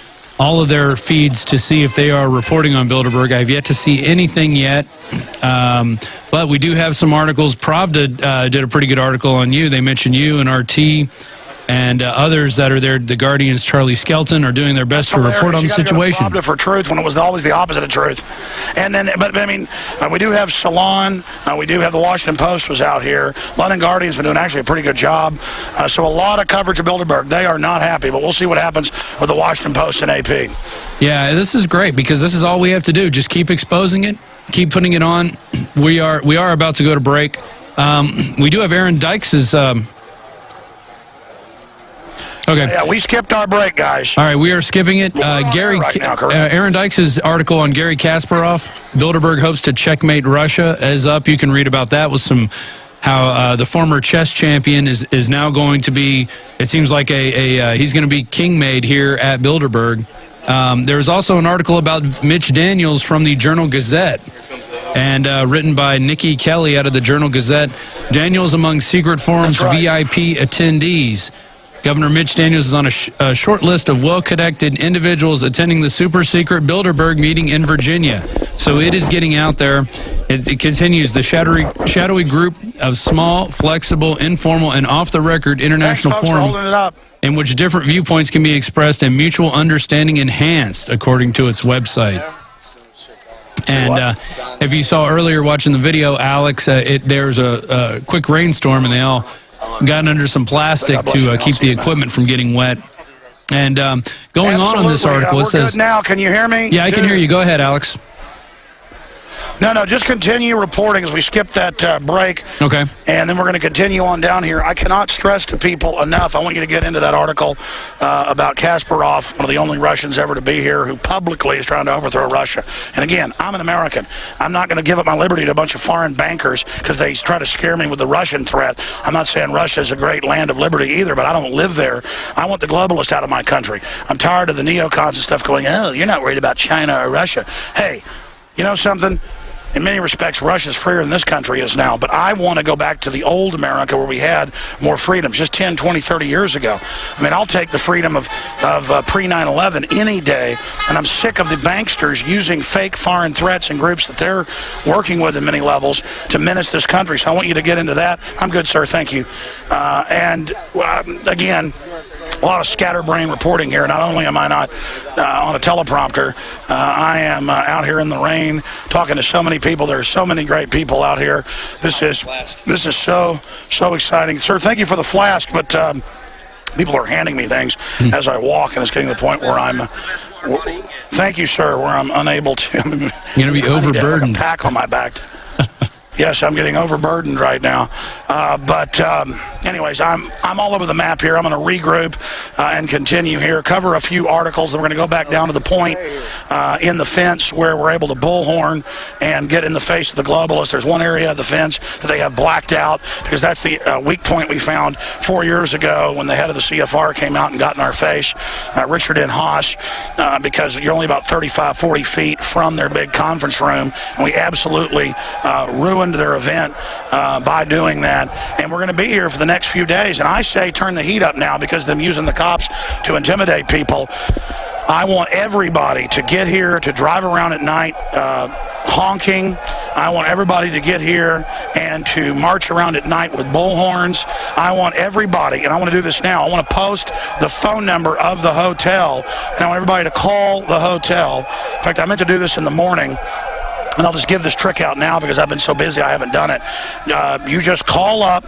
all of their feeds, to see if they are reporting on Bilderberg. I've yet to see anything yet, but we do have some articles. Pravda did a pretty good article on you. They mentioned you and RT and others that are there. The Guardian's Charlie Skelton are doing their best to report on the situation. Pravda for truth when it was always the opposite of truth. And then, but I mean, we do have Salon. We do have the Washington Post was out here. London Guardian's been doing actually a pretty good job. So a lot of coverage of Bilderberg. They are not happy, but we'll see what happens with the Washington Post and AP. Yeah, this is great because this is all we have to do. Just keep exposing it, keep putting it on. We are about to go to break. We do have Aaron Dykes' Okay. Yeah, we skipped our break, guys. All right, we are skipping it. Aaron Dykes' article on Gary Kasparov, Bilderberg hopes to checkmate Russia, is up. You can read about that with some how the former chess champion is now going to be. It seems like he's going to be king-made here at Bilderberg. There's also an article about Mitch Daniels from the Journal-Gazette, and written by Nikki Kelly out of the Journal-Gazette. Daniels among Secret Forum's VIP attendees. Governor Mitch Daniels is on a short list of well-connected individuals attending the super-secret Bilderberg meeting in Virginia. So it is getting out there. It continues. The shadowy group of small, flexible, informal, and off-the-record international forum in which different viewpoints can be expressed and mutual understanding enhanced, according to its website. And if you saw earlier watching the video, Alex, there's a quick rainstorm, and they all got under some plastic to keep the equipment from getting wet. And going on this article, it says... Good now. Can you hear me? Yeah, I can hear you. Go ahead, Alex. No, just continue reporting as we skip that break. Okay. And then we're going to continue on down here. I cannot stress to people enough, I want you to get into that article about Kasparov, one of the only Russians ever to be here, who publicly is trying to overthrow Russia. And again, I'm an American. I'm not going to give up my liberty to a bunch of foreign bankers because they try to scare me with the Russian threat. I'm not saying Russia is a great land of liberty either, but I don't live there. I want the globalists out of my country. I'm tired of the neocons and stuff going, oh, you're not worried about China or Russia. Hey, you know something? In many respects, Russia's freer than this country is now, but I want to go back to the old America where we had more freedoms, just 10, 20, 30 years ago. I mean, I'll take the freedom of pre-9/11 any day, and I'm sick of the banksters using fake foreign threats and groups that they're working with in many levels to menace this country. So I want you to get into that. I'm good, sir. Thank you. Again, a lot of scatterbrain reporting here. Not only am I not on a teleprompter, I am out here in the rain talking to so many people. There are so many great people out here. This is so exciting. Sir, thank you for the flask, but people are handing me things as I walk, and it's getting to the point where I'm thank you, sir, where I'm unable to. You're going to be overburdened. Like a pack on my back. Yes, I'm getting overburdened right now. Anyways, I'm all over the map here. I'm going to regroup and continue here, cover a few articles, and we're going to go back down to the point in the fence where we're able to bullhorn and get in the face of the globalists. There's one area of the fence that they have blacked out because that's the weak point we found 4 years ago when the head of the CFR came out and got in our face, Richard N. Haas, because you're only about 35, 40 feet from their big conference room, and we absolutely ruined their event by doing that. And we're going to be here for the next few days. And I say turn the heat up now because them using the cops to intimidate people. I want everybody to get here, to drive around at night honking. I want everybody to get here and to march around at night with bullhorns. I want everybody, and I want to do this now, I want to post the phone number of the hotel, and I want everybody to call the hotel. In fact, I meant to do this in the morning, and I'll just give this trick out now because I've been so busy I haven't done it. You just call up,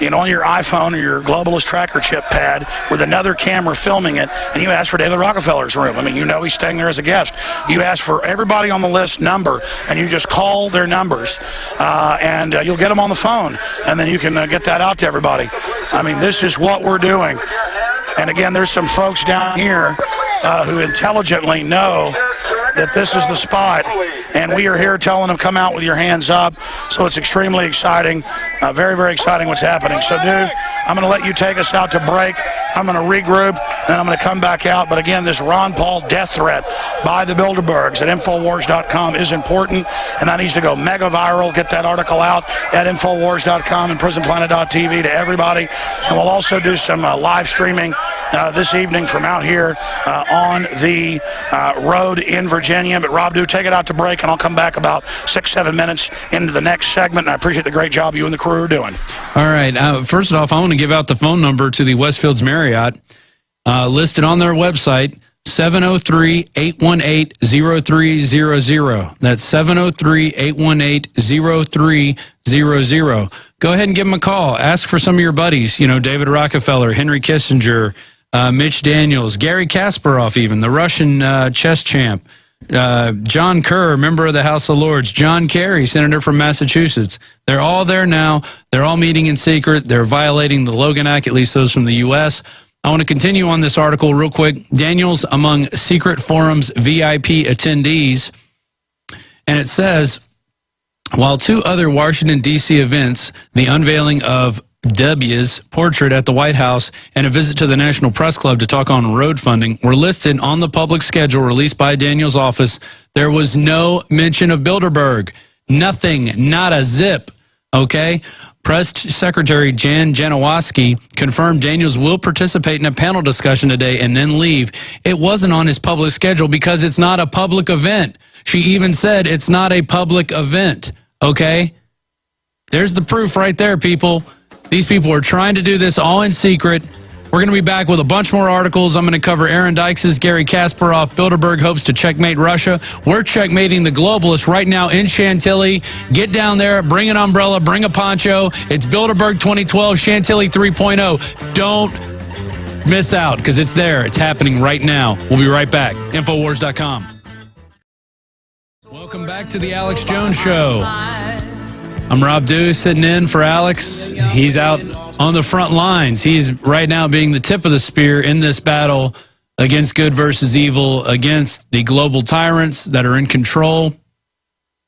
on your iPhone or your globalist tracker chip pad with another camera filming it, and you ask for David Rockefeller's room. I mean, he's staying there as a guest. You ask for everybody on the list number, and you just call their numbers, and you'll get them on the phone, and then you can get that out to everybody. I mean, this is what we're doing. And again, there's some folks down here who intelligently know that this is the spot, and we are here telling them come out with your hands up. So it's extremely exciting, very, very exciting what's happening. So, dude, I'm going to let you take us out to break. I'm going to regroup, and then I'm going to come back out. But again, this Ron Paul death threat by the Bilderbergs at Infowars.com is important, and that needs to go mega viral. Get that article out at Infowars.com and PrisonPlanet.tv to everybody. And we'll also do some live streaming this evening from out here on the road in Virginia. But Rob, do take it out to break, and I'll come back about 6-7 minutes into the next segment. And I appreciate the great job you and the crew are doing. All right. First off, I want to give out the phone number to the Westfields Marriott listed on their website. 703-818-0300. That's 703-818-0300. Go ahead and give them a call. Ask for some of your buddies, David Rockefeller, Henry Kissinger, Mitch Daniels, Gary Kasparov even, the Russian chess champ, John Kerr, member of the House of Lords, John Kerry, senator from Massachusetts. They're all there now. They're all meeting in secret. They're violating the Logan Act, at least those from the U.S., I want to continue on this article real quick. Daniels among secret forums VIP attendees. And it says, while two other Washington, D.C. events, the unveiling of W's portrait at the White House and a visit to the National Press Club to talk on road funding, were listed on the public schedule released by Daniels' office, there was no mention of Bilderberg. Nothing, not a zip, okay? Press Secretary Jan Janikowski confirmed Daniels will participate in a panel discussion today and then leave. It wasn't on his public schedule because it's not a public event. She even said it's not a public event, okay? There's the proof right there, people. These people are trying to do this all in secret. We're going to be back with a bunch more articles. I'm going to cover Aaron Dykes' Gary Kasparov. Bilderberg hopes to checkmate Russia. We're checkmating the globalists right now in Chantilly. Get down there, bring an umbrella, bring a poncho. It's Bilderberg 2012, Chantilly 3.0. Don't miss out because it's there. It's happening right now. We'll be right back. Infowars.com. Welcome back to the Alex Jones Show. I'm Rob Dew, sitting in for Alex. He's out on the front lines. He's right now being the tip of the spear in this battle against good versus evil, against the global tyrants that are in control.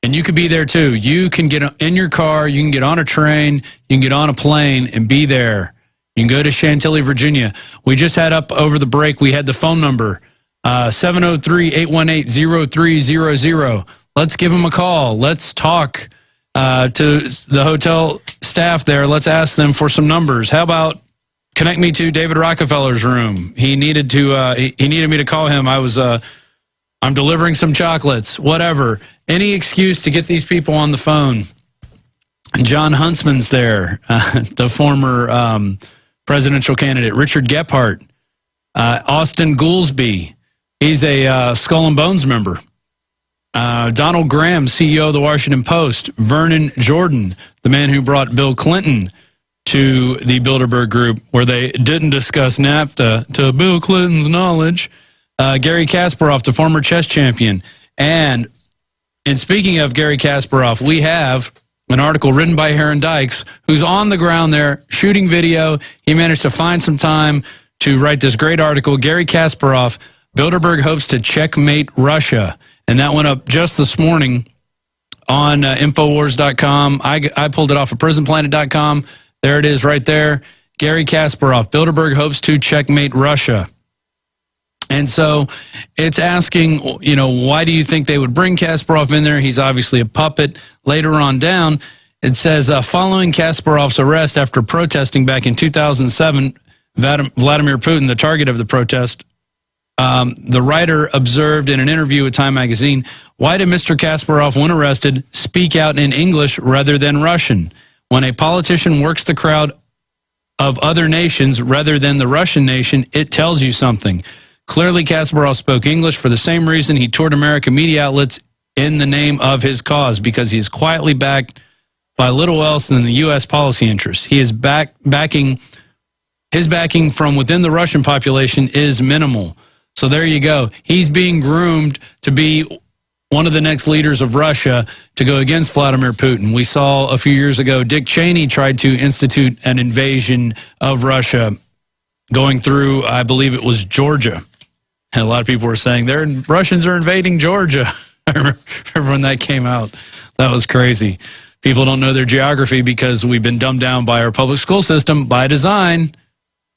And you could be there too. You can get in your car, you can get on a train, you can get on a plane and be there. You can go to Chantilly, Virginia. We just had up over the break, we had the phone number, 703-818-0300. Let's give them a call. Let's talk to the hotel staff there. Let's ask them for some numbers. How about connect me to David Rockefeller's room? He needed to. He needed me to call him. I'm delivering some chocolates. Whatever. Any excuse to get these people on the phone. John Huntsman's there, the former presidential candidate. Richard Gephardt, Austin Goolsbee. He's a Skull and Bones member. Donald Graham, CEO of the Washington Post. Vernon Jordan, the man who brought Bill Clinton to the Bilderberg Group, where they didn't discuss NAFTA to Bill Clinton's knowledge. Gary Kasparov, the former chess champion. And speaking of Gary Kasparov, we have an article written by Aaron Dykes, who's on the ground there shooting video. He managed to find some time to write this great article. Gary Kasparov, Bilderberg hopes to checkmate Russia. And that went up just this morning on Infowars.com. I pulled it off of PrisonPlanet.com. There it is right there. Gary Kasparov, Bilderberg hopes to checkmate Russia. And so it's asking, why do you think they would bring Kasparov in there? He's obviously a puppet. Later on down, it says, following Kasparov's arrest after protesting back in 2007, Vladimir Putin, the target of the protest, the writer observed in an interview with Time magazine, why did Mr. Kasparov, when arrested, speak out in English rather than Russian? When a politician works the crowd of other nations rather than the Russian nation, it tells you something. Clearly, Kasparov spoke English for the same reason he toured American media outlets in the name of his cause, because he is quietly backed by little else than the U.S. policy interests. He is backing from within the Russian population is minimal. So there you go. He's being groomed to be one of the next leaders of Russia to go against Vladimir Putin. We saw a few years ago Dick Cheney tried to institute an invasion of Russia going through, I believe it was Georgia. And a lot of people were saying, Russians are invading Georgia. I remember when that came out. That was crazy. People don't know their geography because we've been dumbed down by our public school system by design.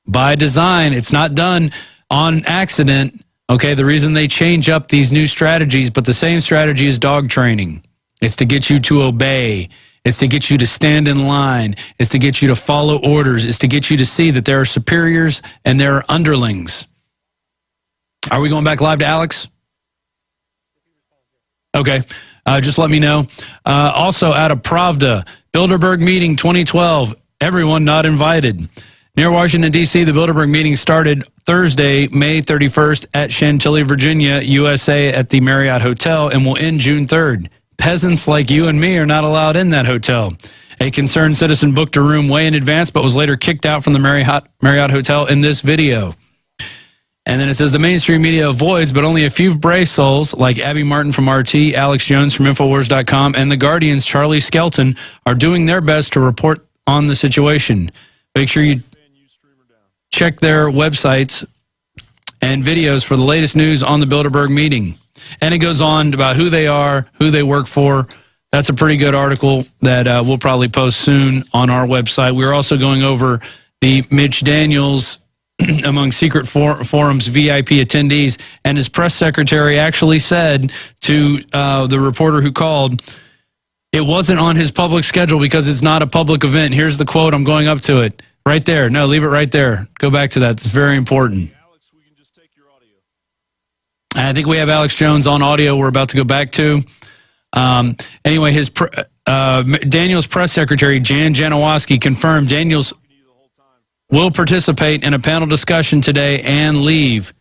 By design. It's not done on accident. Okay, the reason they change up these new strategies, but the same strategy is dog training. It's to get you to obey. It's to get you to stand in line. It's to get you to follow orders. It's to get you to see that there are superiors and there are underlings. Are we going back live to Alex? Okay, just let me know. Also, out of Pravda, Bilderberg meeting 2012, everyone not invited. Near Washington, D.C., the Bilderberg meeting started Thursday, May 31st at Chantilly, Virginia, USA at the Marriott Hotel and will end June 3rd. Peasants like you and me are not allowed in that hotel. A concerned citizen booked a room way in advance but was later kicked out from the Marriott Hotel in this video. And then it says the mainstream media avoids, but only a few brave souls like Abby Martin from RT, Alex Jones from Infowars.com, and The Guardian's Charlie Skelton are doing their best to report on the situation. Make sure you check their websites and videos for the latest news on the Bilderberg meeting. And it goes on about who they are, who they work for. That's a pretty good article that we'll probably post soon on our website. We're also going over the Mitch Daniels among Secret Forum's VIP attendees, and his press secretary actually said to the reporter who called, it wasn't on his public schedule because it's not a public event. Here's the quote. I'm going up to it. Right there. No, leave it right there. Go back to that. It's very important. Alex, we can just take your audio. I think we have Alex Jones on audio we're about to go back to. Anyway, his Daniels press secretary, Jan Janowoski, confirmed Daniels will participate in a panel discussion today and leave.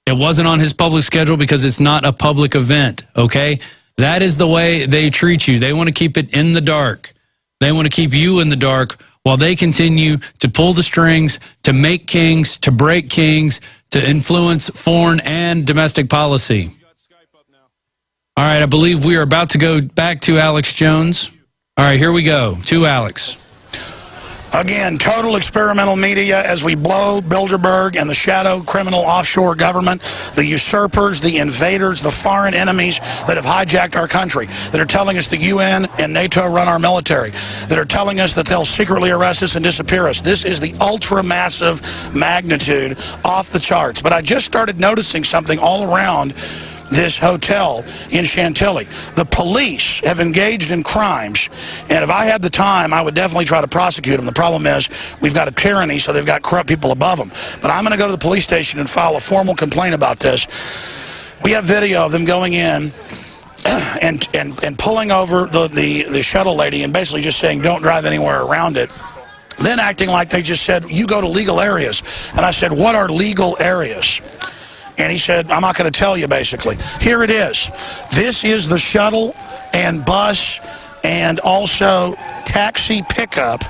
It wasn't on his public schedule because it's not a public event, okay? That is the way they treat you. They want to keep it in the dark. They want to keep you in the dark while they continue to pull the strings, to make kings, to break kings, to influence foreign and domestic policy. All right, I believe we are about to go back to Alex Jones. All right, here we go. To Alex. Again, total experimental media as we blow Bilderberg and the shadow criminal offshore government, the usurpers, the invaders, the foreign enemies that have hijacked our country, that are telling us the UN and NATO run our military, that are telling us that they'll secretly arrest us and disappear us. This is the ultra-massive magnitude off the charts. But I just started noticing something all around this hotel in Chantilly. The police have engaged in crimes, and if I had the time, I would definitely try to prosecute them. The problem is we've got a tyranny, so they've got corrupt people above them. But I'm going to go to the police station and file a formal complaint about this. We have video of them going in and pulling over the shuttle lady and basically just saying, don't drive anywhere around it. Then acting like they just said, you go to legal areas. And I said, what are legal areas? And he said, I'm not going to tell you, basically. Here it is. This is the shuttle and bus and also taxi pickup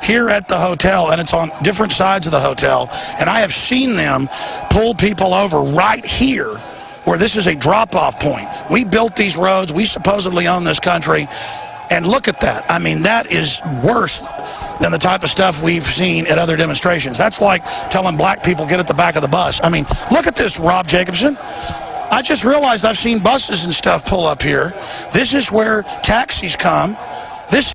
here at the hotel, and it's on different sides of the hotel. And I have seen them pull people over right here where this is a drop-off point. We built these roads. We supposedly own this country. And look at that. I mean, that is worse than the type of stuff we've seen at other demonstrations. That's like telling black people, get at the back of the bus. I mean, look at this, Rob Jacobson. I just realized I've seen buses and stuff pull up here. This is where taxis come. This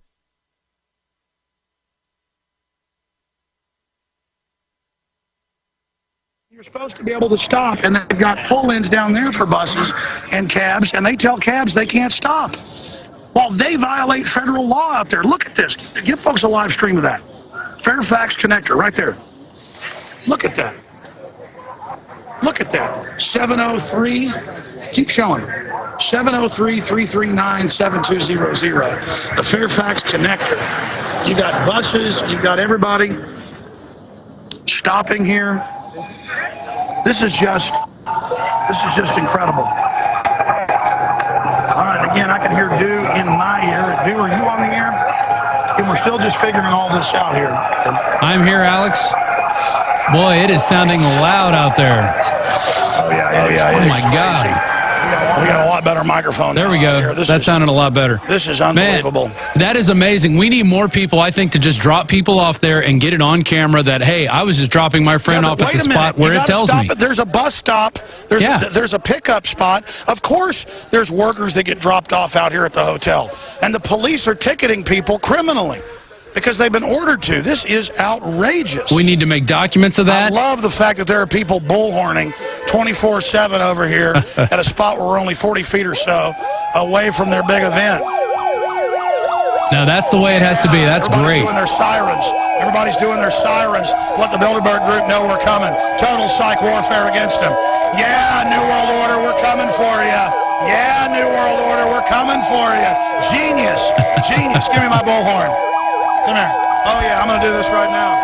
You're supposed to be able to stop, and they've got pull-ins down there for buses and cabs, and they tell cabs they can't stop. Well, they violate federal law out there. Look at this. Give folks a live stream of that. Fairfax connector right there. Look at that. Look at that. 703. Keep showing. 703-339-7200. The Fairfax connector. You got buses. You got everybody stopping here. This is just incredible. All right, again, I can hear Dew in my ear. Dew, are you on the air? And we're still just figuring all this out here. I'm here, Alex. Boy, it is sounding loud out there. Oh, yeah. Oh, my God. We got a lot better microphone. There we go. That sounded a lot better. This is unbelievable. Man, that is amazing. We need more people, I think, to just drop people off there and get it on camera that, hey, I was just dropping my friend off at the spot where it tells me. There's a bus stop. There's a pickup spot. Of course, there's workers that get dropped off out here at the hotel. And the police are ticketing people criminally because they've been ordered to. This is outrageous. We need to make documents of that. I love the fact that there are people bullhorning 24/7 over here at a spot where we're only 40 feet or so away from their big event. Now, that's the way it has to be. That's great. Doing their sirens. Everybody's doing their sirens. Let the Bilderberg group know we're coming. Total psych warfare against them. Yeah, New World Order, we're coming for you. Yeah, New World Order, we're coming for you. Genius. Genius. Give me my bullhorn. Come here. Oh, yeah, I'm going to do this right now.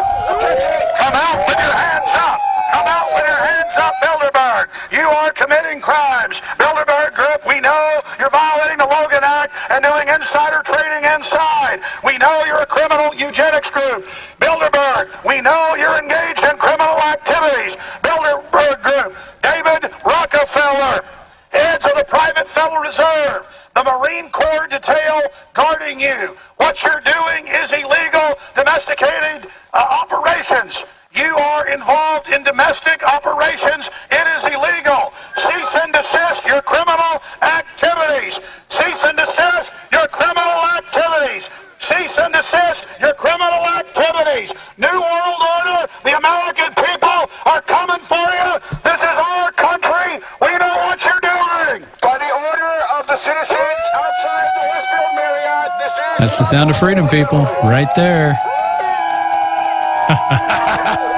Come out with your hands up. Come out with your hands up, Bilderberg. You are committing crimes. Bilderberg Group, we know you're violating the Logan Act and doing insider trading inside. We know you're a criminal eugenics group. Bilderberg, we know you're engaged in criminal activities. Bilderberg Group, David Rockefeller, heads of the Private Federal Reserve, the Marine Corps detail guarding you. What you're doing is illegal, domesticated operations. You are involved in domestic operations. It is illegal. Cease and desist your criminal activities. Cease and desist your criminal activities. Cease and desist your criminal activities. New world order. The American people are coming for you. This is our country. We know what you're doing. By the order of the citizens outside the Westfield Marriott, this is... That's the sound of freedom, people, right there.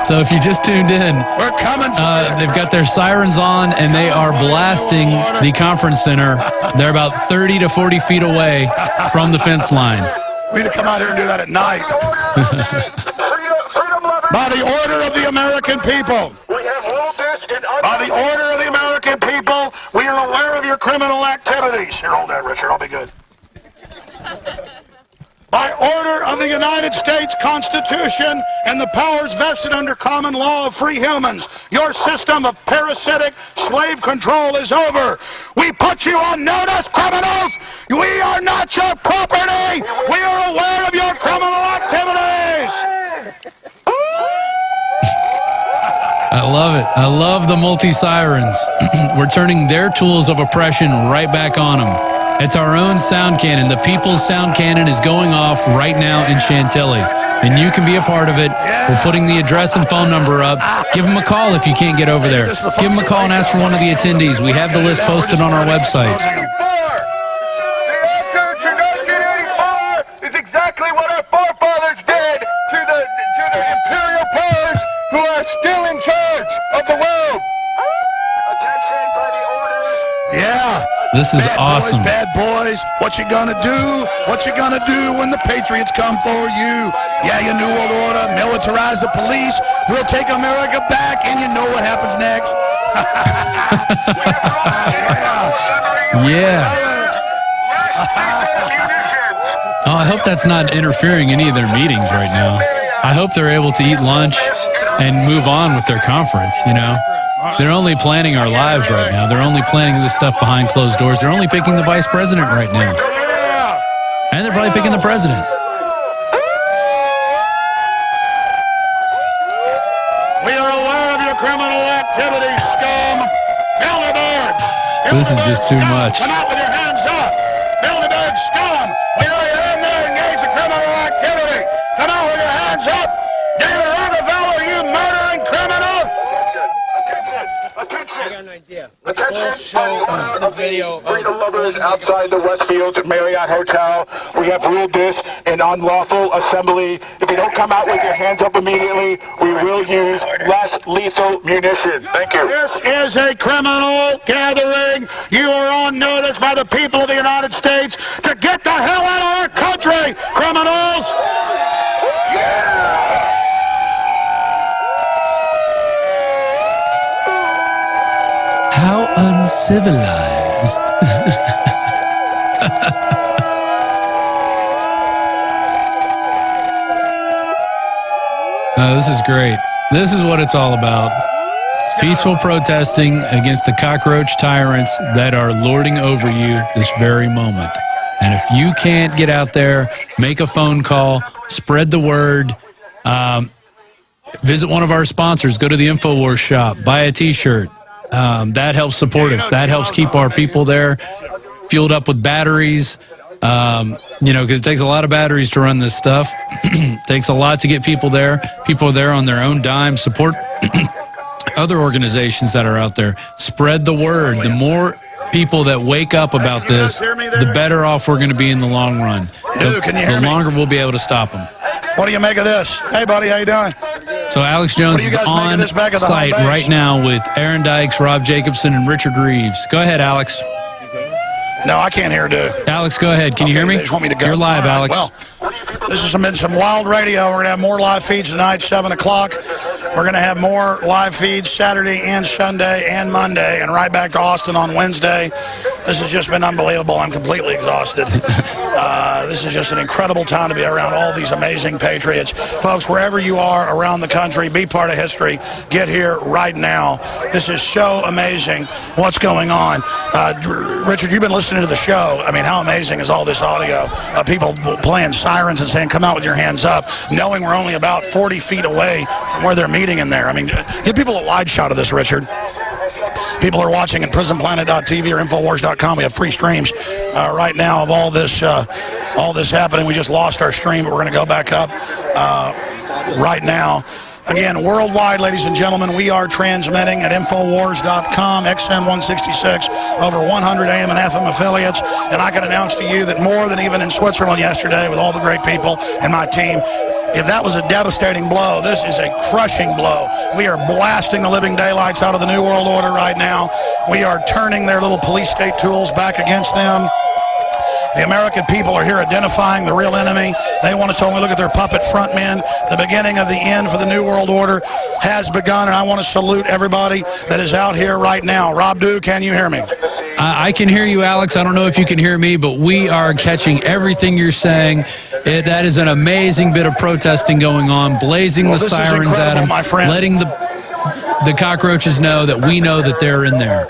So if you just tuned in, we're coming. They've got their sirens on, and they are blasting the conference center. They're about 30 to 40 feet away from the fence line. We need to come out here and do that at night. By the order of the American people. By the order of the American people, we are aware of your criminal activities. Here, hold that, Richard. I'll be good. By order of the United States Constitution and the powers vested under common law of free humans, your system of parasitic slave control is over. We put you on notice, criminals. We are not your property. We are aware of your criminal activities. I love it. I love the multi-sirens. We're turning their tools of oppression right back on them. It's our own sound cannon. The people's sound cannon is going off right now in Chantilly, and you can be a part of it. We're putting the address and phone number up. Give them a call if you can't get over there. Give them a call and ask for one of the attendees. We have the list posted on our website. The answer to 1984 is exactly what our forefathers did to the imperial powers who are still in charge of the world. Attention by the orders. Yeah. This is awesome. Bad boys, what you gonna do? What you gonna do when the Patriots come for you? Yeah, your New World Order, militarize the police. We'll take America back, and you know what happens next. Yeah. Oh, I hope that's not interfering any of their meetings right now. I hope they're able to eat lunch and move on with their conference, you know? They're only planning our lives right now. They're only planning this stuff behind closed doors. They're only picking the vice president right now. And they're probably picking the president. We are aware of your criminal activities, scum. Bilderbergs. This is just too much. Come out with your hands up. Bilderberg scum. We know you're in there engaged in criminal activity. Come out with your hands up. David Rockefeller, you murdering criminal. I got an idea. Let's all show the video. Freedom lovers outside the Westfield Marriott Hotel. We have ruled this an unlawful assembly. If you don't come out with your hands up immediately, we will use less lethal munition. Thank you. This is a criminal gathering. You are on notice by the people of the United States to get the hell out of our country, criminals. Yeah! How uncivilized. This is great. This is what it's all about. Peaceful protesting against the cockroach tyrants that are lording over you this very moment. And if you can't get out there, make a phone call, spread the word, visit one of our sponsors, go to the Infowars shop, buy a T-shirt. That helps support us. That helps keep our people there fueled up with batteries, you know, because it takes a lot of batteries to run this stuff. It takes a lot to get people there. People are there on their own dime. Support other organizations that are out there. Spread the word. The more people that wake up about this, the better off we're going to be in the long run. The longer we'll be able to stop them. What do you make of this? Hey, buddy, how you doing? So Alex Jones is on site right now with Aaron Dykes, Rob Jacobson, and Richard Reeves. Go ahead, Alex. No, I can't hear, dude. Alex, go ahead. Can you hear me? They just want me to go. You're live, All right, Alex. Well, this has been some wild radio. We're going to have more live feeds tonight, 7 o'clock. We're going to have more live feeds Saturday and Sunday and Monday, and right back to Austin on Wednesday. This has just been unbelievable. I'm completely exhausted. This is just an incredible time to be around all these amazing patriots. Folks, wherever you are around the country, be part of history. Get here right now. This is so amazing what's going on. Richard, you've been listening to the show. I mean, how amazing is all this audio? People playing sirens and saying, come out with your hands up, knowing we're only about 40 feet away from where they're meeting in there. I mean, give people a wide shot of this, Richard. People are watching at prisonplanet.tv or Infowars.com. We have free streams right now of all this happening. We just lost our stream, but we're going to go back up right now. Again, worldwide, ladies and gentlemen, we are transmitting at Infowars.com, XM 166, over 100 AM and FM affiliates. And I can announce to you that more than even in Switzerland yesterday with all the great people and my team, if that was a devastating blow, this is a crushing blow. We are blasting the living daylights out of the New World Order right now. We are turning their little police state tools back against them. The American people are here identifying the real enemy. They want us to only look at their puppet front men. The beginning of the end for the New World Order has begun, and I want to salute everybody that is out here right now. Rob Dew, can you hear me? I can hear you, Alex. I don't know if you can hear me, but we are catching everything you're saying. That is an amazing bit of protesting going on, blazing the sirens at them, letting the cockroaches know that we know that they're in there.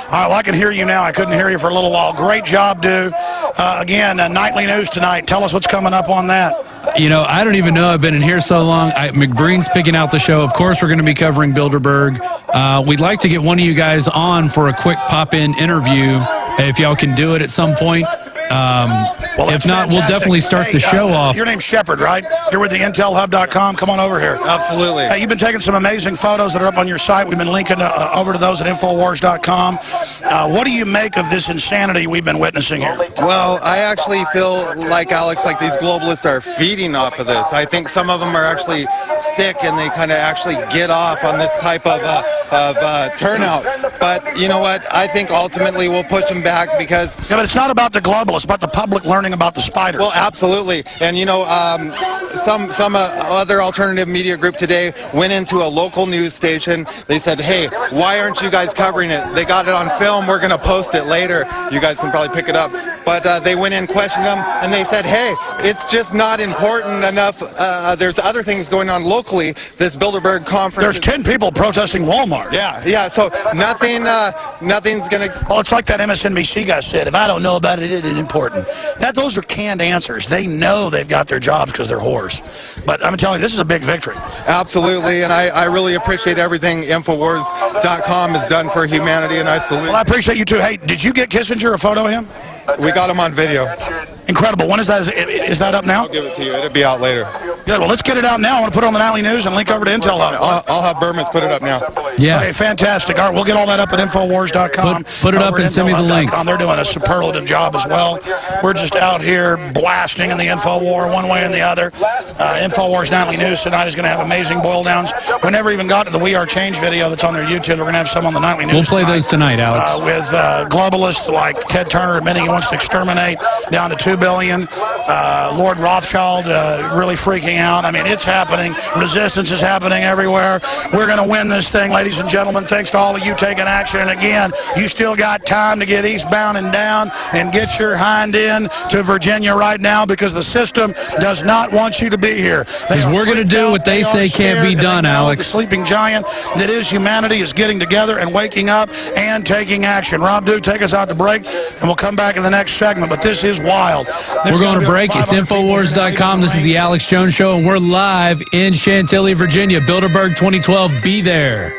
All right, well, I can hear you now. I couldn't hear you for a little while. Great job, dude. Again, nightly news tonight. Tell us what's coming up on that. You know, I don't even know. I've been in here so long. McBreen's picking out the show. Of course, we're going to be covering Bilderberg. We'd like to get one of you guys on for a quick pop-in interview, if y'all can do it at some point. Well, if not, we'll definitely start the show off. Your name's Shepard, right? You're with the intelhub.com. Come on over here. Absolutely. You've been taking some amazing photos that are up on your site. We've been linking over to those at Infowars.com. What do you make of this insanity we've been witnessing here? Well, I actually feel like, Alex, like these globalists are feeding off of this. I think some of them are actually sick and they kind of actually get off on this type of turnout. But you know what? I think ultimately we'll push them back because... Yeah, but it's not about the globalists. It's about the public learning about the spiders. Well, absolutely. And, you know, some other alternative media group today went into a local news station. They said, hey, why aren't you guys covering it? They got it on film. We're going to post it later. You guys can probably pick it up. But they went in, questioned them, and they said, hey, it's just not important enough. There's other things going on locally. This Bilderberg conference. There's 10 people protesting Walmart. Yeah. So nothing's going to... Well, it's like that MSNBC guy said, if I don't know about it, it isn't important. Those are canned answers. They know they've got their jobs because they're whores. But I'm telling you, this is a big victory. Absolutely, and I really appreciate everything Infowars.com has done for humanity, and I salute. Well, I appreciate you too. Hey, did you get Kissinger a photo of him? We got him on video. Incredible. When is that? Is that up now? I'll give it to you. It'll be out later. Good. Well, let's get it out now. I want to put it on the nightly news and link over to Intel Hub. I'll have Berman's put it up now. Yeah. Okay, fantastic. All right, we'll get all that up at Infowars.com. Put it up and send me the link. They're doing a superlative job as well. We're just out here blasting in the info war one way and the other. Infowars Nightly News tonight is going to have amazing boil downs. We never even got to the We Are Change video that's on their YouTube. We're going to have some on the Nightly News. We'll play those tonight, Alex. With globalists like Ted Turner admitting he wants to exterminate down to 2 billion. Lord Rothschild really freaking out. I mean, it's happening. Resistance is happening everywhere. We're going to win this thing, ladies and gentlemen. Thanks to all of you taking action. And again, you still got time to get eastbound and down and get your hind end to Virginia right now because the system does not want you to be here. Because we're going to do what they say can't be done, Alex. The sleeping giant that is humanity is getting together and waking up and taking action. Rob Dew, take us out to break, and we'll come back in the next segment. But this is wild. We're going to break. It's Infowars.com. This is the Alex Jones Show, and we're live in Chantilly, Virginia. Bilderberg 2012. Be there.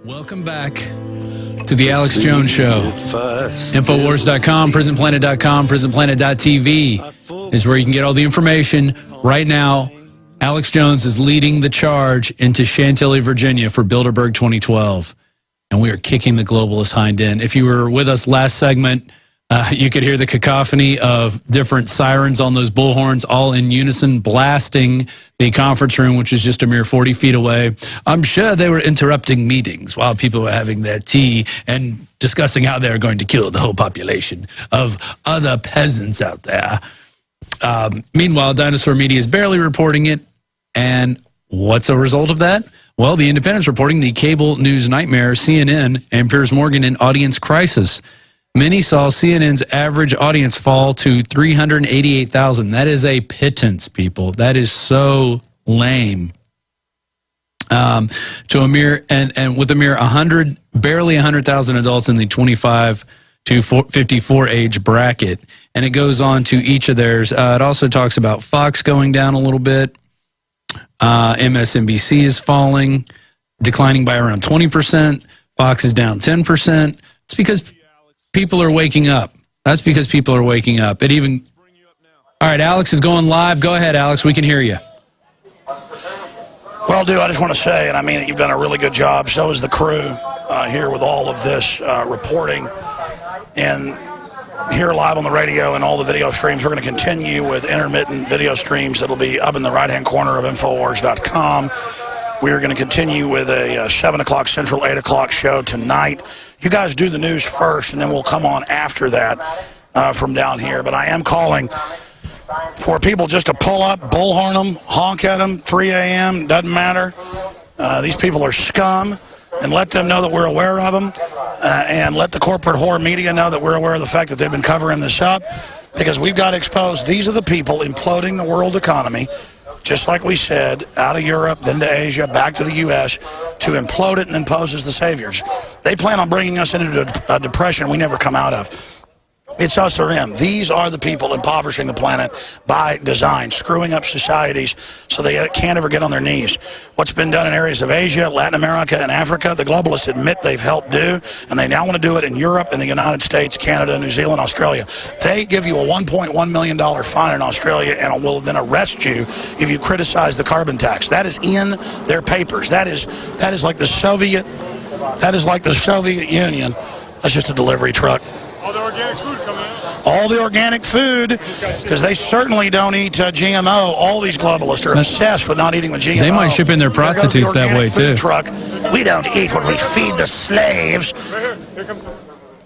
Welcome back to the Alex Jones Show. Infowars.com, prisonplanet.com, prisonplanet.tv is where you can get all the information. Right now, Alex Jones is leading the charge into Chantilly, Virginia for Bilderberg 2012. And we are kicking the globalist hind end. If you were with us last segment, you could hear the cacophony of different sirens on those bullhorns, all in unison, blasting the conference room, which is just a mere 40 feet away. I'm sure they were interrupting meetings while people were having their tea and discussing how they're going to kill the whole population of other peasants out there. Meanwhile, Dinosaur Media is barely reporting it. And what's a result of that? Well, the Independent's reporting the cable news nightmare CNN and Piers Morgan in audience crisis. Many saw CNN's average audience fall to 388,000. That is a pittance, people. That is so lame. To a mere and with a mere barely 100,000 adults in the 25 to 54 age bracket, and it goes on to each of theirs. It also talks about Fox going down a little bit. MSNBC is falling, declining by around 20%. Fox is down 10%. It's because people are waking up. That's because people are waking up. All right, Alex is going live. Go ahead, Alex. We can hear you. Well, dude, I just want to say, and I mean, you've done a really good job. So is the crew here with all of this reporting. And here live on the radio and all the video streams, we're going to continue with intermittent video streams that'll be up in the right-hand corner of Infowars.com. We're going to continue with a 7 o'clock Central, 8 o'clock show tonight. You guys do the news first, and then we'll come on after that from down here. But I am calling for people just to pull up, bullhorn them, honk at them, 3 a.m., doesn't matter. These people are scum, and let them know that we're aware of them, and let the corporate whore media know that we're aware of the fact that they've been covering this up, because we've got to expose these are the people imploding the world economy, just like we said, out of Europe, then to Asia, back to the U.S., to implode it and then pose as the saviors. They plan on bringing us into a depression we never come out of. It's us or them. These are the people impoverishing the planet by design, screwing up societies so they can't ever get on their knees. What's been done in areas of Asia, Latin America, and Africa, the globalists admit they've helped do, and they now want to do it in Europe, and the United States, Canada, New Zealand, Australia. They give you a $1.1 million fine in Australia and will then arrest you if you criticize the carbon tax. That is in their papers. That is like the Soviet Union. That's just a delivery truck. All the organic food coming out. All the organic food, because they certainly don't eat GMO. All these globalists are obsessed with not eating the GMO. They might ship in their prostitutes that way, too. Truck. We don't eat what we feed the slaves.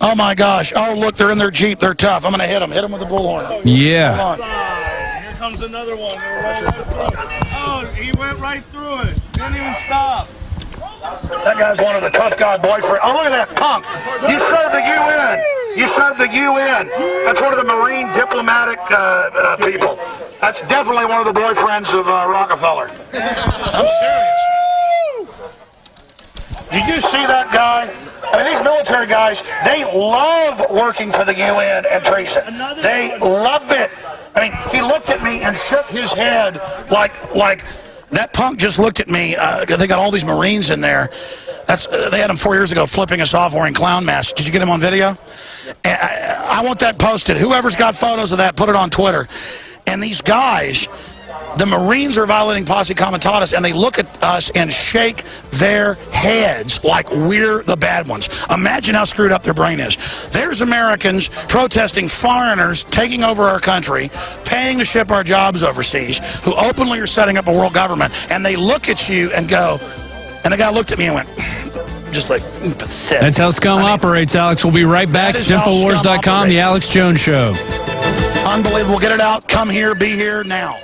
Oh, my gosh. Oh, look, they're in their Jeep. They're tough. I'm going to hit them. Hit them with the bullhorn. Yeah. Hold on. Here comes another one. Oh, he went right through it. Didn't even stop. That guy's one of the tough guy boyfriends. Oh, look at that punk. You serve the UN. You serve the UN. That's one of the Marine diplomatic people. That's definitely one of the boyfriends of Rockefeller. I'm serious. Did you see that guy? I mean, these military guys, they love working for the UN and treason. They love it. I mean, he looked at me and shook his head like that punk just looked at me. They got all these Marines in there. They had them 4 years ago flipping us off wearing clown masks. Did you get him on video? I want that posted. Whoever's got photos of that, put it on Twitter. And these guys, the Marines are violating posse comitatus, and they look at us and shake their heads like we're the bad ones. Imagine how screwed up their brain is. There's Americans protesting foreigners taking over our country, paying to ship our jobs overseas, who openly are setting up a world government, and they look at you and go, and the guy looked at me and went, just like, pathetic. That's how scum operates, Alex. We'll be right back. It's Infowars.com, the Alex Jones Show. Unbelievable. Get it out. Come here. Be here now.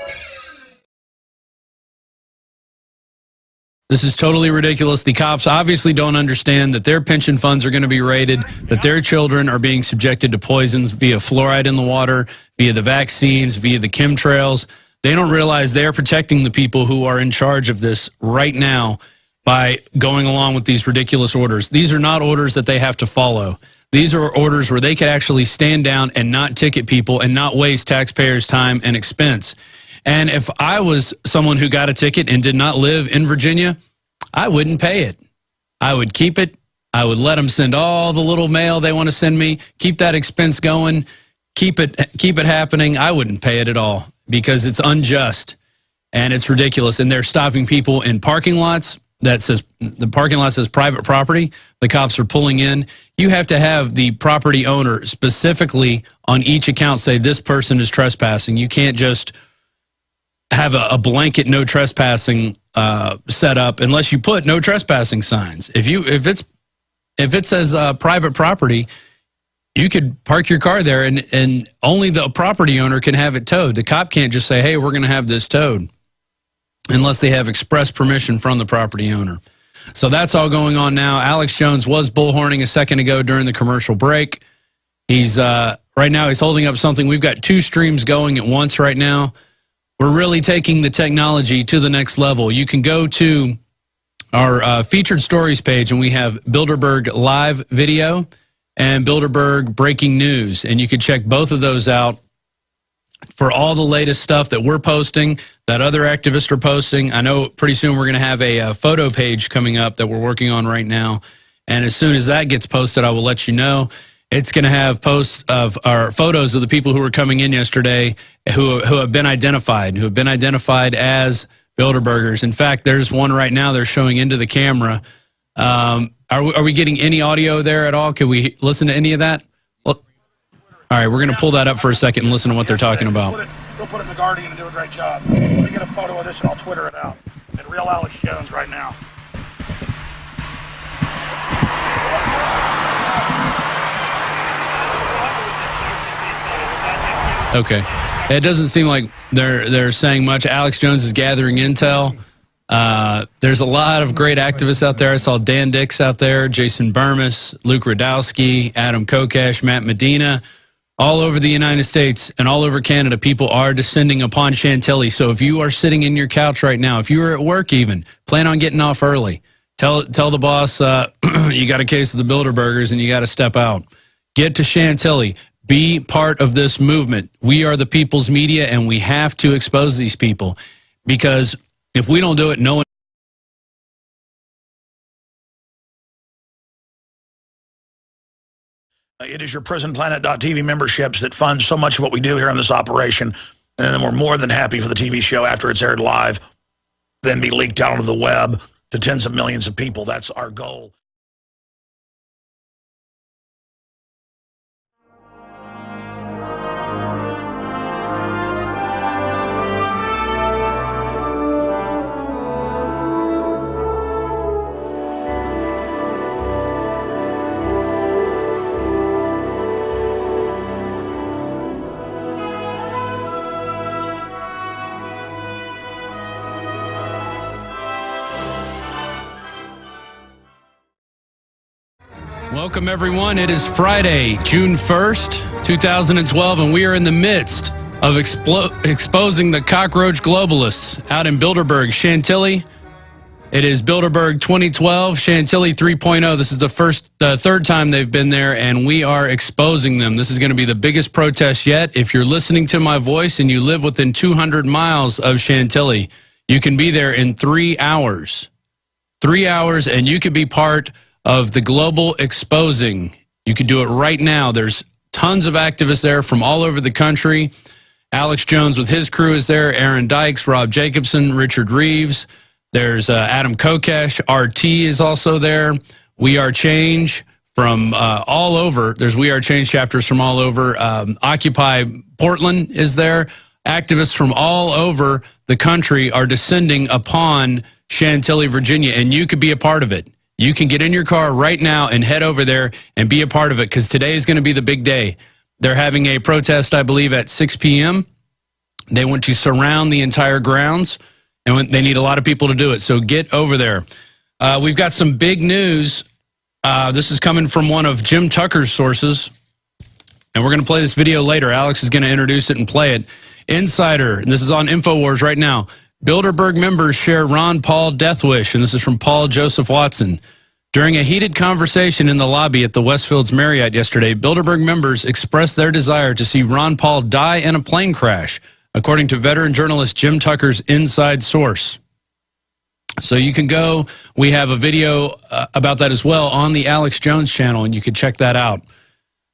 This is totally ridiculous. The cops obviously don't understand that their pension funds are going to be raided, that their children are being subjected to poisons via fluoride in the water, via the vaccines, via the chemtrails. They don't realize they're protecting the people who are in charge of this right now by going along with these ridiculous orders. These are not orders that they have to follow. These are orders where they could actually stand down and not ticket people and not waste taxpayers' time and expense. And if I was someone who got a ticket and did not live in Virginia, I wouldn't pay it. I would keep it. I would let them send all the little mail they want to send me, keep that expense going, keep it happening. I wouldn't pay it at all because it's unjust and it's ridiculous. And they're stopping people in parking lots that says the parking lot says private property. The cops are pulling in. You have to have the property owner specifically on each account say this person is trespassing. You can't just have a blanket no trespassing set up unless you put no trespassing signs. If it says private property, you could park your car there and only the property owner can have it towed. The cop can't just say, hey, we're going to have this towed. unless they have express permission from the property owner. So that's all going on now. Alex Jones was bullhorning a second ago during the commercial break. He's right now he's holding up something. We've got 2 streams going at once right now. We're really taking the technology to the next level. You can go to our featured stories page, and we have Bilderberg live video and Bilderberg breaking news, and you can check both of those out for all the latest stuff that we're posting, that other activists are posting. I know pretty soon we're going to have a photo page coming up that we're working on right now, and as soon as that gets posted, I will let you know. It's going to have posts of our photos of the people who were coming in yesterday who have been identified, as Bilderbergers. In fact, there's one right now they're showing into the camera. Are we getting any audio there at all? Can we listen to any of that? Well, all right, we're going to pull that up for a second and listen to what they're talking about. We'll put it in the Guardian and do a great job. Let me get a photo of this and I'll Twitter it out. And real Alex Jones right now. Okay. It doesn't seem like they're saying much. Alex Jones is gathering intel. There's a lot of great activists out there. I saw Dan Dix out there, Jason Burmis, Luke Radowski, Adam Kokesh, Matt Medina. All over the United States and all over Canada, people are descending upon Chantilly. So if you are sitting in your couch right now, if you are at work even, plan on getting off early. Tell the boss you got a case of the Bilderbergers and you got to step out. Get to Chantilly. Be part of this movement. We are the people's media, and we have to expose these people, because if we don't do it, no one. It is your PrisonPlanet.tv memberships that fund so much of what we do here in this operation, and then we're more than happy for the TV show after it's aired live, then be leaked out onto the web to tens of millions of people. That's our goal. Welcome, everyone. It is Friday, June 1st, 2012, and we are in the midst of exposing the cockroach globalists out in Bilderberg, Chantilly. It is Bilderberg 2012, Chantilly 3.0. This is the third time they've been there, and we are exposing them. This is going to be the biggest protest yet. If you're listening to my voice and you live within 200 miles of Chantilly, you can be there in 3 hours. 3 hours, and you could be part of the global exposing. You can do it right now. There's tons of activists there from all over the country. Alex Jones with his crew is there. Aaron Dykes, Rob Jacobson, Richard Reeves. There's Adam Kokesh. RT is also there. We Are Change from all over. There's We Are Change chapters from all over. Occupy Portland is there. Activists from all over the country are descending upon Chantilly, Virginia, and you could be a part of it. You can get in your car right now and head over there and be a part of it, because today is going to be the big day. They're having a protest, I believe, at 6 p.m. They want to surround the entire grounds, and they need a lot of people to do it. So get over there. We've got some big news. This is coming from one of Jim Tucker's sources, and we're going to play this video later. Alex is going to introduce it and play it. Insider, and this is on Infowars right now. Bilderberg members share Ron Paul death wish, and this is from Paul Joseph Watson. During a heated conversation in the lobby at the Westfields Marriott yesterday, Bilderberg members expressed their desire to see Ron Paul die in a plane crash, according to veteran journalist Jim Tucker's inside source. So you can go. We have a video about that as well on the Alex Jones channel, and you can check that out.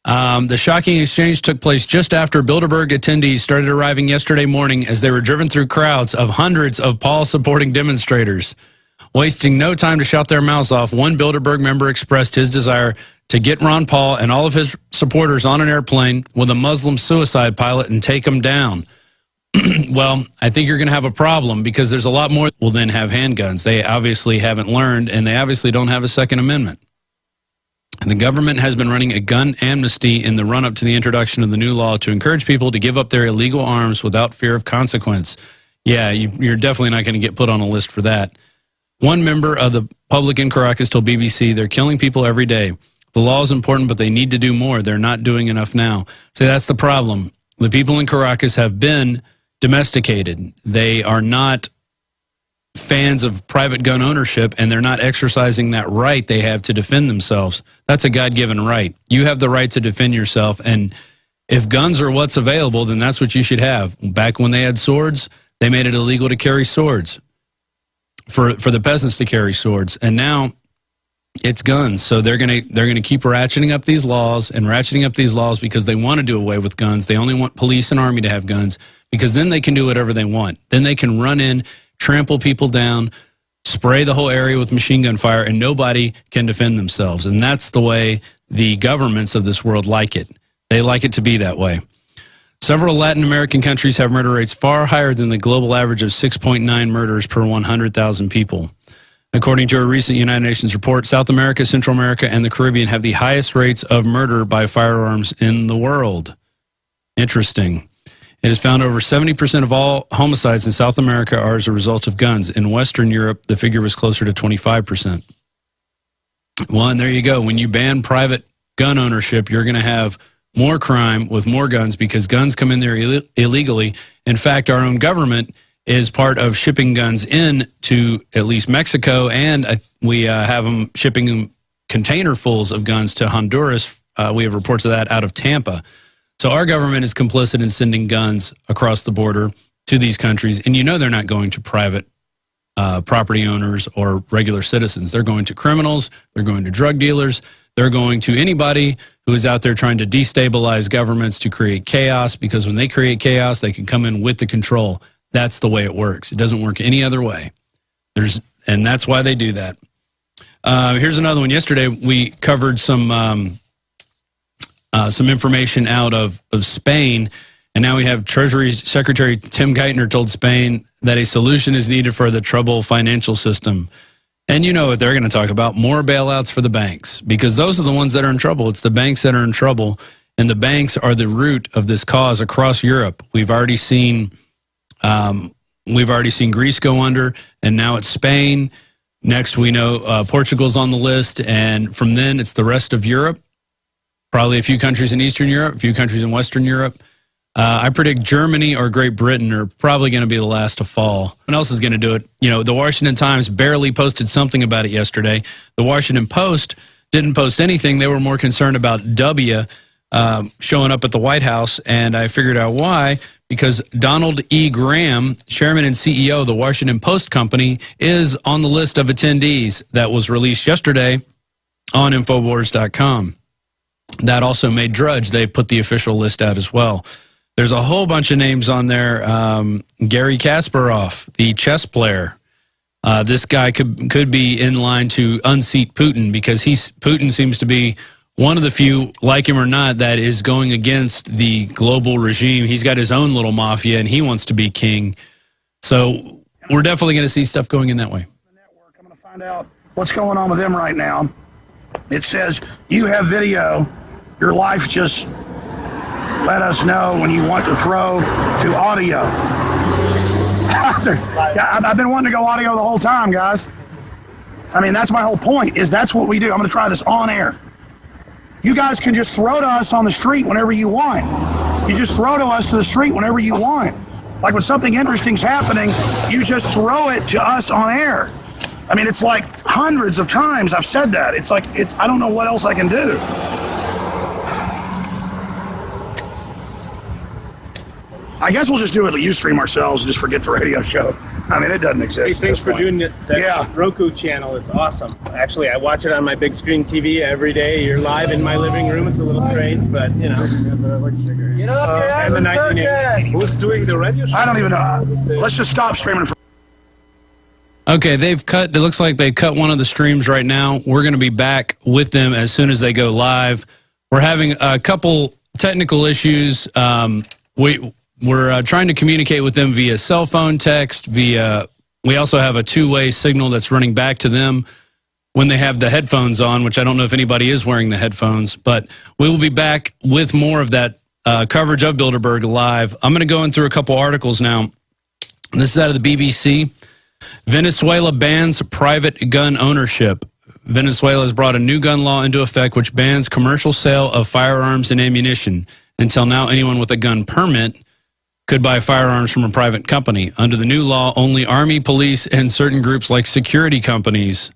The shocking exchange took place just after Bilderberg attendees started arriving yesterday morning as they were driven through crowds of hundreds of Paul-supporting demonstrators. Wasting no time to shout their mouths off, one Bilderberg member expressed his desire to get Ron Paul and all of his supporters on an airplane with a Muslim suicide pilot and take them down. Well, I think you're going to have a problem, because there's a lot more that will then have handguns. They obviously haven't learned, and they obviously don't have a Second Amendment. The government has been running a gun amnesty in the run-up to the introduction of the new law to encourage people to give up their illegal arms without fear of consequence. yeah, you're definitely not going to get put on a list for that. One member of the public in Caracas told BBC, they're killing people every day. The law is important, but they need to do more. They're not doing enough now. So that's the problem. The people in Caracas have been domesticated. They are not fans of private gun ownership, and they're not exercising that right they have to defend themselves. That's a God-given right. You have the right to defend yourself, and if guns are what's available, then that's what you should have. Back when they had swords, they made it illegal to carry swords, for the peasants to carry swords, and now it's guns. So they're gonna keep ratcheting up these laws and ratcheting up these laws because they want to do away with guns. They only want police and army to have guns because then they can do whatever they want. Then they can run in, trample people down, spray the whole area with machine gun fire, and nobody can defend themselves. And that's the way the governments of this world like it. They like it to be that way. Several Latin American countries have murder rates far higher than the global average of 6.9 murders per 100,000 people. According to a recent United Nations report, South America, Central America, and the Caribbean have the highest rates of murder by firearms in the world. Interesting. It is found over 70% of all homicides in South America are as a result of guns. In Western Europe, the figure was closer to 25%. Well, and there you go. When you ban private gun ownership, you're going to have more crime with more guns because guns come in there illegally. In fact, our own government is part of shipping guns in to at least Mexico, and we have them shipping containerfuls of guns to Honduras. We have reports of that out of Tampa. So our government is complicit in sending guns across the border to these countries, and you know they're not going to private property owners or regular citizens. They're going to criminals, they're going to drug dealers, they're going to anybody who is out there trying to destabilize governments to create chaos, because when they create chaos, they can come in with the control. That's the way it works. It doesn't work any other way. And that's why they do that. Here's another one. Yesterday, we covered some information out of Spain, and now we have Treasury Secretary Tim Geithner told Spain that a solution is needed for the troubled financial system. And you know what they're going to talk about, more bailouts for the banks, because those are the ones that are in trouble. It's the banks that are in trouble, and the banks are the root of this cause across Europe. We've already seen Greece go under, and now it's Spain. Next, we know Portugal's on the list, and from then it's the rest of Europe. Probably a few countries in Eastern Europe, a few countries in Western Europe. I predict Germany or Great Britain are probably going to be the last to fall. What else is going to do it? You know, the Washington Times barely posted something about it yesterday. The Washington Post didn't post anything. They were more concerned about W showing up at the White House, and I figured out why. Because Donald E. Graham, chairman and CEO of the Washington Post Company, is on the list of attendees that was released yesterday on Infowars.com. That also made Drudge. They put the official list out as well. There's a whole bunch of names on there. Garry Kasparov, the chess player. This guy could be in line to unseat Putin, because Putin seems to be one of the few, like him or not, that is going against the global regime. He's got his own little mafia, and he wants to be king. So we're definitely going to see stuff going in that way. I'm going to find out what's going on with them right now. It says, you have video. Your life, just let us know when you want to throw to audio. I've been wanting to go audio the whole time, guys. I mean, that's my whole point, is that's what we do. I'm going to try this on air. You guys can just throw to us on the street whenever you want. You just throw to us to the street whenever you want. Like when something interesting's happening, you just throw it to us on air. I mean, it's like hundreds of times I've said that. It's like, I don't know what else I can do. I guess we'll just do it at Ustream ourselves and just forget the radio show. I mean, it doesn't exist. Hey, thanks for doing it. That Roku channel is awesome. Actually, I watch it on my big screen TV every day. You're live in my living room. It's a little strange, but you know. Get up your ass and protest! Who's doing the radio show? I don't even know. Let's just stop streaming. Okay, it looks like they've cut one of the streams right now. We're going to be back with them as soon as they go live. We're having a couple technical issues. We're trying to communicate with them via cell phone, text, we also have a two-way signal that's running back to them when they have the headphones on, which I don't know if anybody is wearing the headphones, but we will be back with more of that coverage of Bilderberg live. I'm going to go in through a couple articles now This is out of the BBC. Venezuela bans private gun ownership. Venezuela has brought a new gun law into effect which bans commercial sale of firearms and ammunition. Until now, anyone with a gun permit could buy firearms from a private company. Under the new law, only army, police, and certain groups like security companies,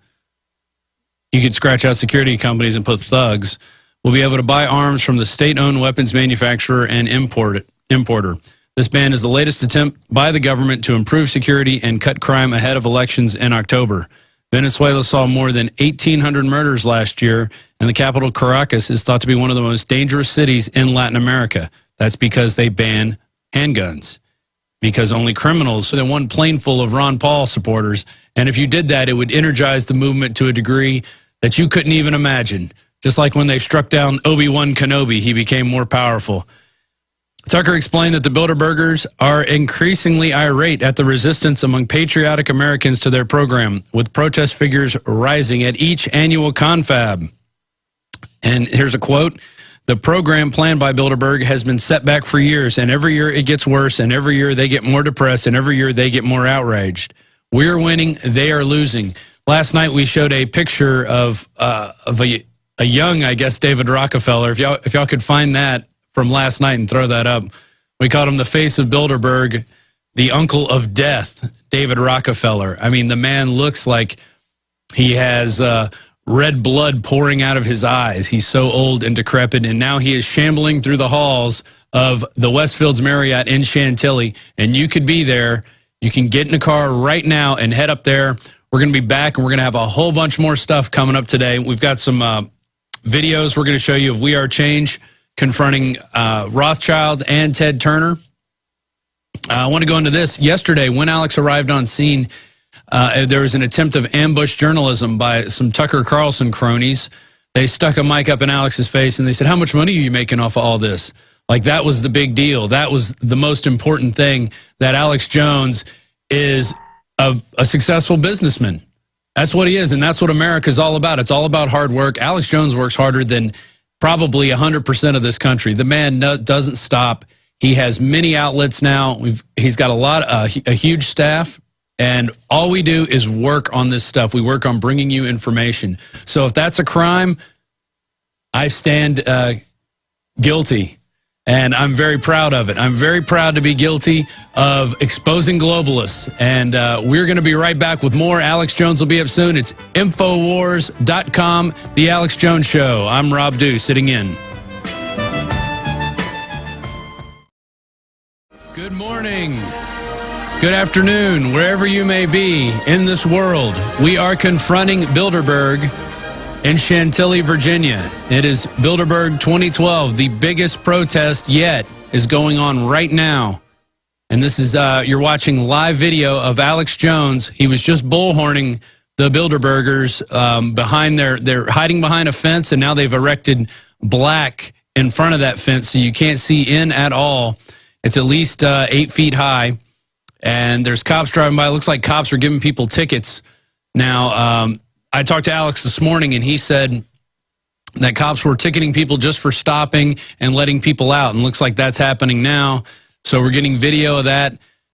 you could scratch out security companies and put thugs, will be able to buy arms from the state-owned weapons manufacturer and importer. This ban is the latest attempt by the government to improve security and cut crime ahead of elections in October. Venezuela saw more than 1,800 murders last year, and the capital, Caracas, is thought to be one of the most dangerous cities in Latin America. That's because they ban handguns, because only criminals, than one plane full of Ron Paul supporters. And if you did that, it would energize the movement to a degree that you couldn't even imagine. Just like when they struck down Obi-Wan Kenobi, he became more powerful. Tucker explained that the Bilderbergers are increasingly irate at the resistance among patriotic Americans to their program, with protest figures rising at each annual confab. And here's a quote. The program planned by Bilderberg has been set back for years, and every year it gets worse, and every year they get more depressed, and every year they get more outraged. We're winning, they are losing. Last night we showed a picture of a young, I guess, David Rockefeller. If y'all could find that from last night and throw that up. We called him the face of Bilderberg, the uncle of death, David Rockefeller. I mean, the man looks like he has red blood pouring out of his eyes. He's so old and decrepit, and now he is shambling through the halls of the Westfields Marriott in Chantilly, and you could be there. You can get in a car right now and head up there. We're going to be back, and we're going to have a whole bunch more stuff coming up today. We've got some videos we're going to show you of We Are Change confronting Rothschild and Ted Turner. I want to go into this. Yesterday, when Alex arrived on scene, there was an attempt of ambush journalism by some Tucker Carlson cronies. They stuck a mic up in Alex's face, and they said, how much money are you making off of all this? Like, that was the big deal. That was the most important thing, that Alex Jones is a successful businessman. That's what he is, and that's what America's all about. It's all about hard work. Alex Jones works harder than probably 100% of this country. The man doesn't stop. He has many outlets now. He's got a huge staff, and all we do is work on this stuff. We work on bringing you information. So if that's a crime, I stand guilty, and I'm very proud of it. I'm very proud to be guilty of exposing globalists, and we're going to be right back with more. Alex Jones will be up soon. It's Infowars.com, The Alex Jones Show. I'm Rob Dew, sitting in. Good morning. Good afternoon, wherever you may be in this world. We are confronting Bilderberg in Chantilly, Virginia. It is Bilderberg 2012. The biggest protest yet is going on right now. And this is, you're watching live video of Alex Jones. He was just bullhorning the Bilderbergers behind they're hiding behind a fence, and now they've erected black in front of that fence so you can't see in at all. It's at least 8 feet high, and there's cops driving by. It looks like cops are giving people tickets. Now, I talked to Alex this morning, and he said that cops were ticketing people just for stopping and letting people out, and looks like that's happening now. So we're getting video of that.